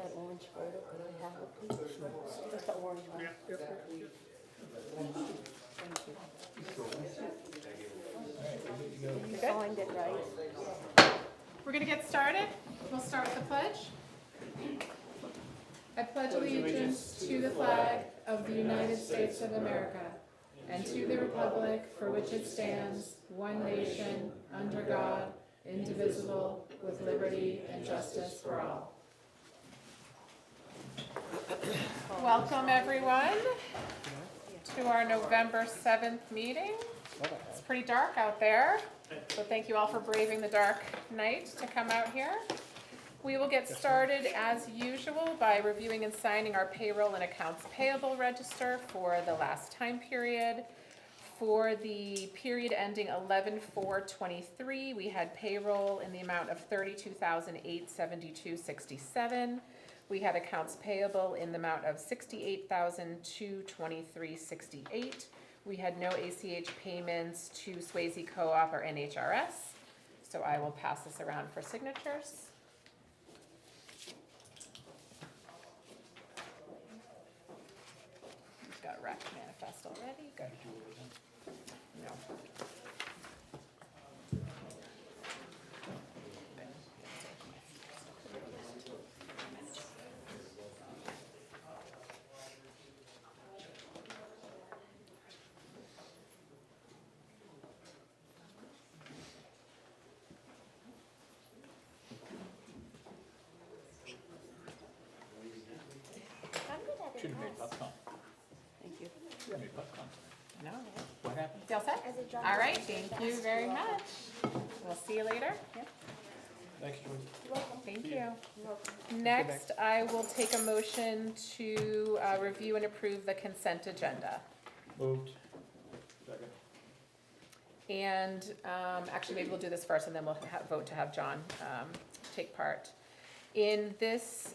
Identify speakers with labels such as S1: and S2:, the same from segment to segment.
S1: that orange photo, could I have it, please? Just the orange one. Thank you. Did you find it right?
S2: We're going to get started. We'll start with the pledge. I pledge allegiance to the flag of the United States of America and to the republic for which it stands, one nation, under God, indivisible, with liberty and justice for all. Welcome, everyone, to our November 7th meeting. It's pretty dark out there, so thank you all for braving the dark night to come out here. We will get started as usual by reviewing and signing our payroll and accounts payable register for the last time period. For the period ending 11/4/23, we had payroll in the amount of $32,872.67. We had accounts payable in the amount of $68,223.68. We had no ACH payments to Swayze Co-op or NHRS. So I will pass this around for signatures. We've got a rec manifest already. Good. No.
S3: Should have made popcorn.
S1: Thank you.
S3: Should have made popcorn.
S2: No.
S3: What happened?
S2: You all set? All right, thank you very much. We'll see you later.
S3: Thanks, George.
S2: Thank you. Next, I will take a motion to review and approve the consent agenda.
S3: Moved. Second.
S2: And actually, maybe we'll do this first, and then we'll vote to have John take part. In this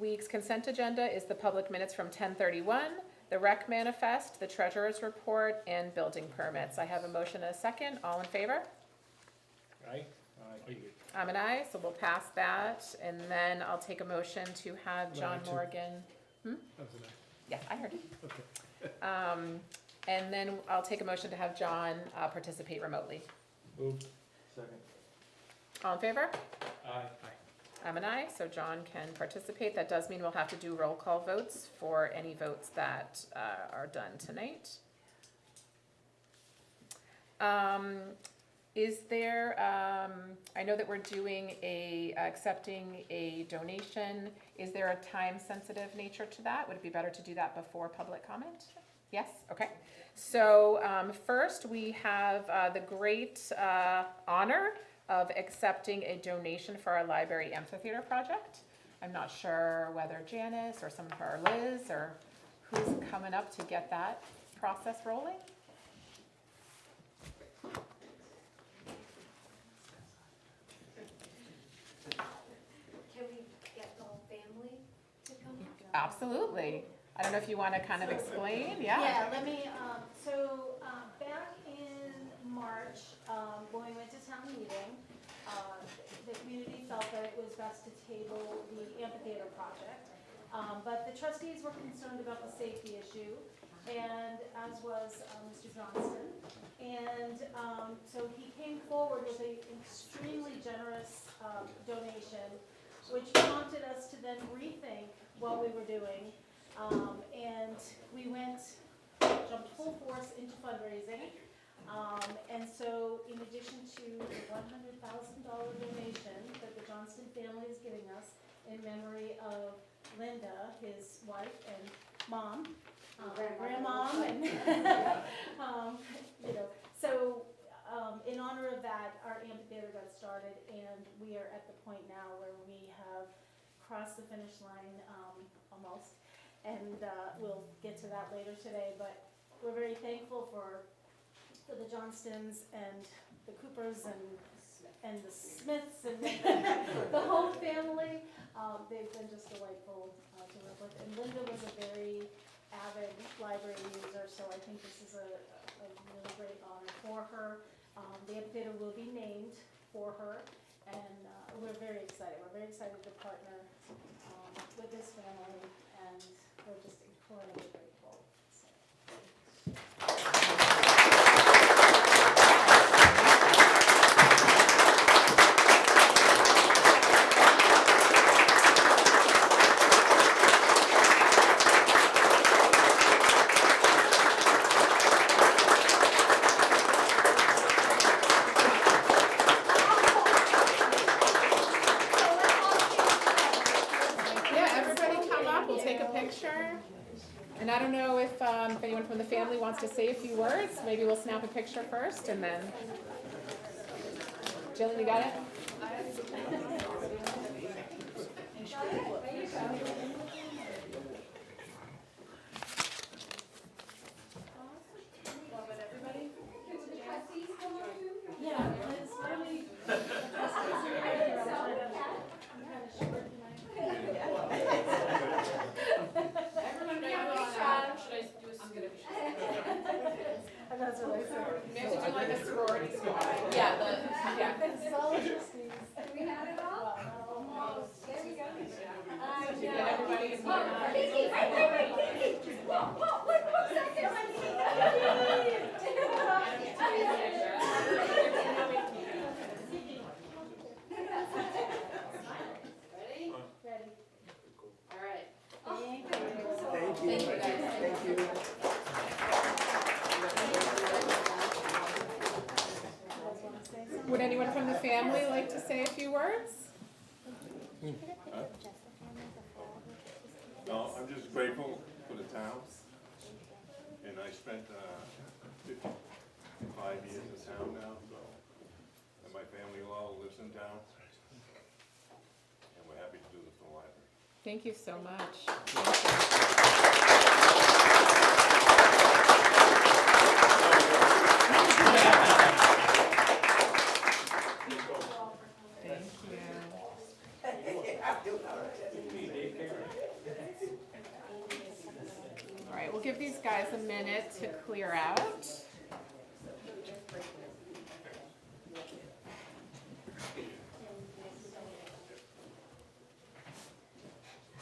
S2: week's consent agenda is the public minutes from 10:31, the rec manifest, the treasurer's report, and building permits. I have a motion and a second. All in favor?
S3: Aye.
S2: I'm an aye, so we'll pass that. And then I'll take a motion to have John Morgan. Yeah, I heard you.
S3: Okay.
S2: And then I'll take a motion to have John participate remotely.
S3: Moved. Second.
S2: All in favor?
S3: Aye.
S2: I'm an aye, so John can participate. That does mean we'll have to do roll call votes for any votes that are done tonight. Is there, I know that we're doing accepting a donation. Is there a time-sensitive nature to that? Would it be better to do that before public comment? Yes? Okay. So first we have the great honor of accepting a donation for our library amphitheater project. I'm not sure whether Janice or someone or Liz or who's coming up to get that process rolling.
S4: Can we get the whole family to come?
S2: Absolutely. I don't know if you want to kind of explain,
S4: Yeah, let me, back in March, when we went to town meeting, the community felt that it was best to table the amphitheater project. But the trustees were concerned about the safety issue, and as was Mr. Johnston. And so he came forward with an extremely generous donation, which prompted us to then rethink what we were doing. And we jumped full force into fundraising. And so in addition to the $100,000 donation that the Johnston family is giving us in memory of Linda, his wife and mom, grandmom, and so in honor of that, our amphitheater got started, and we are at the point now where we have crossed the finish line almost, and we'll get to that later today. But we're very thankful for the Johnstons and the Coopers and the Smiths and the whole family. They've been just delightful to work with. And Linda was a very avid library user, so I think this is a really great honor for her. The amphitheater will be named for her, And we're very excited. We're very excited to partner with this family, and we're just incredibly grateful.
S2: Yeah, everybody come up, we'll take a picture. And I don't know if anyone from the family wants to say a few words. Maybe we'll snap a picture first and then. Jillian, you got it?
S4: Yeah, it's really. That's what I said.
S2: We have to do like a sorority squad. Yeah, yeah.
S4: We had it all? Almost. There we go.
S2: Get everybody in
S4: Ready?
S5: All right.
S4: Thank you.
S5: Thank you guys.
S6: Thank you.
S2: Would anyone from the family like to say a few words?
S7: No, I'm just grateful for the town, and I spent 55 years in town now, so, and my family all lives in town, and we're happy to do this for the library.
S2: Thank you so much. All right, we'll give these guys a minute to clear out.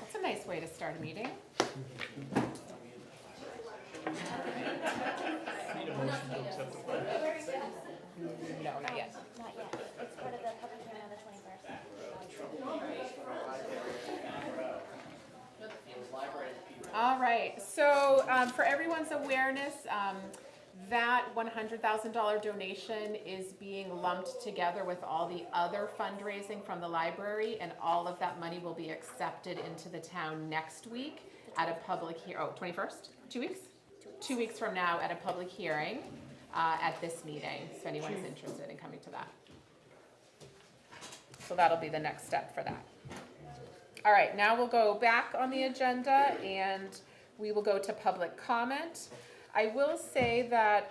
S2: That's a nice way to start a meeting. No, not yet.
S1: Not yet. It's part of the public hearing on the 21st.
S2: All right, so for everyone's awareness, that $100,000 donation is being lumped together with all the other fundraising from the library, and all of that money will be accepted into the town next week at a public 21st? 2 weeks? 2 weeks from now at a public hearing at this meeting, if anyone is interested in coming to that. So that'll be the next step for that. All right, now we'll go back on the agenda and we will go to public comment. I will say that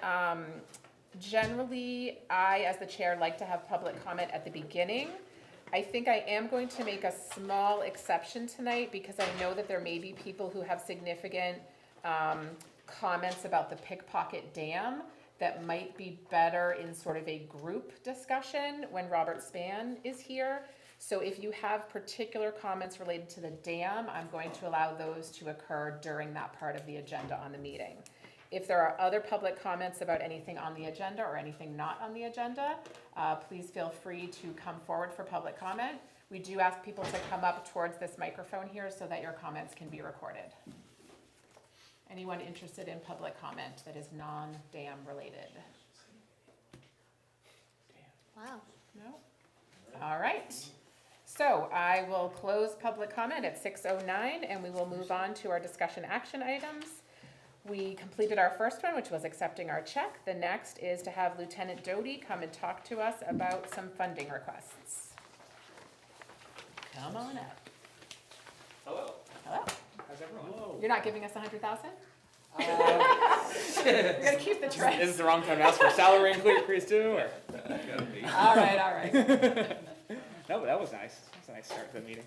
S2: generally, I, as the chair, like to have public comment at the beginning. I think I am going to make a small exception tonight because I know that there may be people who have significant comments about the Pickpocket Dam that might be better in sort of a group discussion when Robert Spann is here. So if you have particular comments related to the dam, I'm going to allow those to occur during that part of the agenda on the meeting. If there are other public comments about anything on the agenda or anything not on the agenda, please feel free to come forward for public comment. We do ask people to come up towards this microphone here so that your comments can be recorded. Anyone interested in public comment that is non-dam related?
S1: Wow.
S2: No? All right. So I will close public comment at 6:09 and we will move on to our discussion action items. We completed our first one, which was accepting our check. The next is to have Lieutenant Doty come and talk to us about some funding requests. Come on up.
S8: Hello.
S2: Hello.
S8: How's everyone?
S2: You're not giving us 100,000? We're gonna keep the trend.
S8: Is this the wrong time to ask for salary increase too, or?
S2: All right.
S8: No, but that was nice. That was a nice start to the meeting.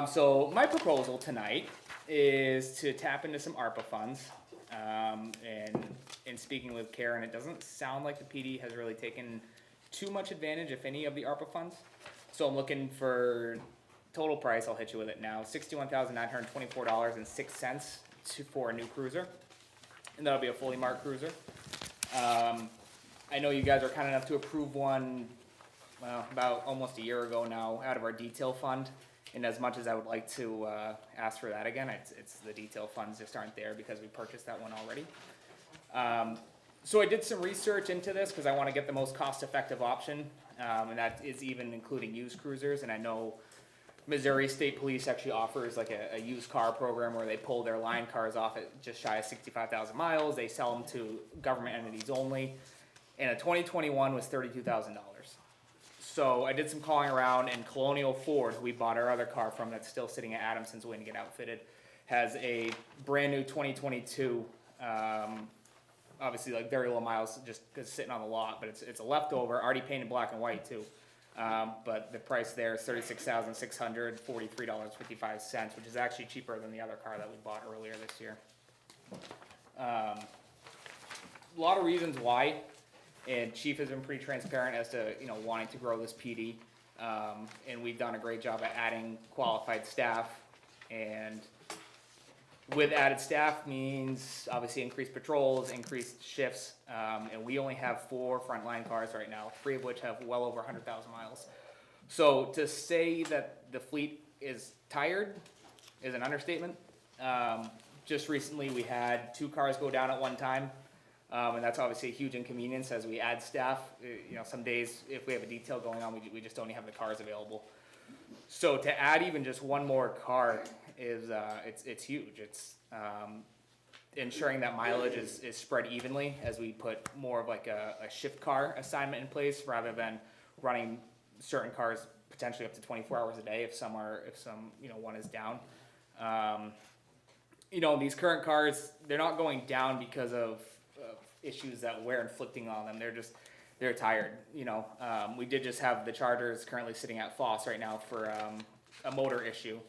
S8: So my proposal tonight is to tap into some ARPA funds. And in speaking with Karen, it doesn't sound like the PD has really taken too much advantage, if any, of the ARPA funds. So I'm looking for total price. I'll hit you with it now: $61,924.06 for a new cruiser, and that'll be a fully marked cruiser. I know you guys are kind enough to approve one, well, about almost a year ago now, out of our detail fund. And as much as I would like to ask for that again, it's the detail funds just aren't there because we purchased that one already. So I did some research into this because I want to get the most cost-effective option, and that is even including used cruisers. And I know Missouri State Police actually offers like a used car program where they pull their line cars off at just shy of 65,000 miles. They sell them to government entities only. And a 2021 was $32,000. So I did some calling around, and Colonial Ford, who we bought our other car from that's still sitting at Adamson's waiting to get outfitted, has a brand new 2022, obviously like very low miles, just cause it's sitting on the lot, but it's a leftover, already painted black and white too. But the price there is $36,643.55, which is actually cheaper than the other car that we bought earlier this year. A lot of reasons why. And Chief has been pretty transparent as to, wanting to grow this PD. And we've done a great job at adding qualified staff. And with added staff means obviously increased patrols, increased shifts. And we only have 4 frontline cars right now, 3 of which have well over 100,000 miles. So to say that the fleet is tired is an understatement. Just recently we had 2 cars go down at one time. And that's obviously a huge inconvenience as we add staff. Some days if we have a detail going on, we just don't have the cars available. So to add even just one more car is it's huge. It's ensuring that mileage is spread evenly as we put more of like a shift car assignment in place rather than running certain cars potentially up to 24 hours a day if some one is down. These current cars, they're not going down because of issues that we're inflicting on them. They're tired. We did just have the Chargers currently sitting at Foss right now for a motor issue,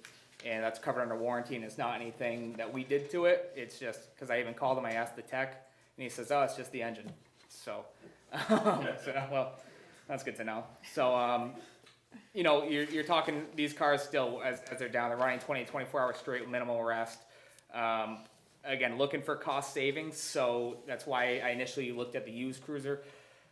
S8: and that's covered under warranty, and it's not anything that we did to it. It's just because I even called him, I asked the tech, and he says, oh, it's just the engine. So, well, that's good to know. So, you're talking these cars still as they're down, they're running 24 hours straight with minimal rest. Again, looking for cost savings, so that's why I initially looked at the used cruiser.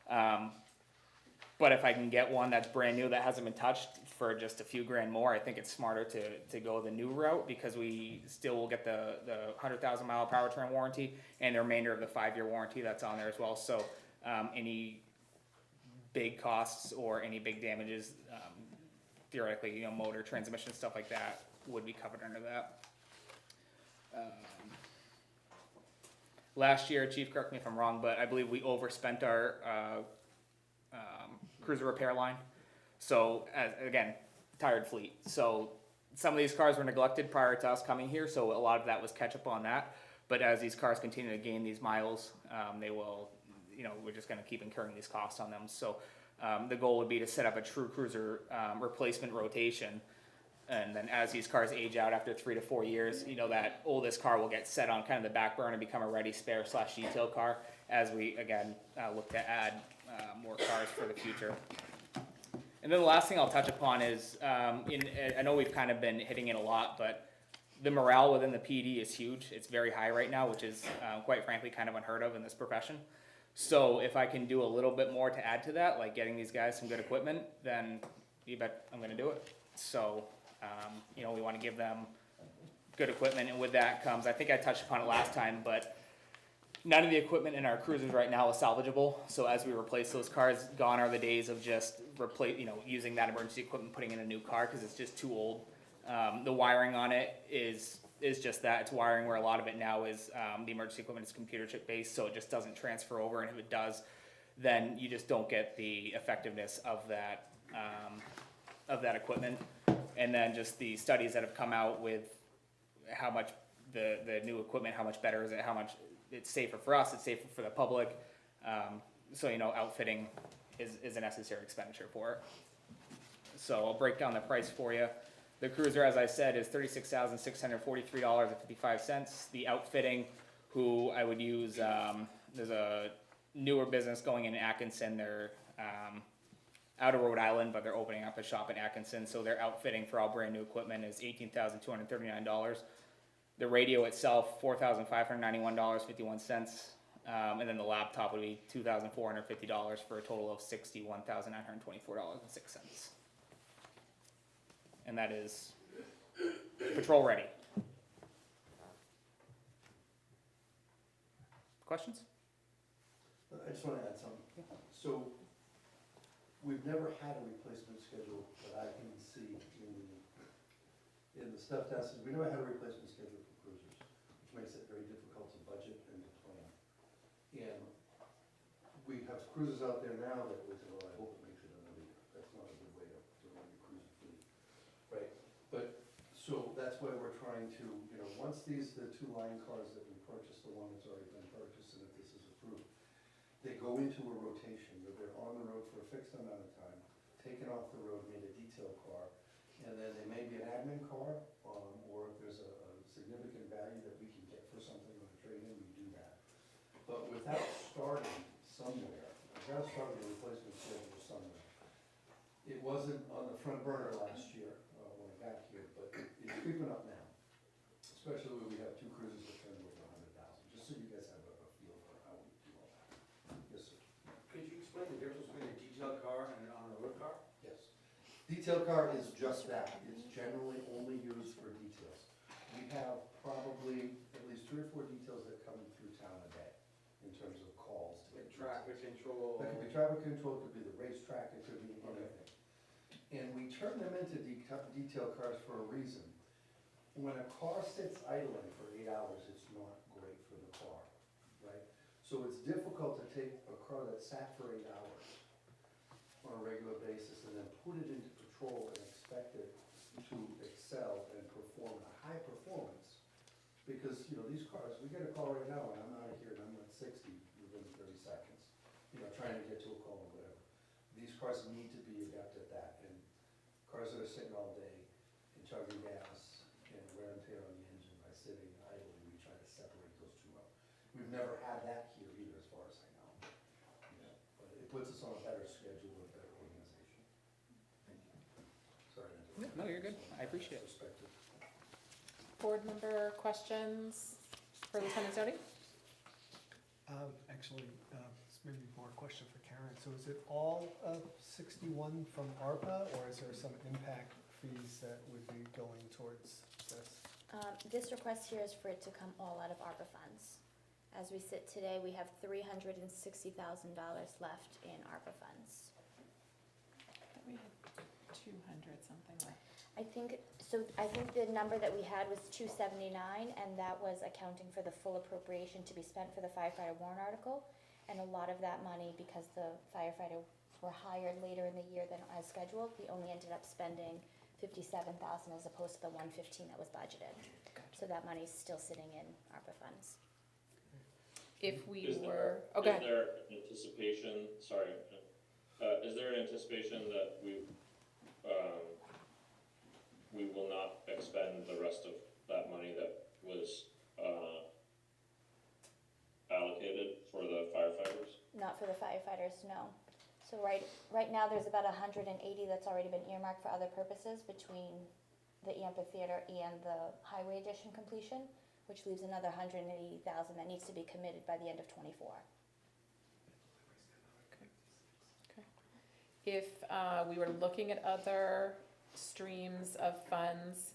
S8: But if I can get one that's brand new that hasn't been touched for just a few grand more, I think it's smarter to go the new route because we still will get the 100,000 mile powertrain warranty and the remainder of the 5-year warranty that's on there as well. So any big costs or any big damages, theoretically, motor, transmission, stuff like that would be covered under that. Last year, Chief, correct me if I'm wrong, but I believe we overspent our cruiser repair line. So, again, tired fleet. So some of these cars were neglected prior to us coming here, so a lot of that was catch up on that. But as these cars continue to gain these miles, they will, we're just going to keep incurring these costs on them. So the goal would be to set up a true cruiser replacement rotation. And then as these cars age out after 3 to 4 years, that oldest car will get set on kind of the back burner and become a ready spare / detail car as we, again, look to add more cars for the future. And then the last thing I'll touch upon is, I know we've kind of been hitting it a lot, but the morale within the PD is huge. It's very high right now, which is quite frankly kind of unheard of in this profession. So if I can do a little bit more to add to that, like getting these guys some good equipment, then you bet I'm going to do it. So, we want to give them good equipment, and with that comes, I think I touched upon it last time, but none of the equipment in our cruisers right now is salvageable. So as we replace those cars, gone are the days of just using that emergency equipment, putting in a new car because it's just too old. The wiring on it is just that. It's wiring where a lot of it now is the emergency equipment is computer chip based, so it just doesn't transfer over, and if it does, then you just don't get the effectiveness of that equipment. And then just the studies that have come out with how much the new equipment, how much better is it, how much it's safer for us, it's safer for the public. So outfitting is a necessary expenditure for it. So I'll break down the price for you. The cruiser, as I said, is $36,643.55. The outfitting, who I would use, there's a newer business going in Atkinson. They're out of Rhode Island, but they're opening up a shop in Atkinson, so their outfitting for all brand new equipment is $18,239. The radio itself, $4,591.51. And then the laptop would be $2,450 for a total of $61,924.06. And that is patrol ready. Questions?
S6: I just want to add something. So, we've never had a replacement schedule that I can see in the stuff downstairs. We never had a replacement schedule for cruisers, which makes it very difficult to budget and to plan. And we have cruisers out there now that we say, well, I hope it makes it another year. That's not a good way to run your cruiser fleet, right? But, so that's why we're trying to, once the two line cars that we purchased, the one that's already been purchased, and if this is approved, they go into a rotation where they're on the road for a fixed amount of time, taken off the road, made a detail car, and then they may be an admin car, or if there's a significant value that we can get for something on a trade-in, we do that. But without starting somewhere, without starting a replacement schedule somewhere, it wasn't on the front burner last year when I got here, but it's creeping up now, especially when we have two cruisers that turn over 100,000, just so you guys have a feel for how we do all that. Yes, sir.
S9: Could you explain the difference between a detailed car and an on-the-road car?
S6: Yes. Detail car is just that. It's generally only used for details. We have probably at least 3 or 4 details that come through town a day in terms of calls. to
S9: Like
S6: get
S9: traffic
S6: details.
S9: control?
S6: That could be traffic control, it could be the racetrack, it could be anything. And we turn them into detail cars for a reason. When a car sits idling for 8 hours, it's not great for the car, right? So it's difficult to take a car that sat for 8 hours on a regular basis and then put it into patrol and expect it to excel and perform a high performance. Because, these cars, we get a call right now and I'm out of here and I'm at 60 within 30 seconds, trying to get to a call or whatever. These cars need to be adept at that, and cars that are sitting all day and chugging gas and wear and tear on the engine by sitting idly, we try to separate those two up. We've never had that here either, as far as I know. But it puts us on a better schedule and a better organization. Thank you. Sorry.
S8: No, you're good. I appreciate it.
S6: Perspective.
S2: Board member questions for Lieutenant Zodi?
S10: Actually, this may be more a question for Karen. So is it all of 61 from ARPA, or is there some impact fees that would be going towards this?
S11: This request here is for it to come all out of ARPA funds. As we sit today, we have $360,000 left in ARPA funds.
S2: We had 200 something left.
S11: I think the number that we had was 279, and that was accounting for the full appropriation to be spent for the firefighter warrant article. And a lot of that money, because the firefighters were hired later in the year than as scheduled, we only ended up spending $57,000 as opposed to the $115 that was budgeted. So that money's still sitting in ARPA funds.
S2: If we
S12: Is
S2: were,
S12: there-
S2: oh, go
S12: Is
S2: ahead.
S12: there anticipation, sorry, is there an anticipation that we will not expend the rest of that money that was, allocated for the firefighters?
S11: Not for the firefighters, no. So right now, there's about 180 that's already been earmarked for other purposes between the amphitheater and the highway addition completion, which leaves another 180,000 that needs to be committed by the end of '24.
S2: If we were looking at other streams of funds,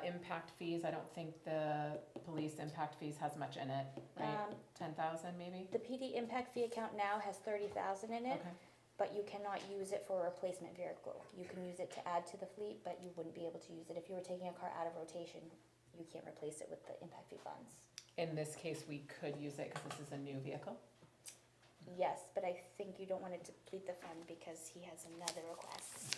S2: impact fees, I don't think the police impact fees has much in it, right? 10,000 maybe?
S11: The PD impact fee account now has 30,000 in it,
S2: Okay.
S11: but you cannot use it for a replacement vehicle. You can use it to add to the fleet, but you wouldn't be able to use it. If you were taking a car out of rotation, you can't replace it with the impact fee funds.
S2: In this case, we could use it because this is a new vehicle.
S11: Yes, but I think you don't want to deplete the fund because he has another request,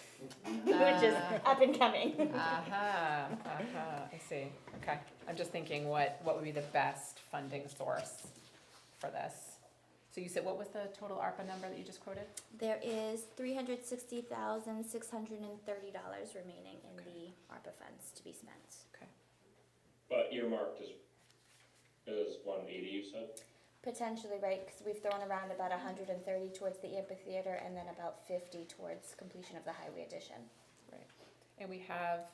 S11: which is up and coming.
S2: I see, okay. I'm just thinking what would be the best funding source for this? So you said, what was the total ARPA number that you just quoted?
S11: There is $360,630 remaining in the ARPA funds to be spent.
S12: But earmarked is 180, you said?
S11: Potentially, right, because we've thrown around about 130 towards the amphitheater and then about 50 towards completion of the highway addition.
S2: Right. And we have,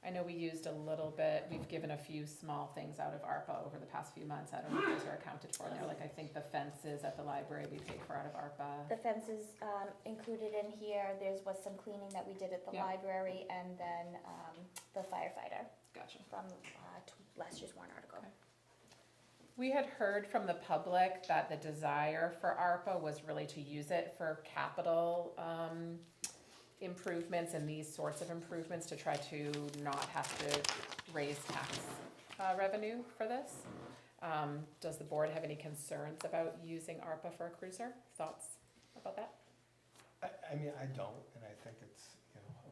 S2: I know we used a little bit, we've given a few small things out of ARPA over the past few months. I don't know if those are accounted for in there. Like I think the fences at the library we paid for out of ARPA.
S11: The fences included in here, was some cleaning that we did at the
S2: Yeah.
S11: library and then the firefighter
S2: Gotcha.
S11: from last year's warrant article.
S2: Okay. We had heard from the public that the desire for ARPA was really to use it for capital improvements and these sorts of improvements to try to not have to raise tax revenue for this. Does the board have any concerns about using ARPA for a cruiser? Thoughts about that?
S10: I mean, I don't, and I think it's,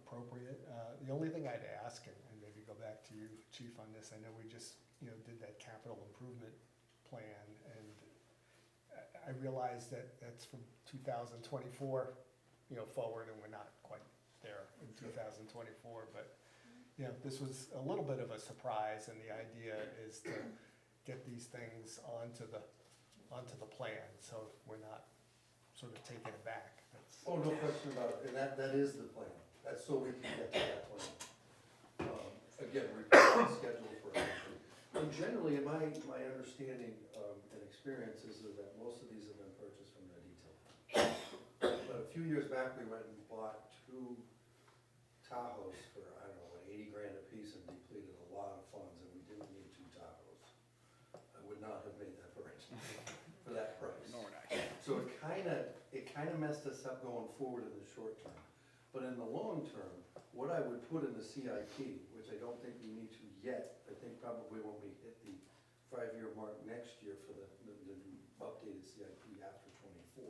S10: appropriate. The only thing I'd ask, and maybe go back to you, Chief, on this, I know we just, did that capital improvement plan, and I realize that that's from 2024, forward, and we're not quite there in 2024, but, this was a little bit of a surprise, and the idea is to get these things onto the plan, so we're not sort of taking it back.
S6: Oh, no question about it, and that is the plan, that's so we can get to that plan. Again, repeat the schedule for everything. And generally, in my understanding and experience is that most of these have been purchased from the detail fund. But a few years back, we went and bought 2 Tahoes for, I don't know, $80,000 a piece and depleted a lot of funds, and we didn't need 2 Tahoes. I would not have made that purchase for that price. So it kind of messed us up going forward in the short term. But in the long term, what I would put in the CIP, which I don't think we need to yet, I think probably when we hit the 5-year mark next year for the updated CIP after '24,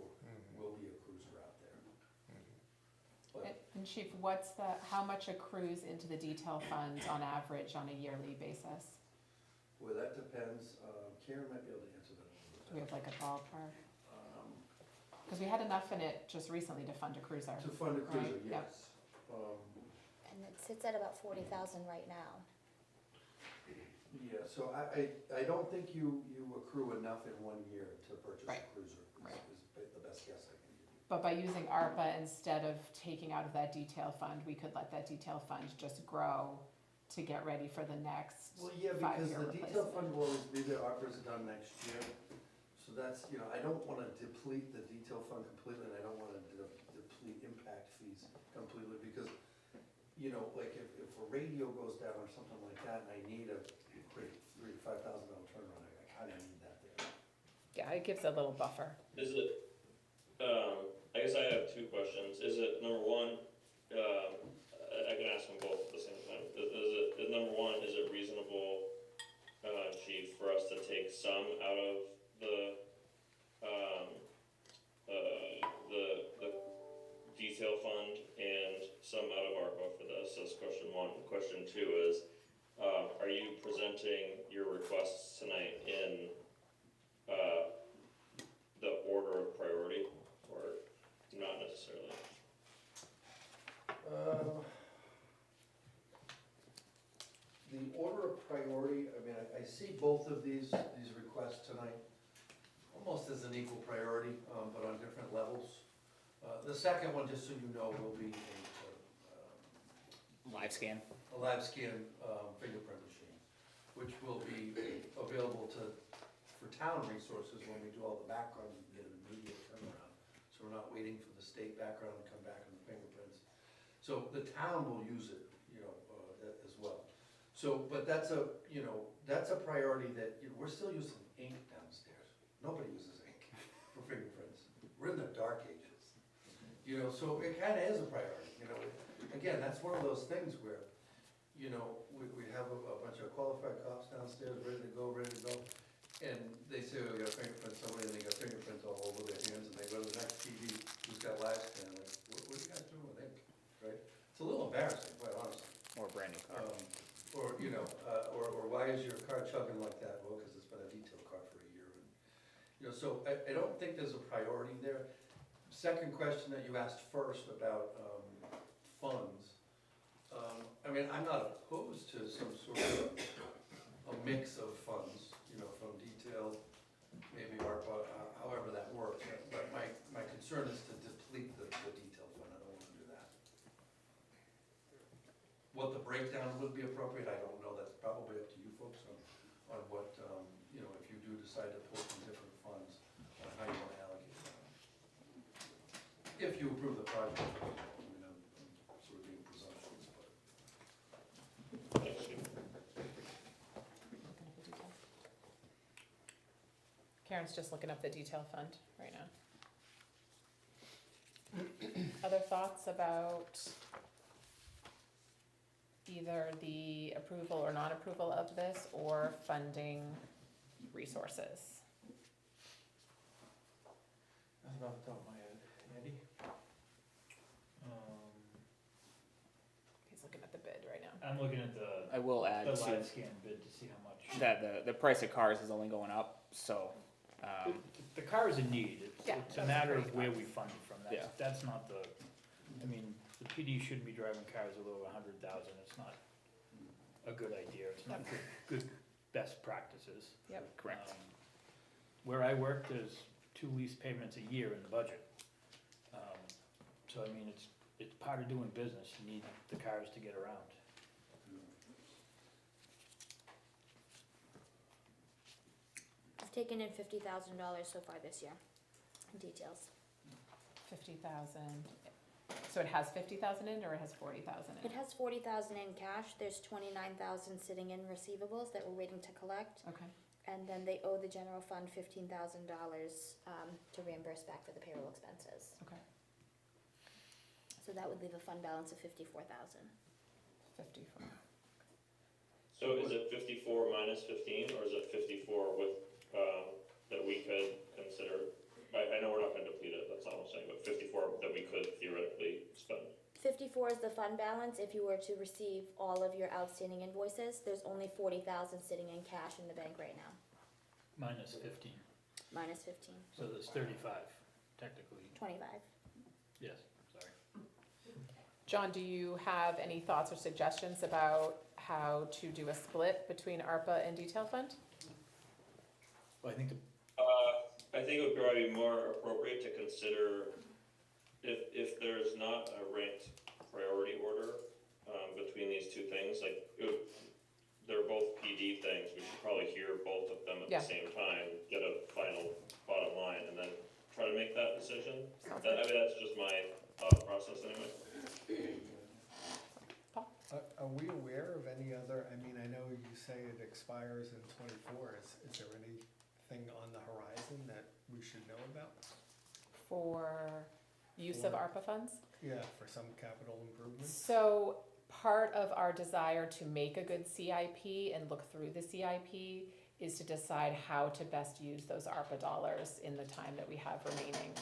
S6: will be a cruiser out there. But
S2: And Chief, how much accrues into the detail fund on average on a yearly basis?
S6: well, that depends, Karen might be able to answer that.
S2: Do we have like a ballpark? Because we had enough in it just recently to fund a cruiser.
S6: To fund a cruiser,
S2: Right, yeah.
S6: yes.
S11: And it sits at about 40,000 right now.
S6: Yeah, so I don't think you accrue enough in 1 year to purchase a
S2: Right.
S6: cruiser,
S2: Right.
S6: is the best guess I can give you.
S2: But by using ARPA instead of taking out of that detail fund, we could let that detail fund just grow to get ready for the next
S6: Well, yeah, because
S2: 5-year
S6: the detail
S2: replacement.
S6: fund will always be there, ARPA's done next year. So that's, I don't wanna deplete the detail fund completely, and I don't wanna deplete impact fees completely, because, like if a radio goes down or something like that, and I need a quick $3,000 to $5,000 turnaround, I kinda need that there.
S2: Yeah, it gives a little buffer.
S12: Is it, I guess I have 2 questions. Is it, number one, I can ask them both at the same time. Is number one, is it reasonable, Chief, for us to take some out of the detail fund and some out of ARPA for this? That's question 1. Question 2 is, are you presenting your requests tonight in the order of priority, or not necessarily?
S6: The order of priority, I mean, I see both of these requests tonight almost as an equal priority, but on different levels. The second one, just so you know, will be
S8: Live scan.
S6: a live scan fingerprint machine, which will be available for town resources when we do all the background, we can get an immediate turnaround. So we're not waiting for the state background to come back on the fingerprints. So the town will use it, as well. So, but that's a priority that, we're still using ink downstairs. Nobody uses ink for fingerprints. We're in the dark ages. So it kinda is a priority, Again, that's one of those things where, we have a bunch of qualified cops downstairs, ready to go. And they say, oh, we got a fingerprint somewhere, and they got fingerprints all over their hands, and they go to the next TV who's got live scan, like, what are you guys doing with ink, right? It's a little embarrassing, quite honestly.
S8: Or a brand new car.
S6: Or why is your car chugging like that? Well, because it's been a detail car for a year. And, so I don't think there's a priority there. Second question that you asked first about funds. I mean, I'm not opposed to some sort of a mix of funds, from detail, maybe ARPA, however that works, but my concern is to deplete the detail fund, I don't wanna do that. What the breakdown would be appropriate, I don't know, that's probably up to you folks on what, if you do decide to pull from different funds, on how you wanna allocate that. If you approve the project, I mean, I'm sort of being presumptuous, but.
S12: Thanks, Steve.
S2: Looking at the detail. Karen's just looking up the detail fund right now. Other thoughts about either the approval or non-approval of this or funding resources?
S3: Nothing off the top of my head. Andy?
S2: He's looking at the bid right now.
S3: I'm looking at
S8: I will add
S3: the
S8: to
S3: live scan bid to see how much.
S8: that the price of cars is only going up, so,
S3: The car is a need,
S2: Yeah,
S3: it's a
S2: that's
S3: matter of
S2: great.
S3: where we fund it from,
S8: Yeah.
S3: that's not the, I mean, the PD shouldn't be driving cars with over 100,000, it's not a good idea, it's not good best practices.
S2: Yep.
S8: correct.
S3: Where I work, there's 2 lease payments a year in the budget. So I mean, it's part of doing business, you need the cars to get around.
S11: I've taken in $50,000 so far this year, in details.
S2: 50,000, so it has 50,000 in or it has 40,000 in?
S11: It has 40,000 in cash, there's 29,000 sitting in receivables that we're waiting to collect,
S2: Okay,
S11: and then they owe the general fund $15,000 to reimburse back for the payroll expenses.
S2: okay,
S11: So that would leave a fund balance of 54,000.
S2: 54.
S12: So is it 54 minus 15, or is it 54 with, that we could consider? I know we're not gonna deplete it, that's not what I'm saying, but 54 that we could theoretically spend.
S11: 54 is the fund balance if you were to receive all of your outstanding invoices. There's only 40,000 sitting in cash in the bank right now,
S3: Minus 15,
S11: minus 15,
S3: so there's 35 technically,
S11: 25.
S3: yes, sorry.
S2: John, do you have any thoughts or suggestions about how to do a split between ARPA and detail fund?
S3: Well, I think
S12: I think it would probably be more appropriate to consider if there's not a ranked priority order between these two things, like they're both PD things, we should probably hear both of them at
S2: Yeah.
S12: the same time, get a final bottom line, and then try to make that decision.
S2: Sounds
S12: I
S2: good.
S12: mean, that's just my thought process anyway.
S10: Are we aware of any other, I mean, I know you say it expires in '24, is there anything on the horizon that we should know about?
S2: For use of ARPA funds?
S10: Yeah, for some capital improvements?
S2: So part of our desire to make a good CIP and look through the CIP is to decide how to best use those ARPA dollars in the time that we have remaining.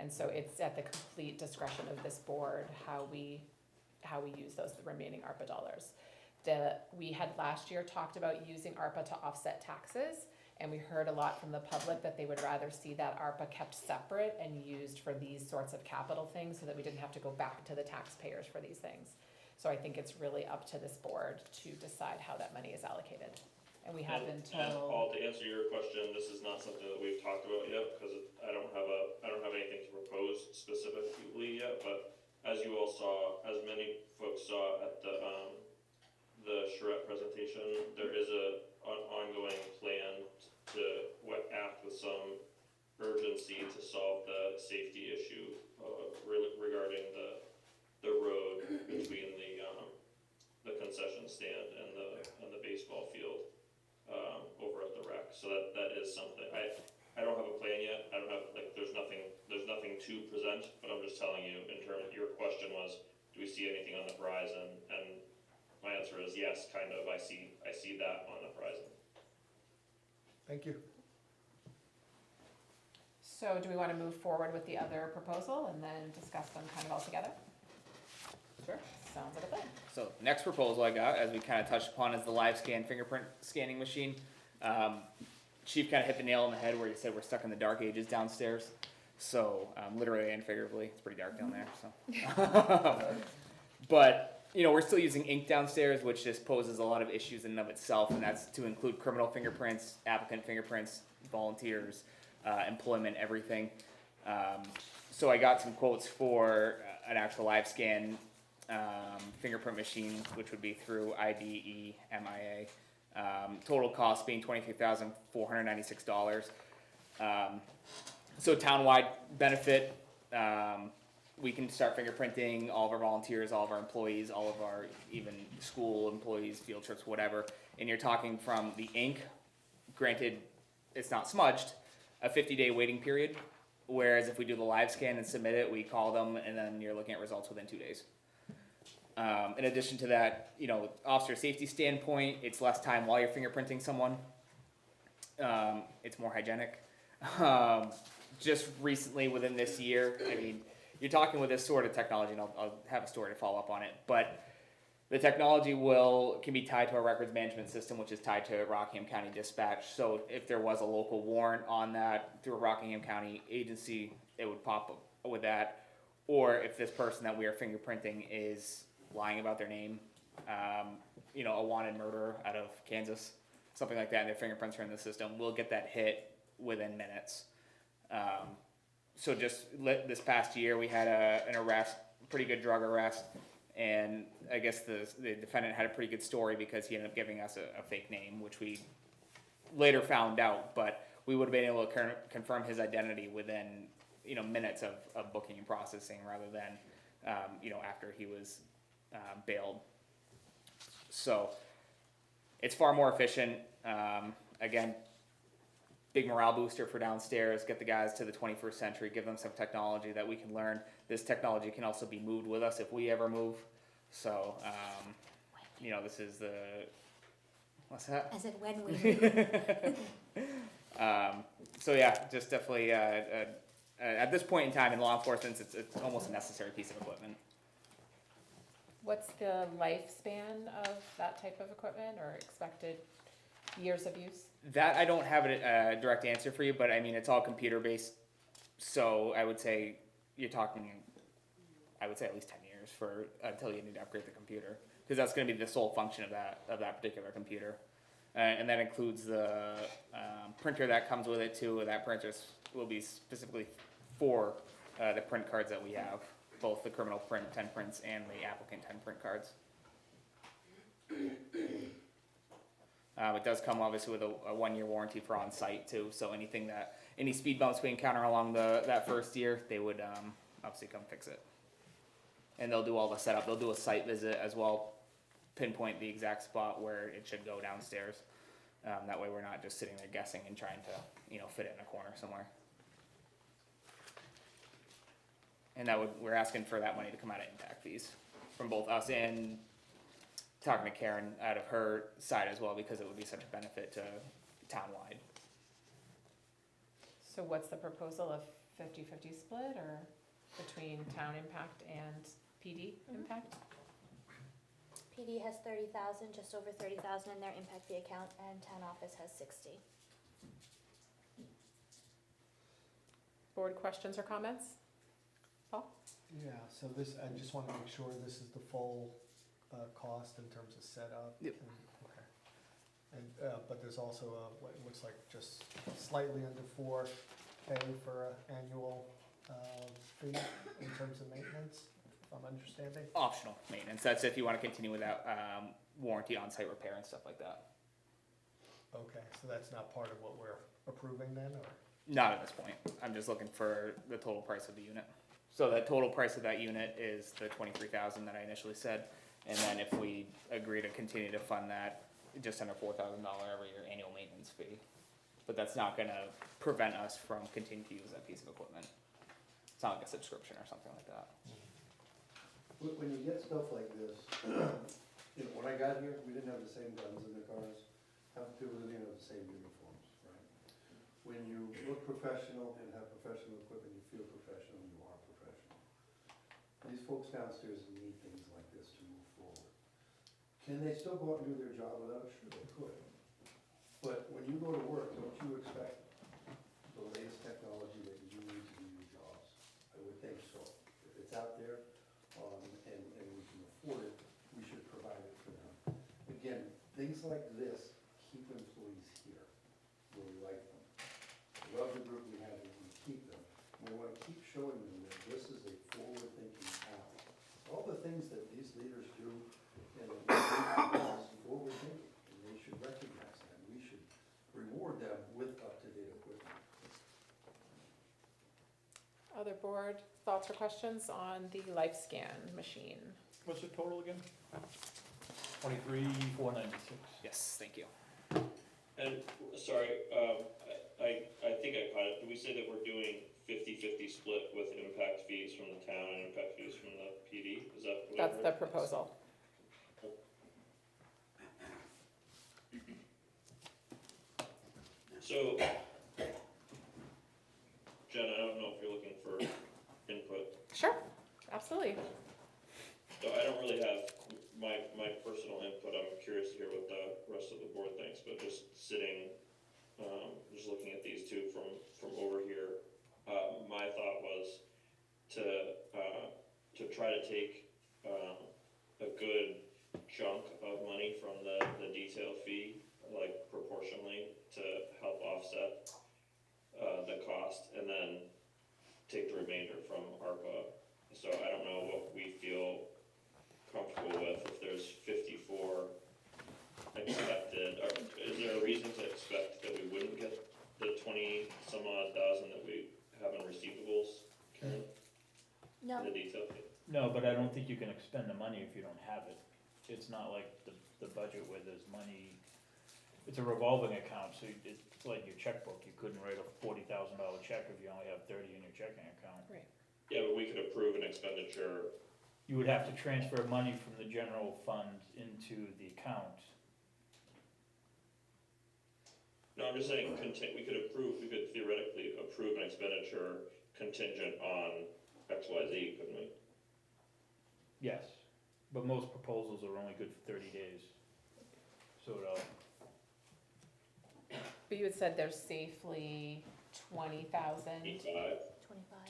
S2: And so it's at the complete discretion of this board how we use those remaining ARPA dollars. We had last year talked about using ARPA to offset taxes, and we heard a lot from the public that they would rather see that ARPA kept separate and used for these sorts of capital things so that we didn't have to go back to the taxpayers for these things. So I think it's really up to this board to decide how that money is allocated. And we have
S12: And
S2: until,
S12: Paul, to answer your question, this is not something that we've talked about yet, because I don't have anything to propose specifically yet, but as you all saw, as many folks saw at the charrette presentation, there is an ongoing plan to act with some urgency to solve the safety issue regarding the road between the concession stand and the baseball field over at the rec. So that is something. I don't have a plan yet. I don't have, there's nothing to present, but I'm just telling you in terms, your question was, do we see anything on the horizon? And my answer is yes, kind of. I see that on the horizon.
S10: Thank you.
S2: so do we want to move forward with the other proposal and then discuss them kind of all together?
S8: Sure.
S2: Sounds like a plan.
S8: So next proposal I got, as we kind of touched upon, is the live scan fingerprint scanning machine. Chief kind of hit the nail on the head where he said we're stuck in the dark ages downstairs. So literally and figuratively, it's pretty dark down there. So, but we're still using ink downstairs, which just poses a lot of issues in and of itself, and that's to include criminal fingerprints, applicant fingerprints, volunteers. employment, everything. So I got some quotes for an actual live scan fingerprint machine, which would be through IDEMIA. Total cost being $23,496. So townwide benefit, we can start fingerprinting all of our volunteers, all of our employees, all of our even school employees, field trips, whatever. And you're talking from the ink, granted, it's not smudged, a 50-day waiting period. Whereas if we do the live scan and submit it, we call them and then you're looking at results within 2 days. In addition to that, officer safety standpoint, it's less time while you're fingerprinting someone. It's more hygienic. Just recently within this year, I mean, you're talking with this sort of technology, and I'll have a story to follow up on it, but the technology can be tied to our records management system, which is tied to Rockingham County Dispatch. So if there was a local warrant on that through a Rockingham County agency, it would pop up with that. Or if this person that we are fingerprinting is lying about their name, a wanted murderer out of Kansas, something like that, and their fingerprints are in the system, we'll get that hit within minutes. So just this past year, we had an arrest, pretty good drug arrest, and I guess the defendant had a pretty good story because he ended up giving us a fake name, which we later found out, but we would have been able to confirm his identity within minutes of booking and processing rather than after he was bailed. So it's far more efficient. Again, big morale booster for downstairs, get the guys to the 21st century, give them some technology that we can learn. This technology can also be moved with us if we ever move. So, this is what's that?
S11: I said when we move.
S8: So yeah, just definitely, at this point in time in law enforcement, it's almost a necessary piece of equipment.
S2: What's the lifespan of that type of equipment or expected years of use?
S8: That I don't have a direct answer for you, but I mean, it's all computer based. So I would say you're talking, at least 10 years until you need to upgrade the computer, because that's going to be the sole function of that particular computer. And that includes the printer that comes with it too. That printer will be specifically for the print cards that we have, both the criminal print 10 prints and the applicant 10 print cards. It does come obviously with a 1-year warranty for on-site too, so any speed bumps we encounter along that first year, they would obviously come fix it. And they'll do all the setup, they'll do a site visit as well, pinpoint the exact spot where it should go downstairs. That way we're not just sitting there guessing and trying to fit it in a corner somewhere. And we're asking for that money to come out of impact fees from both us and talking to Karen out of her side as well, because it would be such a benefit to townwide.
S2: So what's the proposal of 50-50 split or between town impact and PD impact?
S11: PD has 30,000, just over 30,000 in their impact fee account, and town office has 60.
S2: Board questions or comments? Paul?
S10: Yeah, so I just want to make sure this is the full cost in terms of setup.
S8: Yep.
S10: Okay. And, but there's also what looks like just slightly under $4K for an annual fee in terms of maintenance, if I'm understanding.
S8: Optional maintenance, that's if you want to continue without warranty on-site repair and stuff like that.
S10: Okay, so that's not part of what we're approving then, or?
S8: Not at this point, I'm just looking for the total price of the unit. So the total price of that unit is the $23,000 that I initially said, and then if we agree to continue to fund that, just under $4,000 every year annual maintenance fee. But that's not gonna prevent us from continuing to use that piece of equipment. It's not like a subscription or something like that.
S6: When you get stuff like this, when I got here, we didn't have the same guns in the cars. People didn't have the same uniforms, right? When you look professional and have professional equipment, you feel professional, you are professional. These folks downstairs need things like this to move forward. Can they still go out and do their job without it? Sure, they could. But when you go to work, don't you expect the latest technology that you need to do your jobs? I would think so. If it's out there, and we can afford it, we should provide it for them. Again, things like this keep employees here, where we like them. We love the group we showing them that this is a forward-thinking town. All the things that these leaders do and is forward-thinking, and they should recognize that. We should reward them with up-to-date equipment.
S2: Other board thoughts or questions on the LifeScan machine?
S3: What's the total again? 23,496.
S8: Yes, thank you.
S12: And, sorry, I think I caught it, did we say that we're doing 50-50 split with impact fees from the town and impact fees from the PD? Is that what I
S2: That's
S12: heard?
S2: the proposal.
S12: So, Jen, I don't know if you're looking for input.
S2: Sure, absolutely.
S12: So I don't really have my personal input, I'm curious to hear what the rest of the board thinks, but just sitting, just looking at these two from over here, my thought was to try to take, a good chunk of money from the detail fee, like proportionally, to help offset, the cost, and then take the remainder from ARPA. So I don't know what we feel comfortable with, if there's 54 expected, or is there a reason to expect that we wouldn't get the 20 some odd thousand that we have in receivables, Karen,
S11: No,
S12: the detail fee?
S3: No, but I don't think you can expend the money if you don't have it. It's not like the budget where there's money, it's a revolving account, so it's like your checkbook. You couldn't write a $40,000 check if you only have 30 in your checking account.
S12: Yeah, but we could approve an expenditure.
S3: You would have to transfer money from the general fund into the account.
S12: No, I'm just saying, we could theoretically approve an expenditure contingent on XYZ, couldn't we?
S3: Yes, but most proposals are only good for 30 days. So
S2: But you had said there's safely 20,000,
S12: 85.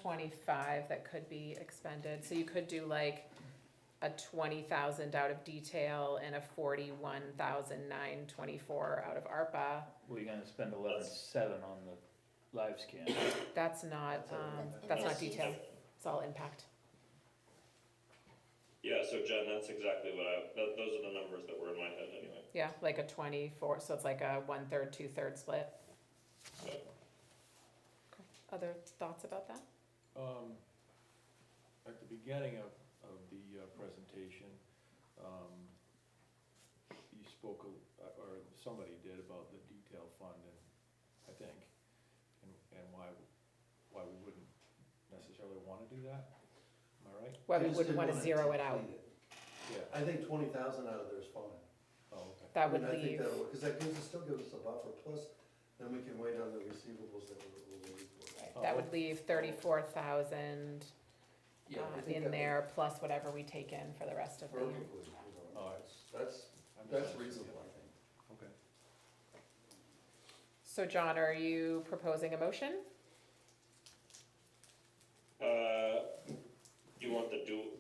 S2: 25 that could be expended. So you could do like a 20,000 out of detail and a 41,924 out of ARPA.
S3: we're gonna spend 11.7 on the live scan.
S2: That's not, that's not detail. It's all impact.
S12: Yeah, so Jen, that's exactly what those are the numbers that were in my head anyway.
S2: Yeah, like a 24, so it's like a 1/3, 2/3 split.
S12: So,
S2: Other thoughts about that?
S7: At the beginning of the presentation, you spoke, or somebody did, about the detail fund, and I think, and why we wouldn't necessarily wanna do that, am I right?
S2: Well,
S6: I
S2: we
S6: just
S2: wouldn't
S6: didn't
S2: wanna
S6: wanna
S2: zero it out.
S6: deplete it.
S7: Yeah.
S6: I think 20,000 out of there is fine.
S7: Oh, okay.
S2: That would
S6: I think
S2: leave,
S6: that'll work, because that still gives us a buffer, plus then we can wait on the receivables that we're waiting for.
S2: right, that would leave 34,000
S6: Yeah, I think
S2: in
S6: that
S2: there, plus whatever we take in for the rest of the year.
S6: perfectly,
S7: Oh,
S6: that's
S7: understood.
S6: reasonable, I think.
S7: Okay.
S2: So John, are you proposing a motion?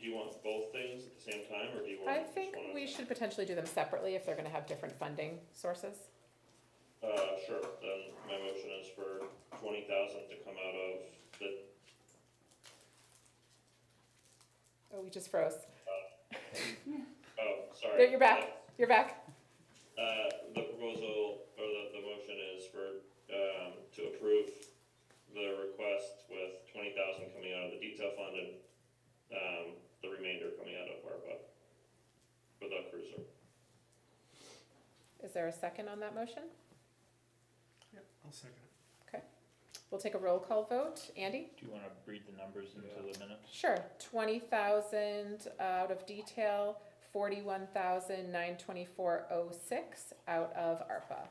S12: do you want both things at the same time, or do you want?
S2: I
S12: just
S2: think
S12: one at a
S2: we
S12: time?
S2: should potentially do them separately if they're gonna have different funding sources.
S12: Sure, then my motion is for 20,000 to come out of the,
S2: Oh, we just froze.
S12: oh, sorry.
S2: There, you're back, you're back.
S12: The proposal, or the motion is for, to approve the request with 20,000 coming out of the detail fund and, the remainder coming out of ARPA for the cruiser.
S2: Is there a second on that motion?
S10: Yep, I'll second it.
S2: We'll take a roll call vote. Andy?
S3: Do you wanna read the numbers into the minutes?
S2: Sure, 20,000 out of detail, 41,924.06 out of ARPA.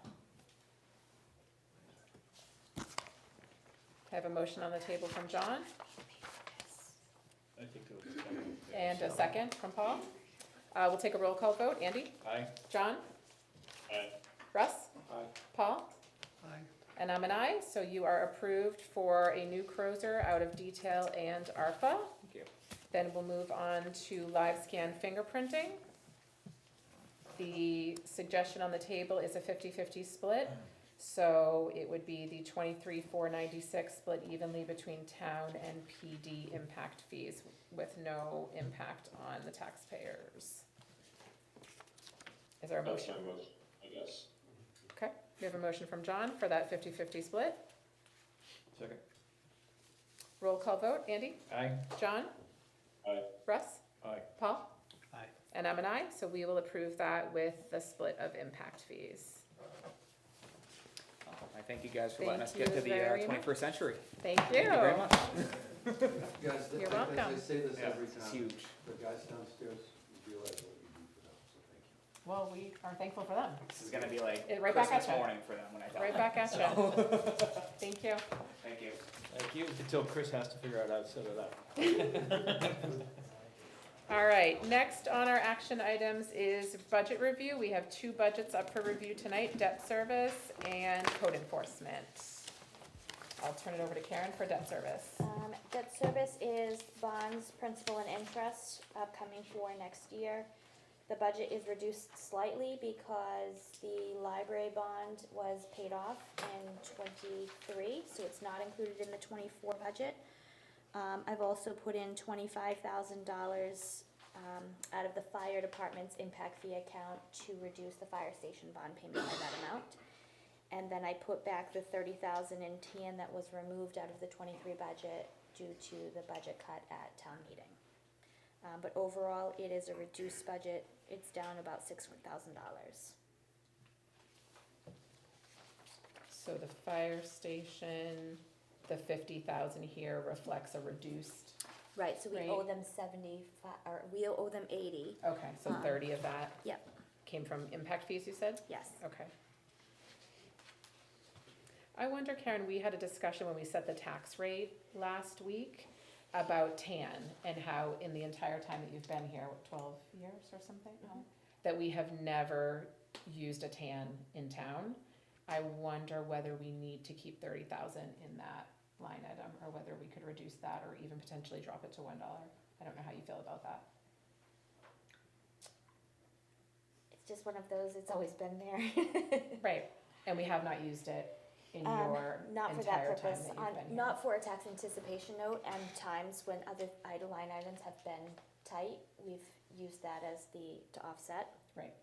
S2: I have a motion on the table from John,
S3: I think there was a second.
S2: and a second from Paul. We'll take a roll call vote. Andy?
S3: Aye.
S2: John?
S12: Aye.
S2: Russ?
S7: Aye.
S2: Paul?
S10: Aye.
S2: And I'm an aye, so you are approved for a new cruiser out of detail and ARPA.
S8: Thank you.
S2: Then we'll move on to live scan fingerprinting. The suggestion on the table is a 50-50 split. So it would be the 23,496 split evenly between town and PD impact fees with no impact on the taxpayers. Is there a
S12: That's
S2: motion?
S12: my motion, I guess.
S2: Okay, we have a motion from John for that 50-50 split.
S7: Second.
S2: Roll call vote, Andy?
S3: Aye.
S2: John?
S12: Aye.
S2: Russ?
S7: Aye.
S2: Paul?
S10: Aye.
S2: And I'm an aye, so we will approve that with the split of impact fees.
S8: I thank you guys for letting us
S2: Thank
S8: get to
S2: you
S8: the
S2: very much.
S8: 21st century.
S2: Thank you.
S8: Thank you very much.
S6: Guys,
S2: You're
S6: I
S2: welcome.
S6: say this
S8: Yeah,
S6: every
S8: it's
S6: time,
S8: huge.
S6: the guys downstairs, you realize what you do for them, so thank you.
S2: Well, we are thankful for them.
S8: This is gonna be like
S2: Right back
S8: Christmas
S2: at ya.
S8: morning for them when I tell
S2: Right
S8: them.
S2: back at you. Thank you.
S8: Thank you.
S3: Thank you. Until Chris has to figure out how to set it up.
S2: All right, next on our action items is budget review. We have 2 budgets up for review tonight, debt service and code enforcement. I'll turn it over to Karen for debt service.
S11: Debt service is bonds, principal and interest upcoming for next year. The budget is reduced slightly because the library bond was paid off in '23, so it's not included in the '24 budget. I've also put in $25,000 out of the fire department's impact fee account to reduce the fire station bond payment by that amount. And then I put back the $30,000 in TAN that was removed out of the '23 budget due to the budget cut at town meeting. But overall, it is a reduced budget. It's down about $600,000.
S2: So the fire station, the 50,000 here reflects a reduced,
S11: Right, so we
S2: Right.
S11: owe them 75, or we owe them 80.
S2: okay, so 30 of that
S11: Yep,
S2: came from impact fees, you said?
S11: yes.
S2: Okay. I wonder, Karen, we had a discussion when we set the tax rate last week about TAN and how in the entire time that you've been here, what, 12 years or something?
S11: Mhm.
S2: That we have never used a TAN in town. I wonder whether we need to keep 30,000 in that line item or whether we could reduce that or even potentially drop it to $1. I don't know how you feel about that.
S11: It's just one of those, it's always been there.
S2: Right, and we have not used it in your
S11: Not for that
S2: entire time
S11: purpose,
S2: that you've been here.
S11: not for a tax anticipation note, and times when other idle line items have been tight, we've used that as to offset.
S2: Right.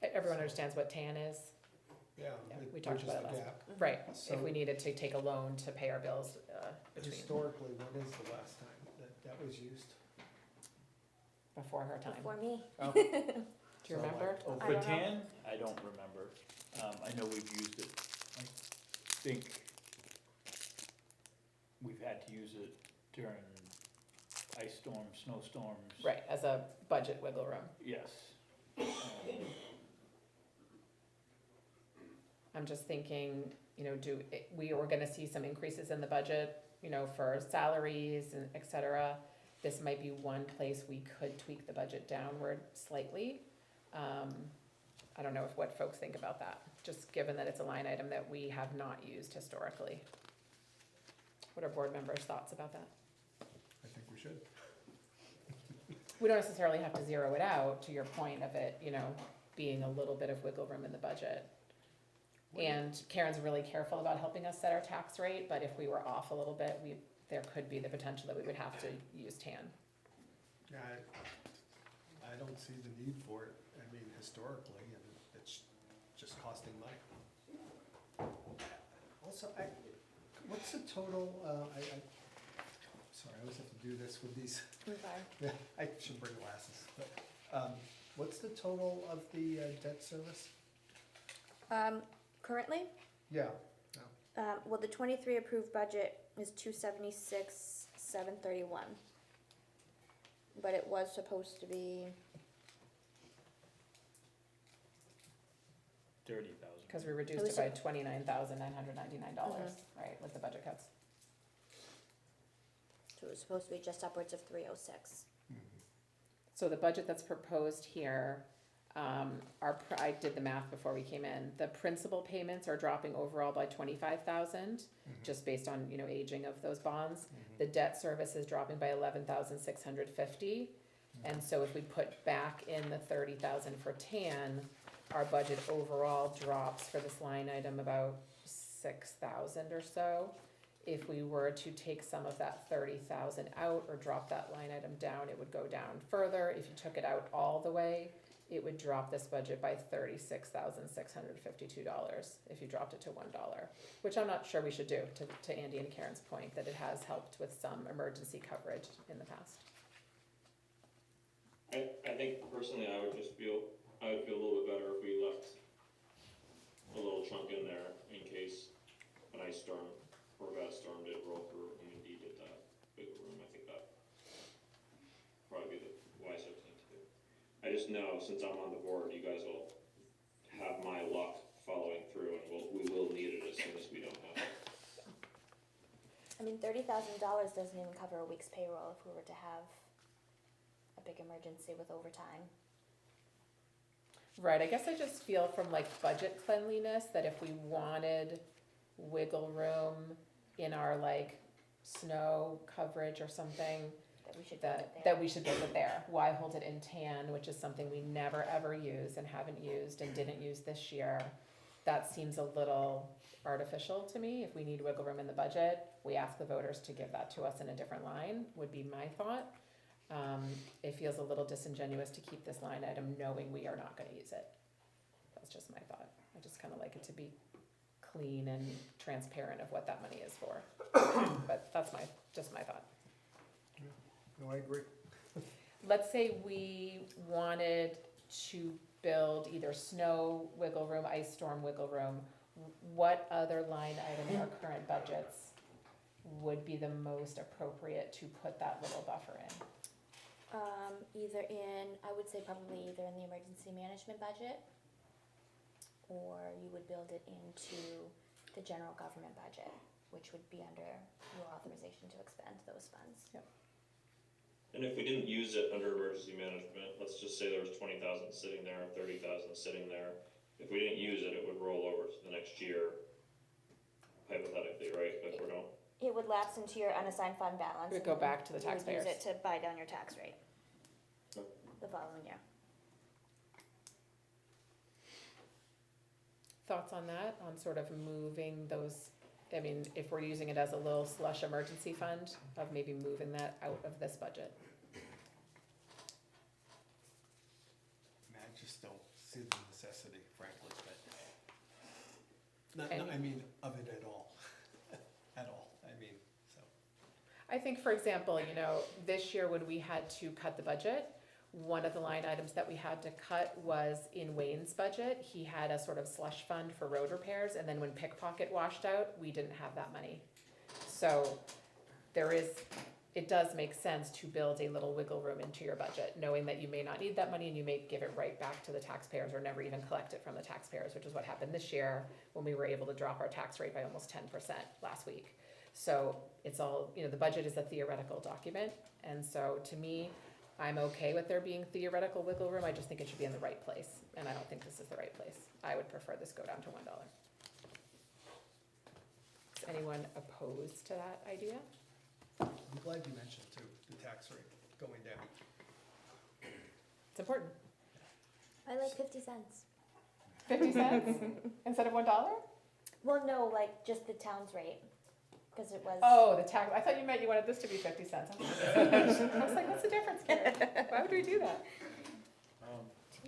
S2: Everyone understands what TAN is?
S10: Yeah,
S2: Yeah,
S10: it
S2: we talked
S10: bridges
S2: about
S10: the
S2: it
S10: gap.
S2: Right, if
S10: So-
S2: we needed to take a loan to pay our bills between,
S10: Historically, when is the last time that was used?
S2: before her time.
S11: For me,
S2: Do you
S10: So, like,
S2: remember?
S10: over-
S11: I
S3: For
S11: don't know.
S3: TAN, I don't remember. I know we've used it. I think we've had to use it during ice storms, snowstorms.
S2: Right, as a budget wiggle room.
S3: Yes.
S2: I'm just thinking, we were gonna see some increases in the budget, for salaries and et cetera. This might be one place we could tweak the budget downward slightly. I don't know what folks think about that, just given that it's a line item that we have not used historically. What are board members' thoughts about that?
S10: I think we should.
S2: We don't necessarily have to zero it out, to your point of it, being a little bit of wiggle room in the budget. And Karen's really careful about helping us set our tax rate, but if we were off a little bit, there could be the potential that we would have to use TAN.
S10: Yeah, I don't see the need for it, I mean, historically, and it's just costing money. Also, what's the total, sorry, I always have to do this with these,
S11: I'm sorry.
S10: yeah, I should bring glasses, but, what's the total of the debt service?
S11: Currently,
S10: Yeah,
S11: well, the '23 approved budget is $276,731. But it was supposed to be,
S3: 30,000.
S2: Cause we reduced it by $29,999, right, with the budget cuts.
S11: so it was supposed to be just upwards of 306.
S2: So the budget that's proposed here, I did the math before we came in. The principal payments are dropping overall by 25,000, just based on, aging of those bonds. The debt service is dropping by 11,650. And so if we put back in the 30,000 for tan, our budget overall drops for this line item about 6,000 or so. If we were to take some of that 30,000 out or drop that line item down, it would go down further. If you took it out all the way, it would drop this budget by $36,652 if you dropped it to $1, which I'm not sure we should do, to Andy and Karen's point, that it has helped with some emergency coverage in the past.
S12: I think personally, I would feel a little bit better if we left a little chunk in there in case an ice storm or a bad storm did roll through and we needed that bigger room. I think that probably be the wiser thing to do. I just know, since I'm on the board, you guys will have my luck following through, and we will need it as soon as we don't have it.
S11: I mean, $30,000 doesn't even cover a week's payroll if we were to have a big emergency with overtime.
S2: Right, I guess I just feel from like budget cleanliness that if we wanted wiggle room in our like snow coverage or something,
S11: That we should build it there.
S2: that we should build it there. Why hold it in tan, which is something we never ever use and haven't used and didn't use this year. That seems a little artificial to me. If we need wiggle room in the budget, we ask the voters to give that to us in a different line, would be my thought. It feels a little disingenuous to keep this line item knowing we are not gonna use it. That's just my thought. I just kinda like it to be clean and transparent of what that money is for. But that's just my thought.
S10: No, I agree.
S2: Let's say we wanted to build either snow wiggle room, ice storm wiggle room. What other line item in our current budgets would be the most appropriate to put that little buffer in?
S11: I would say probably either in the emergency management budget, or you would build it into the general government budget, which would be under your authorization to expend those funds.
S12: And if we didn't use it under emergency management, let's just say there was 20,000 sitting there, 30,000 sitting there. If we didn't use it, it would roll over to the next year, hypothetically, right? Like we don't.
S11: It would lapse into your unassigned fund balance.
S2: It would go back to the taxpayers.
S11: You would use it to buy down your tax rate
S12: Okay.
S11: the following year.
S2: Thoughts on that, on sort of moving those, I mean, if we're using it as a little slush emergency fund, of maybe moving that out of this budget?
S10: I mean, I just don't see the necessity, frankly, but
S2: And-
S10: I mean, of it at all, at all, I mean, so.
S2: I think, for example, this year when we had to cut the budget, one of the line items that we had to cut was in Wayne's budget. He had a sort of slush fund for road repairs, and then when pickpocket washed out, we didn't have that money. So it does make sense to build a little wiggle room into your budget, knowing that you may not need that money and you may give it right back to the taxpayers or never even collect it from the taxpayers, which is what happened this year when we were able to drop our tax rate by almost 10% last week. So it's all, the budget is a theoretical document, and so to me, I'm okay with there being theoretical wiggle room. I just think it should be in the right place, and I don't think this is the right place. I would prefer this go down to $1. Is anyone opposed to that idea?
S10: I'm glad you mentioned too, the tax rate going down.
S2: It's important.
S11: I like 50 cents.
S2: 50 cents instead of $1?
S11: Well, no, like just the town's rate, because it was.
S2: Oh, the tax, I thought you meant you wanted this to be 50 cents. I was like, what's the difference, Karen? Why would we do that?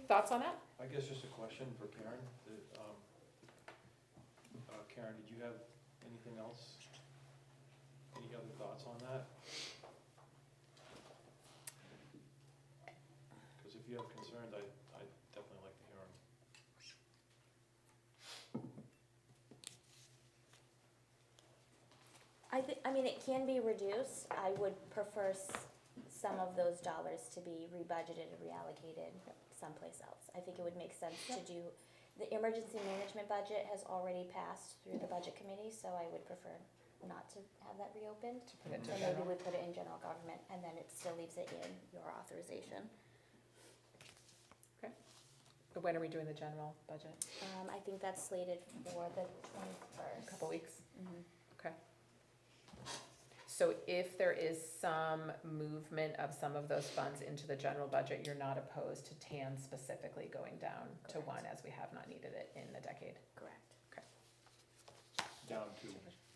S2: Thoughts on that?
S7: I guess just a question for Karen. Karen, did you have anything else? Any other thoughts on that? Because if you have concerns, I'd definitely like to hear them.
S11: I mean, it can be reduced. I would prefer some of those dollars to be rebudgeted and reallocated someplace else. I think it would make sense to do, the emergency management budget has already passed through the budget committee, so I would prefer not to have that reopened.
S2: To put it into
S11: So maybe
S2: general.
S11: we put it in general government, and then it still leaves it in your authorization.
S2: But when are we doing the general budget?
S11: I think that's slated for the 21st.
S2: A couple weeks?
S11: Mhm.
S2: Okay. So if there is some movement of some of those funds into the general budget, you're not opposed to TAN specifically going down to
S11: Correct.
S2: 1 as we have not needed it in a decade?
S11: Correct.
S7: Down to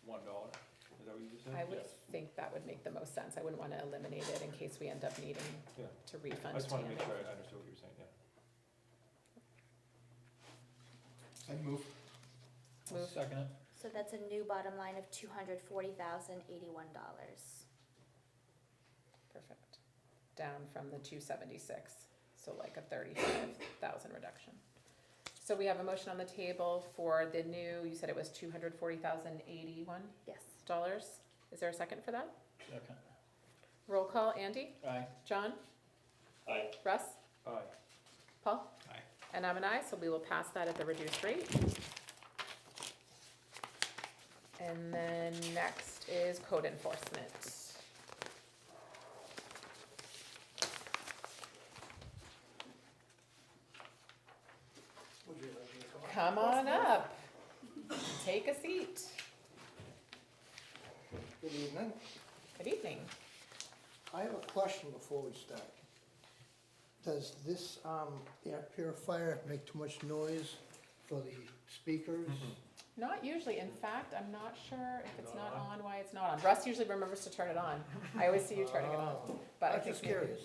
S7: $1, is that what you just said?
S2: I would
S3: Yes.
S2: think that would make the most sense. I wouldn't want to eliminate it in case we end up needing
S7: Yeah.
S2: to refund
S7: I just wanted to
S2: TAN.
S7: make sure I understood what you were saying, yeah.
S10: I'd move.
S2: Move.
S3: Second it.
S11: So that's a new bottom line of $240,081.
S2: Perfect. Down from the 276, so like a 35,000 reduction. So we have a motion on the table for the new, you said it was $240,081?
S11: Yes.
S2: Is there a second for that?
S3: Second.
S2: Roll call, Andy?
S3: Aye.
S2: John?
S12: Aye.
S2: Russ?
S7: Aye.
S2: Paul?
S10: Aye.
S2: And I'm an aye, so we will pass that at the reduced rate. And then next is code enforcement.
S6: Would you like me to come up?
S2: Come on up. Take a seat.
S13: Good evening.
S2: Good evening.
S13: I have a question before we start. Does this air purifier make too much noise for the speakers?
S2: Not usually. In fact, I'm not sure if it's not on, why it's not on. Russ usually remembers to turn it on. I always see you turning it on. But I
S13: I'm
S2: think
S13: just
S2: maybe-
S13: curious.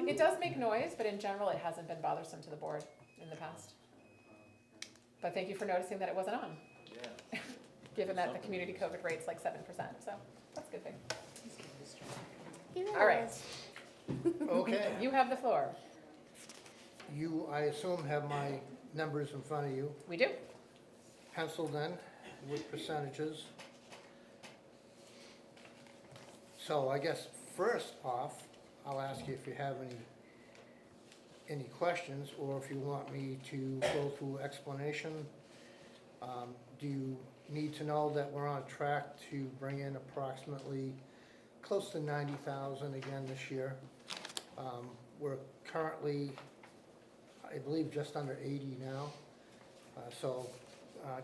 S2: It does make noise, but in general, it hasn't been bothersome to the board in the past. But thank you for noticing that it wasn't on,
S3: Yeah.
S2: given that the community COVID rate's like 7%, so that's a good thing.
S11: He
S2: All right,
S11: realized.
S13: Okay.
S2: you have the floor.
S13: You, I assume, have my numbers in front of you,
S2: We do.
S13: penciled in with percentages. So I guess first off, I'll ask you if you have any questions, or if you want me to go through explanation. Do you need to know that we're on track to bring in approximately close to 90,000 again this year? We're currently, I believe, just under 80 now, so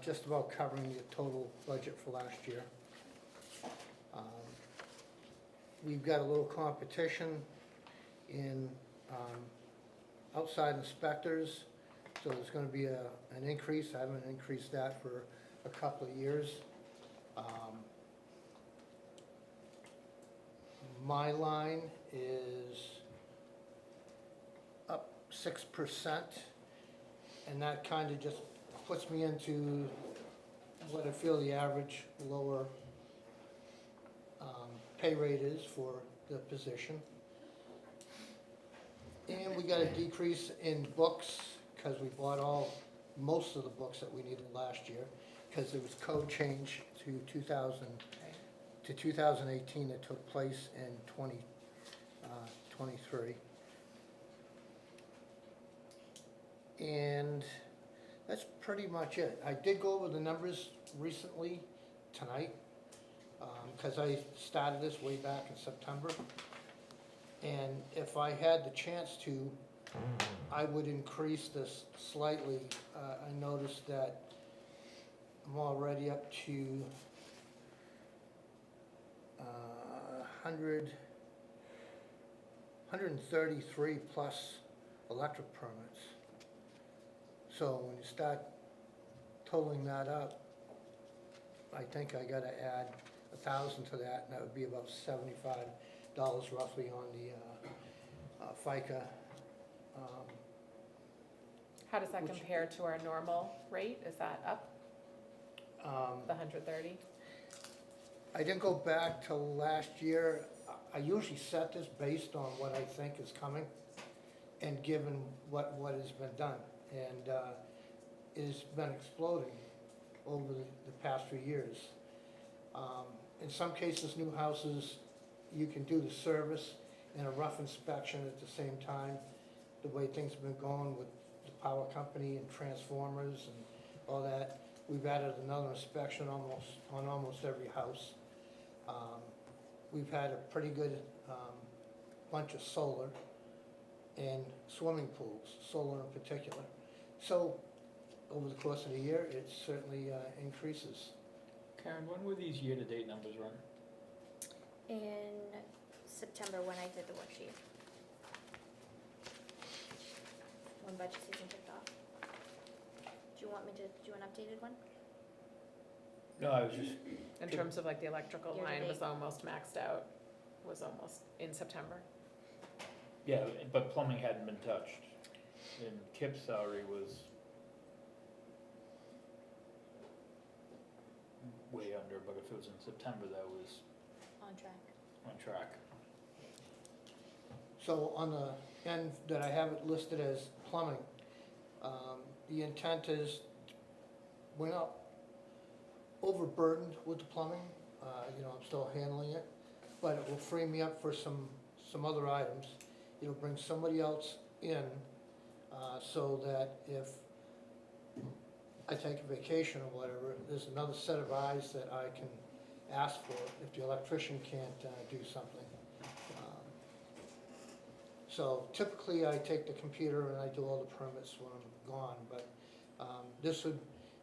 S13: just about covering the total budget for last year. We've got a little competition in outside inspectors, so there's gonna be an increase. I haven't increased that for a couple of years. My line is up 6%, and that kind of just puts me into what I feel the average lower pay rate is for the position. And we got a decrease in books, because we bought most of the books that we needed last year, because there was code change to 2018 that took place in 2023. And that's pretty much it. I did go over the numbers recently, tonight, because I started this way back in September. And if I had the chance to, I would increase this slightly. I noticed that I'm already up to 133 plus electric permits. So when you start totaling that up, I think I gotta add 1,000 to that, and that would be about $75 roughly on the FICA.
S2: How does that
S13: Which-
S2: compare to our normal rate? Is that up, the 130?
S13: I didn't go back to last year. I usually set this based on what I think is coming and given what has been done. And it has been exploding over the past few years. In some cases, new houses, you can do the service and a rough inspection at the same time. The way things have been going with the power company and transformers and all that, we've added another inspection on almost every house. We've had a pretty good bunch of solar and swimming pools, solar in particular. So over the course of the year, it certainly increases.
S3: Karen, when were these year-to-date numbers run?
S11: in September when I did the worksheet. When budget season kicked off. Do you want me to do an updated one?
S3: No, I was just,
S2: In terms of like the electrical
S11: Year to
S2: line was
S11: date.
S2: almost maxed out, was almost in September.
S3: yeah, but plumbing hadn't been touched, and Kip's salary was way under, but if it was in September, that was
S11: On track.
S3: on track.
S13: So on the end that I have it listed as plumbing, the intent is, we're not overburdened with the plumbing. You know, I'm still handling it, but it will free me up for some other items. It'll bring somebody else in, so that if I take a vacation or whatever, there's another set of eyes that I can ask for if the electrician can't do something. So typically I take the computer and I do all the permits when I'm gone, but this would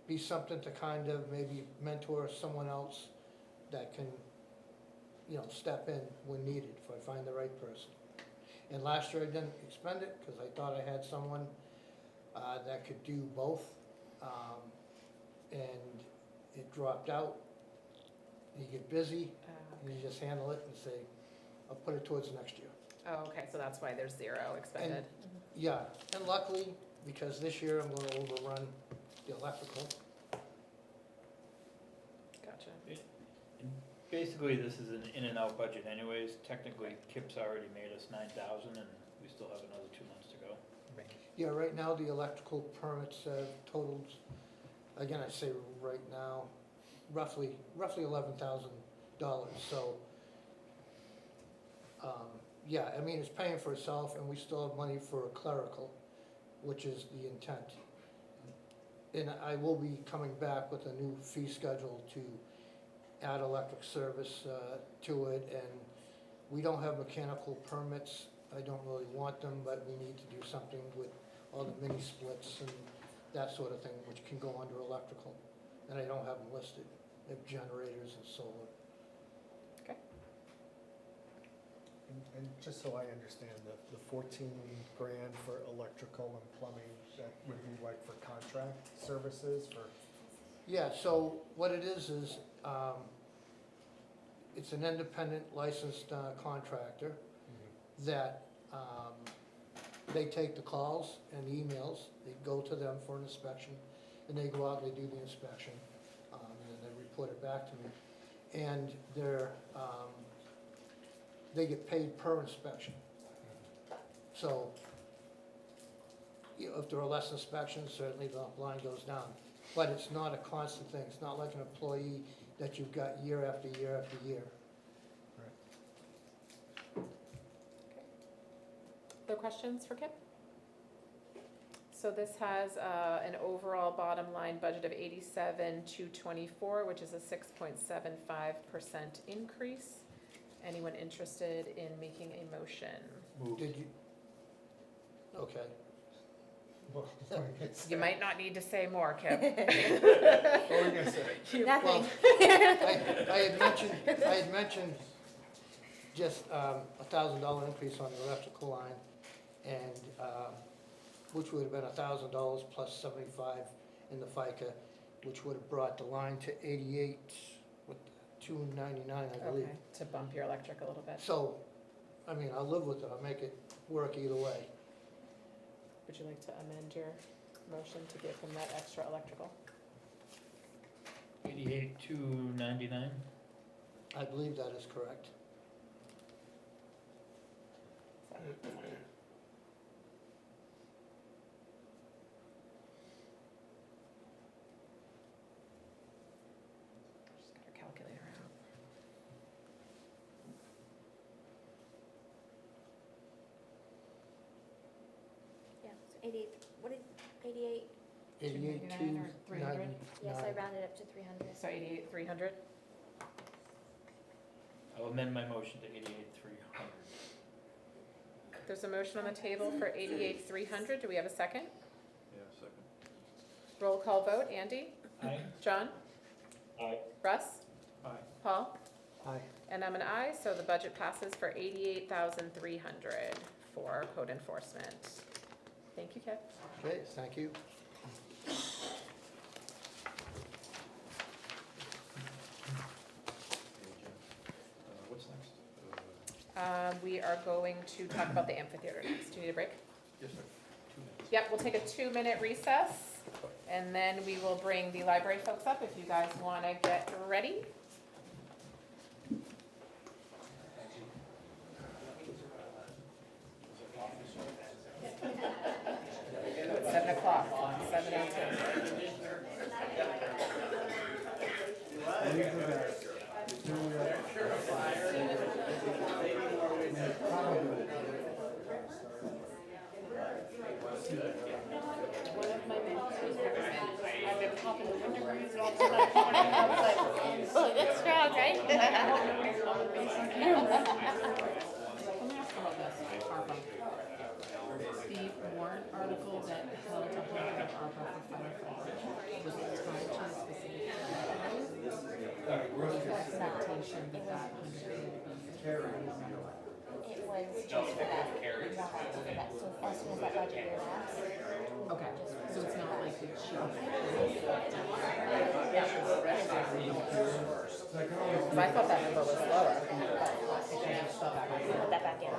S13: be something to kind of maybe mentor someone else that can, you know, step in when needed if I find the right person. And last year I didn't expend it because I thought I had someone that could do both, and it dropped out. You get busy, and you just handle it and say, I'll put it towards next year.
S2: Oh, okay, so that's why there's 0 expended.
S13: Yeah, and luckily, because this year I'm gonna overrun the electrical.
S2: Gotcha.
S3: And basically, this is an in and out budget anyways, technically Kip's already made us 9,000 and we still have another 2 months to go.
S13: Yeah, right now the electrical permits totaled, again, I say right now, roughly $11,000, so. Yeah, I mean, it's paying for itself and we still have money for a clerical, which is the intent. And I will be coming back with a new fee schedule to add electric service to it, and we don't have mechanical permits. I don't really want them, but we need to do something with all the mini splits and that sort of thing, which can go under electrical. And I don't have them listed. They have generators and solar.
S10: And just so I understand, the 14 grand for electrical and plumbing, that would be like for contract services for?
S13: Yeah, so what it is, it's an independent licensed contractor that, they take the calls and the emails, they go to them for an inspection, and they go out, they do the inspection, and then they report it back to me. And they're, they get paid per inspection. So, you know, if there are less inspections, certainly the line goes down. But it's not a constant thing. It's not like an employee that you've got year after year after year.
S2: Other questions for Kip? So this has an overall bottom line budget of 87,224, which is a 6.75% increase. Anyone interested in making a motion?
S3: Move.
S13: Did you? Okay.
S10: Well,
S2: You might not need to say more, Kip.
S10: What were you gonna say?
S11: Nothing.
S13: I had mentioned just $1,000 increase on the electrical line, and which would have been $1,000 plus 75 in the FICA, which would have brought the line to 88, with $299, I believe.
S2: Okay, to bump your electric a little bit.
S13: So, I mean, I'll live with it. I'll make it work either way.
S2: Would you like to amend your motion to give them that extra electrical?
S3: 88,299.
S13: I believe that is correct.
S2: Just got our calculator out.
S11: Yeah, so 88, what did, 88?
S2: 299 or 300?
S11: Yes, I rounded up to 300.
S2: So 88,300?
S3: I'll amend my motion to 88,300.
S2: There's a motion on the table for 88,300. Do we have a second?
S7: Yeah, second.
S2: Roll call vote. Andy?
S3: Aye.
S2: John?
S12: Aye.
S2: Russ?
S3: Aye.
S2: Paul?
S13: Aye.
S2: And I'm an aye, so the budget passes for 88,300 for code enforcement. Thank you, Kip.
S13: Okay, thank you.
S7: What's next?
S2: We are going to talk about the amphitheater next. Do you need a break?
S7: Yes, sir. 2 minutes.
S2: Yep, we'll take a 2-minute recess, and then we will bring the library folks up if you guys want to get ready. It's 7 o'clock, 7:02.
S1: One of my mentors I've been popping the window breeze all tonight. I was like,
S11: Oh, that's strong, right?
S1: Let me ask you about this, ARPA. The warrant article that held a hundred of ARPA for firefighters, was it tied to a specific expectation that that hundred would be carried?
S11: It was just for that, not for that, so as soon as that budget year lapsed.
S1: Okay, so it's not like the cheap.
S2: I thought that number was lower, but
S11: Put that back in.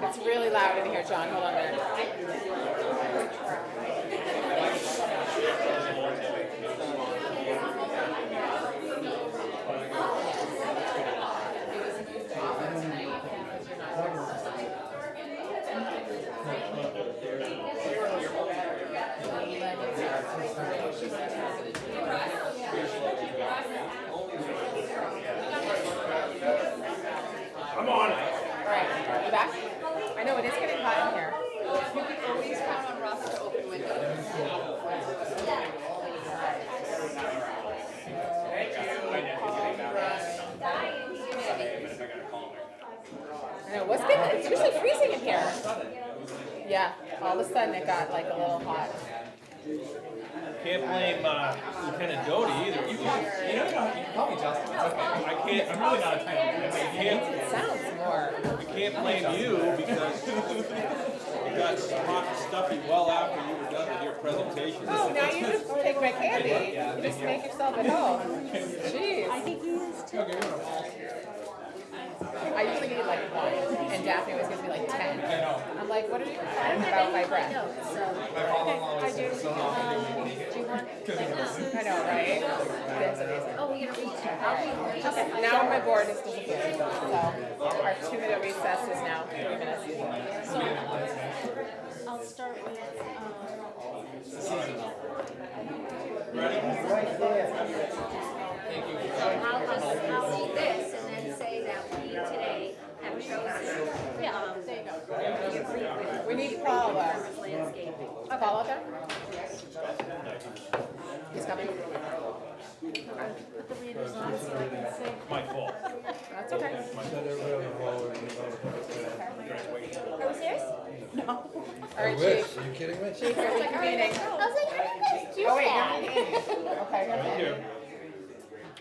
S2: it's really loud in here, John. Hold on a minute.
S3: I'm on it.
S2: All right, you back? I know, it is getting hot in here.
S1: You can always count on Ross to open windows.
S2: I know, what's been, it's usually freezing in here. Yeah, all of a sudden it got like a little hot.
S3: Can't blame Lieutenant Doty either. You can call me Justin. It's okay. I'm really not a fan.
S2: It sounds more.
S7: We can't blame you because you got hot and stuffy well after you were done with your presentation.
S2: Oh, now you just take my candy. You just make yourself at home. Jeez.
S1: I think he is too.
S2: I usually need like 1, and Daphne always gives me like 10. I'm like, what are you talking about my breath?
S1: I do. Do you want, like, this is.
S2: I know, right? It's amazing.
S1: Oh, we gotta reach.
S2: Okay, now my board is disappearing. So our 2-minute recess is now 3 minutes.
S1: I'll start with,
S5: I'll hold this and then say that we today have chosen, there you go. We agree with
S2: We need Paula.
S5: landscaping.
S2: Paula there? He's coming.
S1: put the readers on so I can say.
S3: My fault.
S2: That's okay.
S11: Are we serious?
S2: All right, Chief.
S6: Are you kidding me?
S2: Chief, you're reconvening.
S11: I was like, how did you guys do
S2: Oh, wait,
S11: that?
S2: Okay,
S3: Thank you.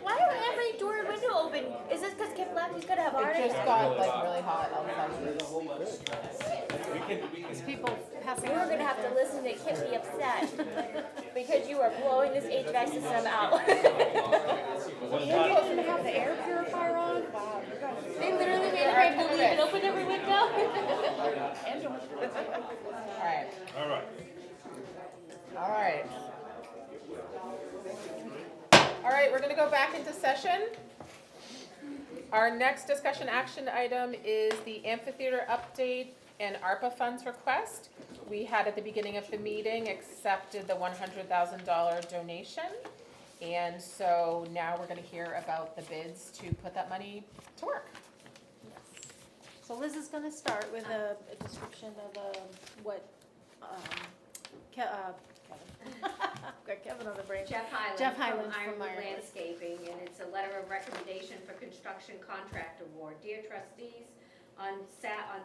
S11: Why are every door and window open? Is this because Kip left? He's gonna have a heart
S2: it just
S11: attack.
S2: got like really hot all of a sudden.
S1: These people passing.
S11: We're gonna have to listen to Kip be upset because you are blowing this HVAC system out.
S1: You're supposed to have the air purifier on? Wow, you guys.
S11: They literally made a break to leave and open every window.
S1: And
S2: right,
S3: All right.
S2: all right. All right, we're gonna go back into session. Our next discussion action item is the amphitheater update and ARPA funds request. We had at the beginning of the meeting accepted the $100,000 donation. And so now we're gonna hear about the bids to put that money to work.
S4: So Liz is gonna start with a description of what, Kevin. Got Kevin on the brain.
S5: Jeff
S4: Jeff
S5: Highland
S4: Highland
S5: from
S4: from
S5: Ironwood
S4: Ironwood.
S5: Landscaping, and it's a letter of recommendation for construction contract award. Dear trustees, on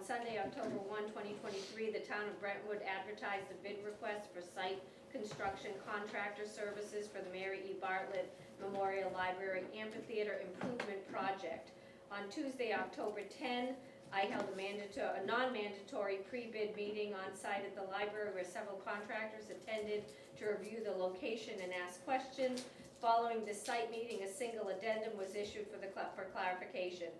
S5: Sunday, October 1, 2023, the town of Brentwood advertised a bid request for site construction contractor services for the Mary E. Bartlett Memorial Library Amphitheater Improvement Project. On Tuesday, October 10, I held a non-mandatory pre-bid meeting on site at the library where several contractors attended to review the location and ask questions. Following the site meeting, a single addendum was issued for clarification.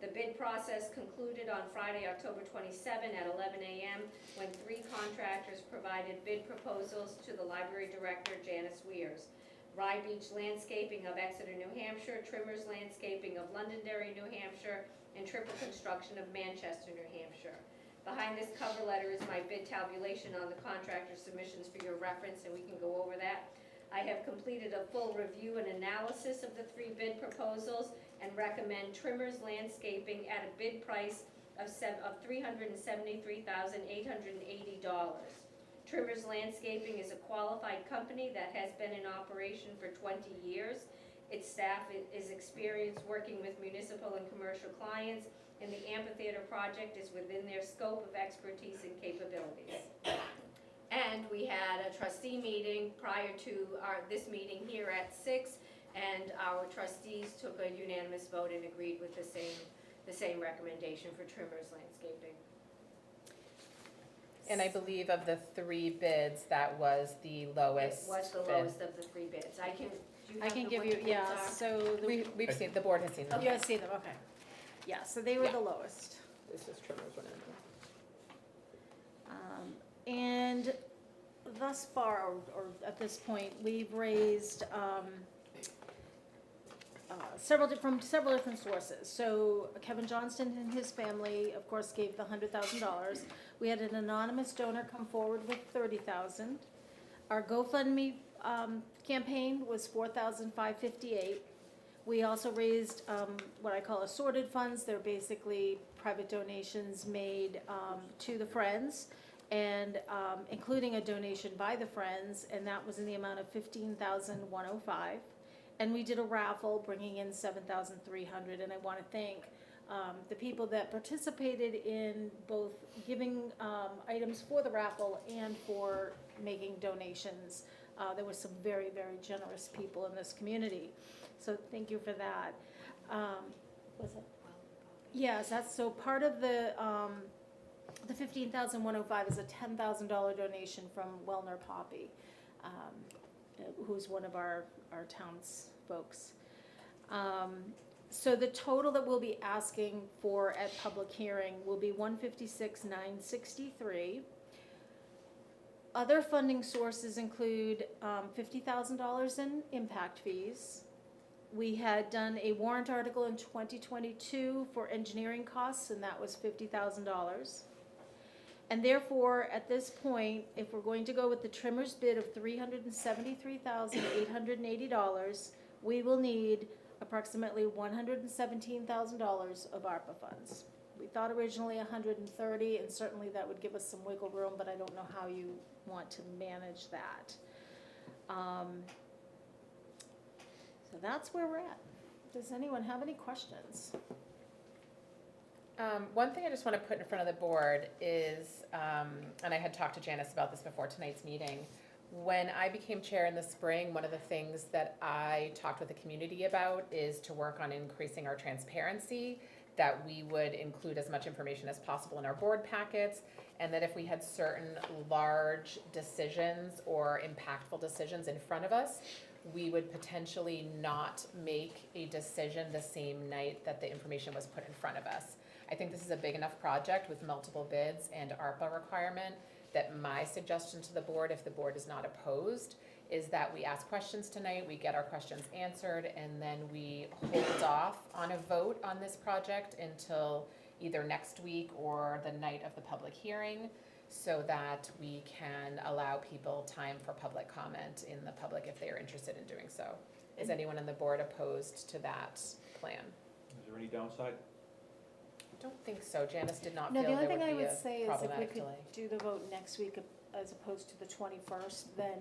S5: The bid process concluded on Friday, October 27 at 11 a.m. when 3 contractors provided bid proposals to the library director, Janice Weirs. Rye Beach Landscaping of Exeter, New Hampshire, Trimmers Landscaping of Londonderry, New Hampshire, and Triple Construction of Manchester, New Hampshire. Behind this cover letter is my bid tabulation on the contractor submissions for your reference, and we can go over that. I have completed a full review and analysis of the 3 bid proposals and recommend Trimmers Landscaping at a bid price of $373,880. Trimmers Landscaping is a qualified company that has been in operation for 20 years. Its staff is experienced working with municipal and commercial clients, and the amphitheater project is within their scope of expertise and capabilities. And we had a trustee meeting prior to this meeting here at 6, and our trustees took a unanimous vote and agreed with the same recommendation for Trimmers Landscaping.
S2: And I believe of the 3 bids, that was the lowest
S5: It was the
S2: bid.
S5: lowest of the 3 bids. I can
S4: give
S5: what
S4: you,
S5: the bids
S4: yeah,
S5: are?
S4: so,
S2: We've seen, the board has seen them.
S4: you guys see them, okay. Yeah, so they were
S2: Yeah.
S4: the lowest.
S2: This is Trimmers one.
S4: And thus far, or at this point, we've raised from several different sources. So Kevin Johnston and his family, of course, gave the $100,000. We had an anonymous donor come forward with $30,000. Our GoFundMe campaign was $4,558. We also raised what I call assorted funds. They're basically private donations made to the Friends, and including a donation by the Friends, and that was in the amount of $15,105. And we did a raffle, bringing in $7,300. And I want to thank the people that participated in both giving items for the raffle and for making donations. There were some very, very generous people in this community. So thank you for that. Was it? Yes, that's, so part of the $15,105 is a $10,000 donation from Wellner Poppy, who's one of our townsfolks. So the total that we'll be asking for at public hearing will be $156,963. Other funding sources include $50,000 in impact fees. We had done a warrant article in 2022 for engineering costs, and that was $50,000. And therefore, at this point, if we're going to go with the Trimmers bid of $373,880, we will need approximately $117,000 of ARPA funds. We thought originally $130,000, and certainly that would give us some wiggle room, but I don't know how you want to manage that. So that's where we're at. Does anyone have any questions?
S2: One thing I just want to put in front of the board is, and I had talked to Janice about this before tonight's meeting, when I became chair in the spring, one of the things that I talked with the community about is to work on increasing our transparency, that we would include as much information as possible in our board packets, and that if we had certain large decisions or impactful decisions in front of us, we would potentially not make a decision the same night that the information was put in front of us. I think this is a big enough project with multiple bids and ARPA requirement that my suggestion to the board, if the board is not opposed, is that we ask questions tonight, we get our questions answered, and then we hold off on a vote on this project until either next week or the night of the public hearing, so that we can allow people time for public comment in the public if they are interested in doing so. Is anyone on the board opposed to that plan?
S7: Is there any downside?
S2: I don't think so. Janice did not
S4: No,
S2: feel
S4: the only
S2: there would
S4: thing I
S2: be
S4: would
S2: a
S4: say is if we
S2: problematic
S4: could
S2: delay.
S4: do the vote next week as opposed to the 21st, then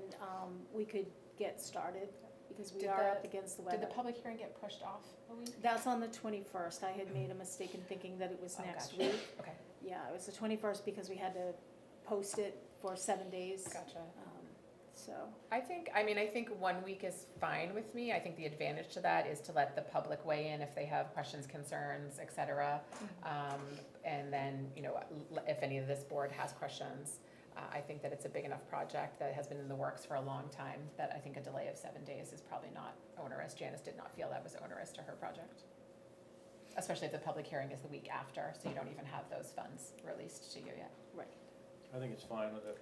S4: we could get started, because we
S2: Did
S4: are
S2: the-
S4: up against the
S2: Did the
S4: weather.
S2: public hearing get pushed off a week?
S4: That's on the 21st. I had made a mistake in thinking that it was
S2: Oh,
S4: next
S2: gotcha.
S4: week.
S2: Okay,
S4: Yeah, it was the 21st because we had to post it for 7 days.
S2: gotcha.
S4: So,
S2: I think 1 week is fine with me. I think the advantage to that is to let the public weigh in if they have questions, concerns, et cetera. And then, if any of this board has questions, I think that it's a big enough project that has been in the works for a long time, that I think a delay of 7 days is probably not onerous. Janice did not feel that was onerous to her project. Especially if the public hearing is the week after, so you don't even have those funds released to you yet.
S4: right.
S7: I think it's fine with it.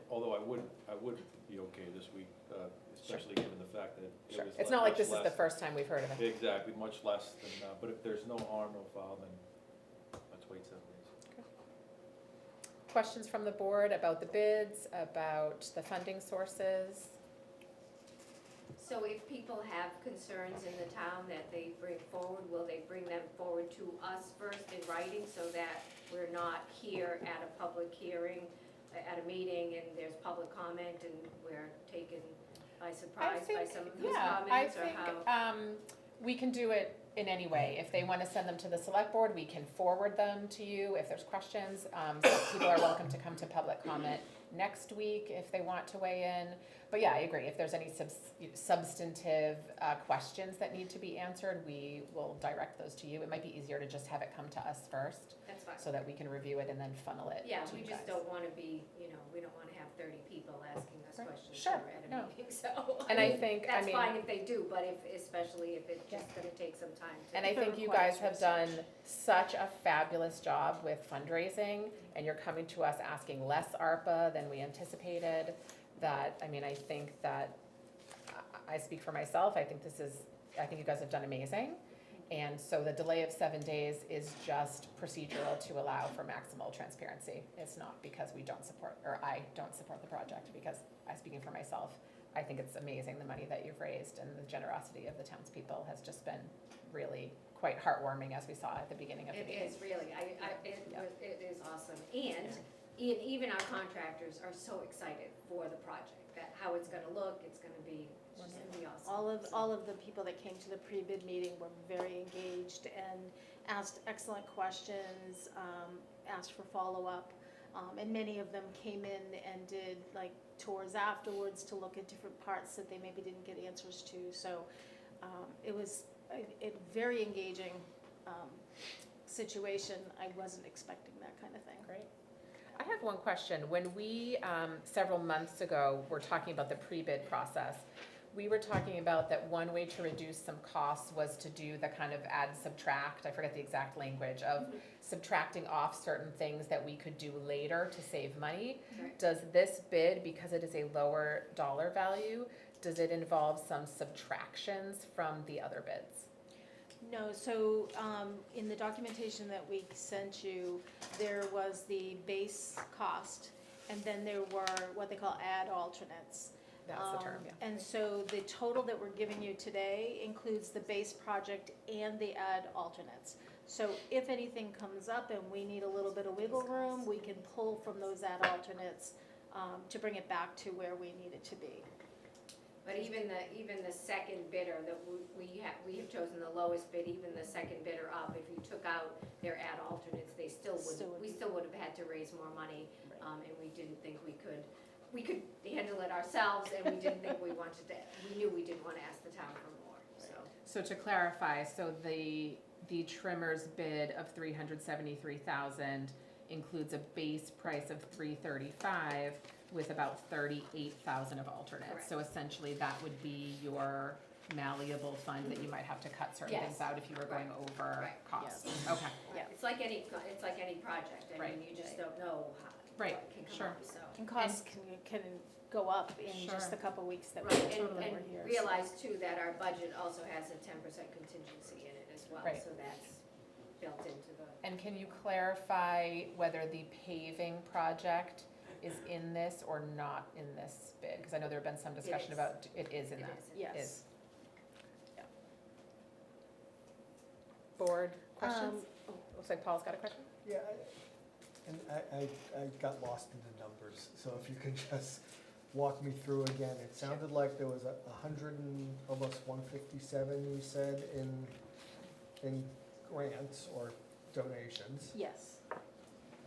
S7: Although I would be okay this week, especially given the fact that it
S2: Sure.
S7: was.
S2: It's not like
S7: much
S2: this is the
S7: less-
S2: first time we've heard of it.
S7: Exactly, much less than, but if there's no harm, no foul, then let's wait 7 days.
S2: Questions from the board about the bids, about the funding sources?
S5: So if people have concerns in the town that they bring forward, will they bring them forward to us first in writing so that we're not here at a public hearing, at a meeting, and there's public comment and we're taken by surprise by some of those comments, or how?
S2: We can do it in any way. If they want to send them to the select board, we can forward them to you if there's questions. So people are welcome to come to public comment next week if they want to weigh in. But yeah, I agree. If there's any substantive questions that need to be answered, we will direct those to you. It might be easier to just have it come to us first,
S5: That's fine.
S2: so that we can review it and then funnel it
S5: Yeah,
S2: to
S5: we
S2: you
S5: just
S2: guys.
S5: don't wanna be, we don't wanna have 30 people asking us
S2: Right.
S5: questions
S2: Sure,
S5: at
S2: no.
S5: a meeting, so.
S2: And I think,
S5: That's fine if they do, but especially if it's just gonna take some time to.
S2: And I
S4: If it
S2: think you guys have
S4: requires
S2: done such a fabulous job with fundraising, and you're coming to us asking less ARPA than we anticipated, that, I think that, I speak for myself, I think you guys have done amazing. And so the delay of 7 days is just procedural to allow for maximal transparency. It's not because we don't support, or I don't support the project, because speaking for myself, I think it's amazing the money that you've raised, and the generosity of the townspeople has just been really quite heartwarming, as we saw at the beginning of the
S5: It
S2: meeting.
S5: is really, it is awesome, and even our contractors are so excited for the project, that how it's gonna look, it's gonna be awesome.
S4: All of the people that came to the pre-bid meeting were very engaged and asked excellent questions, asked for follow-up. And many of them came in and did like tours afterwards to look at different parts that they maybe didn't get answers to. So it was a very engaging situation. I wasn't expecting that kind of thing.
S2: Great. I have one question. When we, several months ago, were talking about the pre-bid process, we were talking about that one way to reduce some costs was to do the kind of add subtract, I forget the exact language, of subtracting off certain things that we could do later to save money.
S5: Right.
S2: Does this bid, because it is a lower dollar value, does it involve some subtractions from the other bids?
S4: No, so in the documentation that we sent you, there was the base cost, and then there were what they call add alternates.
S2: That's the term, yeah.
S4: And so the total that we're giving you today includes the base project and the add alternates. So if anything comes up and we need a little bit of wiggle room, we can pull from those add alternates to bring it back to where we need it to be.
S5: But even the second bidder, that we have chosen the lowest bid, even the second bidder up, if you took out their add alternates, we still would have had to raise more money, and we didn't think we could handle it ourselves, and we didn't think we knew we didn't want to ask the town for more, so.
S2: So to clarify, so the trimmer's bid of $373,000 includes a base price of $335,000 with about $38,000 of alternates.
S5: Correct.
S2: So essentially that would be your malleable fund that you might have to cut certain things
S5: Yes.
S2: out if you were going over
S5: Right.
S2: costs. Okay,
S5: Yeah, it's like any project, I
S2: Right.
S5: mean, you just don't know how,
S2: Right,
S5: what can come
S2: sure.
S5: up, so.
S1: And costs can go up in just
S2: Sure.
S1: the couple weeks that
S5: Right,
S1: we're
S5: and
S1: here. so.
S5: realize too that our budget also has a 10% contingency in it as well,
S2: Right.
S5: so that's built into the.
S2: and can you clarify whether the paving project is in this or not in this bid? Because I know there have been some discussion
S5: is.
S2: about, it is in
S5: It
S2: that.
S5: is.
S1: Yes.
S2: Is. Board questions? Looks like Paul's got a question.
S10: Yeah, I got lost in the numbers, so if you could just walk me through again. It sounded like there was a hundred and almost 157, you said, in grants or donations.
S1: Yes.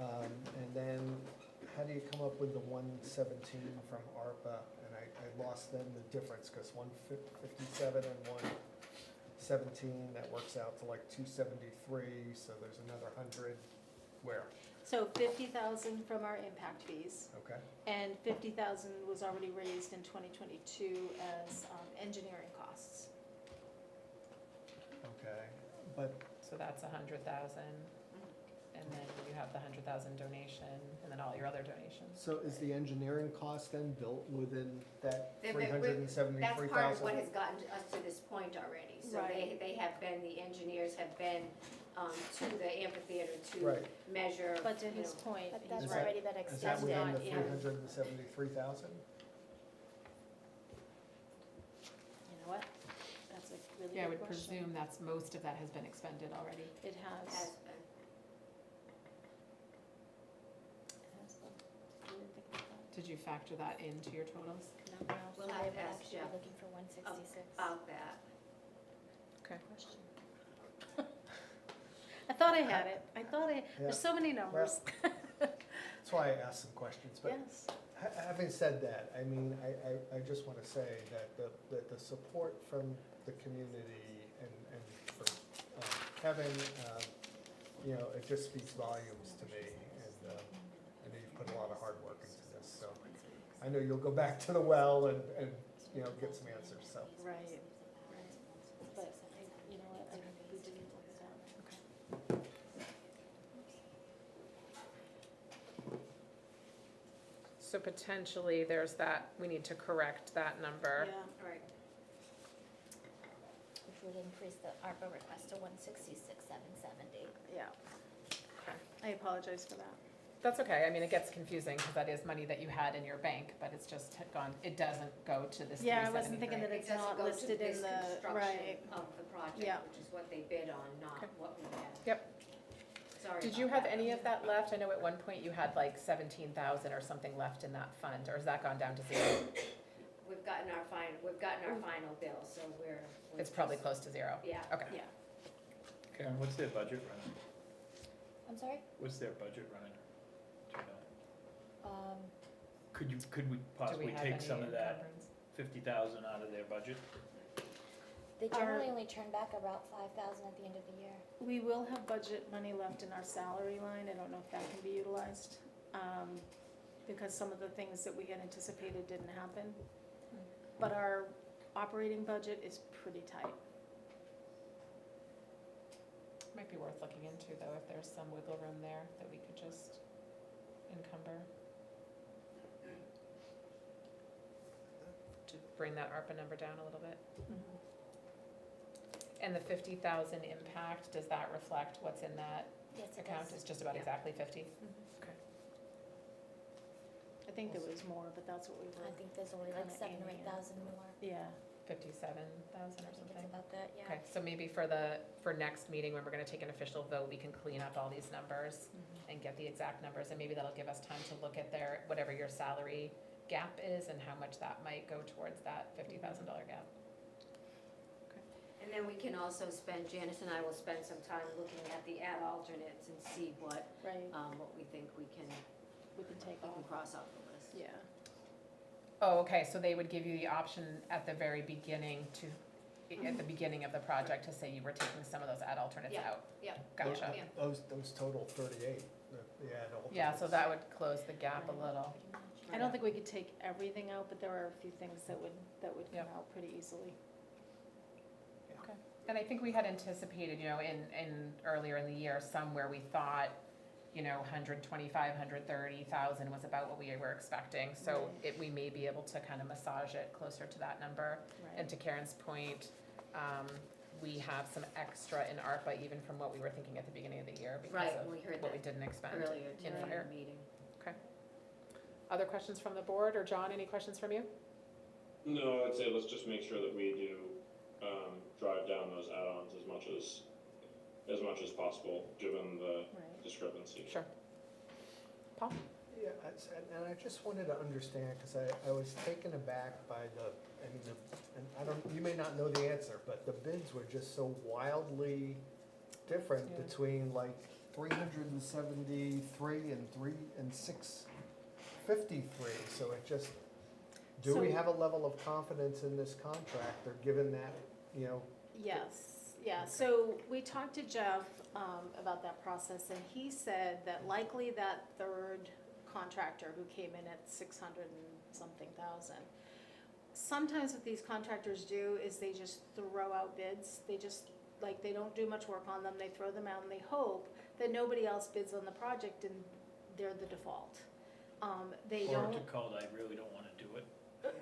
S10: And then how do you come up with the 117 from ARPA? And I lost then the difference, because 157 and 117, that works out to like 273, so there's another 100, where?
S1: So 50,000 from our impact fees,
S10: Okay,
S1: and 50,000 was already raised in 2022 as engineering costs.
S10: okay, but,
S2: So that's 100,000, and then you have the 100,000 donation, and then all your other donations.
S10: so is the engineering cost then built within that
S5: They're-
S10: 373,000?
S5: That's part of what has gotten us to this point already. So
S1: Right.
S5: they have been, the engineers have been to the amphitheater to
S10: Right.
S5: measure.
S1: But to
S5: you
S1: his
S5: know,
S1: point,
S11: But
S1: he's
S11: that's
S10: Is
S1: right.
S11: already been
S10: Is that
S11: extended
S10: within the
S1: in-
S10: 373,000?
S1: You know what? That's a really
S2: Yeah, I
S1: good
S2: would
S1: question.
S2: presume that's, most of that has been expended already.
S1: It has.
S5: has been.
S1: It has been. I didn't think about that.
S2: Did you factor that into your totals?
S11: No,
S5: We'll
S11: so
S5: have
S11: they
S5: to
S11: would
S5: ask
S11: actually
S5: Jeff
S11: be looking for 166.
S5: About that.
S2: Okay.
S1: Question. I thought I had it. There's so many numbers.
S10: That's why I asked some questions, but
S1: Yes.
S10: having said that, I mean, I just want to say that the support from the community and for Kevin, you know, it just speaks volumes to me, and I know you put a lot of hard work into this, so I know you'll go back to the well and you know, get some answers, so.
S1: Right. But you know what? I think we didn't look it up.
S2: So potentially, there's that, we need to correct that number.
S1: Yeah.
S5: All right.
S11: Which would increase the ARPA request to 166,770.
S1: Yeah.
S2: Okay.
S1: I apologize for that.
S2: That's okay, I mean, it gets confusing, because that is money that you had in your bank, but it's just gone, it doesn't go to this 373.
S1: Yeah, I wasn't thinking that
S5: It
S1: it's
S5: doesn't
S1: not
S5: go to
S1: listed in
S5: this
S1: the,
S5: construction
S1: right.
S5: of the project,
S1: Yeah.
S5: which is what they bid on, not
S2: Okay.
S5: what we had.
S2: Yep.
S5: Sorry
S2: Did you
S5: about
S2: have
S5: that.
S2: any of that left? I know at one point you had like 17,000 or something left in that fund, or has that gone down to zero?
S5: We've gotten our final bill, so we're.
S2: It's probably
S5: just-
S2: close to zero.
S5: Yeah.
S2: Okay.
S1: Yeah.
S3: Karen, what's their budget running?
S11: I'm sorry?
S3: What's their budget running? Do you know? Could we
S2: Do
S3: possibly
S2: we have
S3: take
S2: any
S3: some of that
S2: encumbrance?
S3: 50,000 out of their budget?
S11: They generally only turn back about 5,000 at the end of the year.
S1: We will have budget money left in our salary line. I don't know if that can be utilized, because some of the things that we had anticipated didn't happen. But our operating budget is pretty tight.
S2: Might be worth looking into though, if there's some wiggle room there that we could just encumber. To bring that ARPA number down a little bit. And the 50,000 impact, does that reflect what's in that
S11: Yes, it
S2: account?
S11: does.
S2: It's just about
S1: Yeah.
S2: exactly 50?
S1: I think there was more, but that's what we were.
S11: I think there's only like
S1: Kinda
S11: 7,000 or
S1: aiming
S11: 8,000 more.
S1: Yeah.
S2: 57,000
S11: I
S2: or
S11: think
S2: something?
S11: it's about that, yeah.
S2: Okay, so maybe for next meeting, when we're gonna take an official vote, we can clean up all these numbers and get the exact numbers, and maybe that'll give us time to look at whatever your salary gap is and how much that might go towards that $50,000 gap.
S5: And then we can also spend, Janice and I will spend some time looking at the ad alternates and see what
S1: Right,
S5: we think we can
S1: take
S5: we
S1: off.
S5: can cross off the list.
S1: Yeah.
S2: Oh, okay, so they would give you the option at the very beginning at the beginning of the project to say you were taking some of those ad alternates
S5: Yeah.
S2: out?
S5: Yeah.
S2: Gotcha.
S5: Yeah.
S10: Those total 38, the ad alternates.
S2: Yeah, so that would close the gap a little.
S1: I don't think we could take everything out, but there are a few things that would come
S2: Yep.
S1: out pretty easily.
S2: And I think we had anticipated, you know, in earlier in the year, somewhere we thought, you know, 125, 130,000 was about what we were expecting. So we may be able to kind of massage it closer to that number. And to Karen's point, we have some extra in ARPA even from what we were thinking at the beginning of the year because
S5: Right,
S2: of
S5: we heard
S2: what we
S5: that
S2: didn't expend
S5: earlier
S2: in
S5: today
S2: fire.
S5: in the meeting.
S2: Other questions from the board, or John, any questions from you?
S12: No, I'd say let's just make sure that we do, drive down those add-ons as much as possible, given the discrepancy.
S2: Sure. Paul?
S10: Yeah, and I just wanted to understand, because I was taken aback by and I don't, you may not know the answer, but the bids were just so wildly different
S2: Yeah.
S10: between like 373 and 653, so it just, do we
S1: So-
S10: have a level of confidence in this contract, or given that, you know?
S1: Yes, yeah, so we talked to Jeff about that process, and he said that likely that third contractor who came in at 600 and something thousand, sometimes what these contractors do is they just throw out bids, they just, like, they don't do much work on them, they throw them out and they hope that nobody else bids on the project and they're the default. They
S3: Or
S1: don't.
S3: to call, I really don't wanna do it.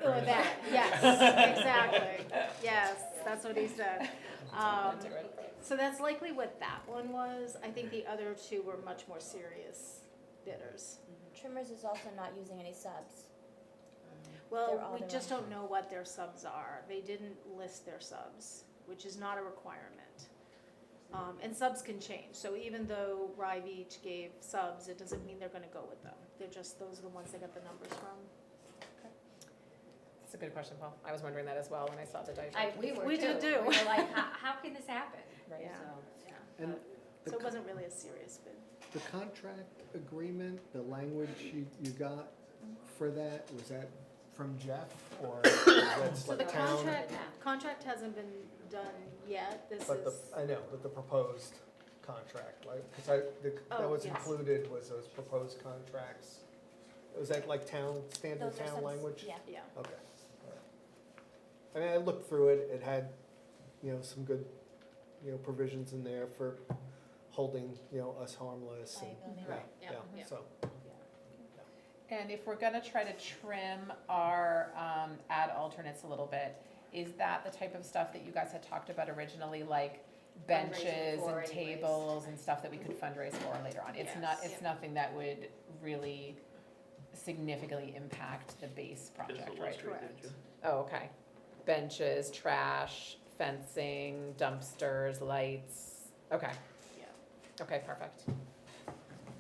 S1: Or that, yes, exactly, yes, that's what he said. So that's likely what that one was. I think the other two were much more serious bidders.
S11: Trimmers is also not using any subs.
S1: Well,
S11: They're all
S1: we
S11: their
S1: just
S11: own.
S1: don't know what their subs are. They didn't list their subs, which is not a requirement. And subs can change, so even though Rye Beach gave subs, it doesn't mean they're gonna go with them. They're just, those are the ones they got the numbers from.
S2: That's a good question, Paul. I was wondering that as well when I saw the diagram.
S5: We were
S1: We
S5: too.
S1: did too.
S5: We were like, how can this happen?
S2: Right.
S1: Yeah,
S5: So,
S1: yeah.
S6: And
S1: So it wasn't really a serious bid.
S10: The contract agreement, the language you got for that, was that from Jeff, or that's
S1: So the
S10: like town?
S1: contract hasn't been done yet. This
S10: But
S1: is,
S10: I know, but the proposed contract, like, because that
S1: Oh,
S10: was
S1: yes.
S10: included, was those proposed contracts. Was that like standard
S11: Those are
S10: town
S11: subs-
S10: language?
S11: Yeah.
S1: yeah.
S10: Okay, all right. I mean, I looked through it, it had, you know, some good, you know, provisions in there for holding, you know, us harmless and,
S11: Liability.
S1: Right, yeah, yeah.
S10: so.
S2: And if we're gonna try to trim our ad alternates a little bit, is that the type of stuff that you guys had talked about originally, like benches
S5: for
S2: and
S5: anyways.
S2: tables and stuff that we could fundraise for later on? It's not,
S1: Yes.
S2: it's nothing that would really significantly impact the base project, right?
S1: Correct.
S2: Oh, okay. Benches, trash, fencing, dumpsters, lights, okay.
S1: Yeah.
S2: Okay, perfect.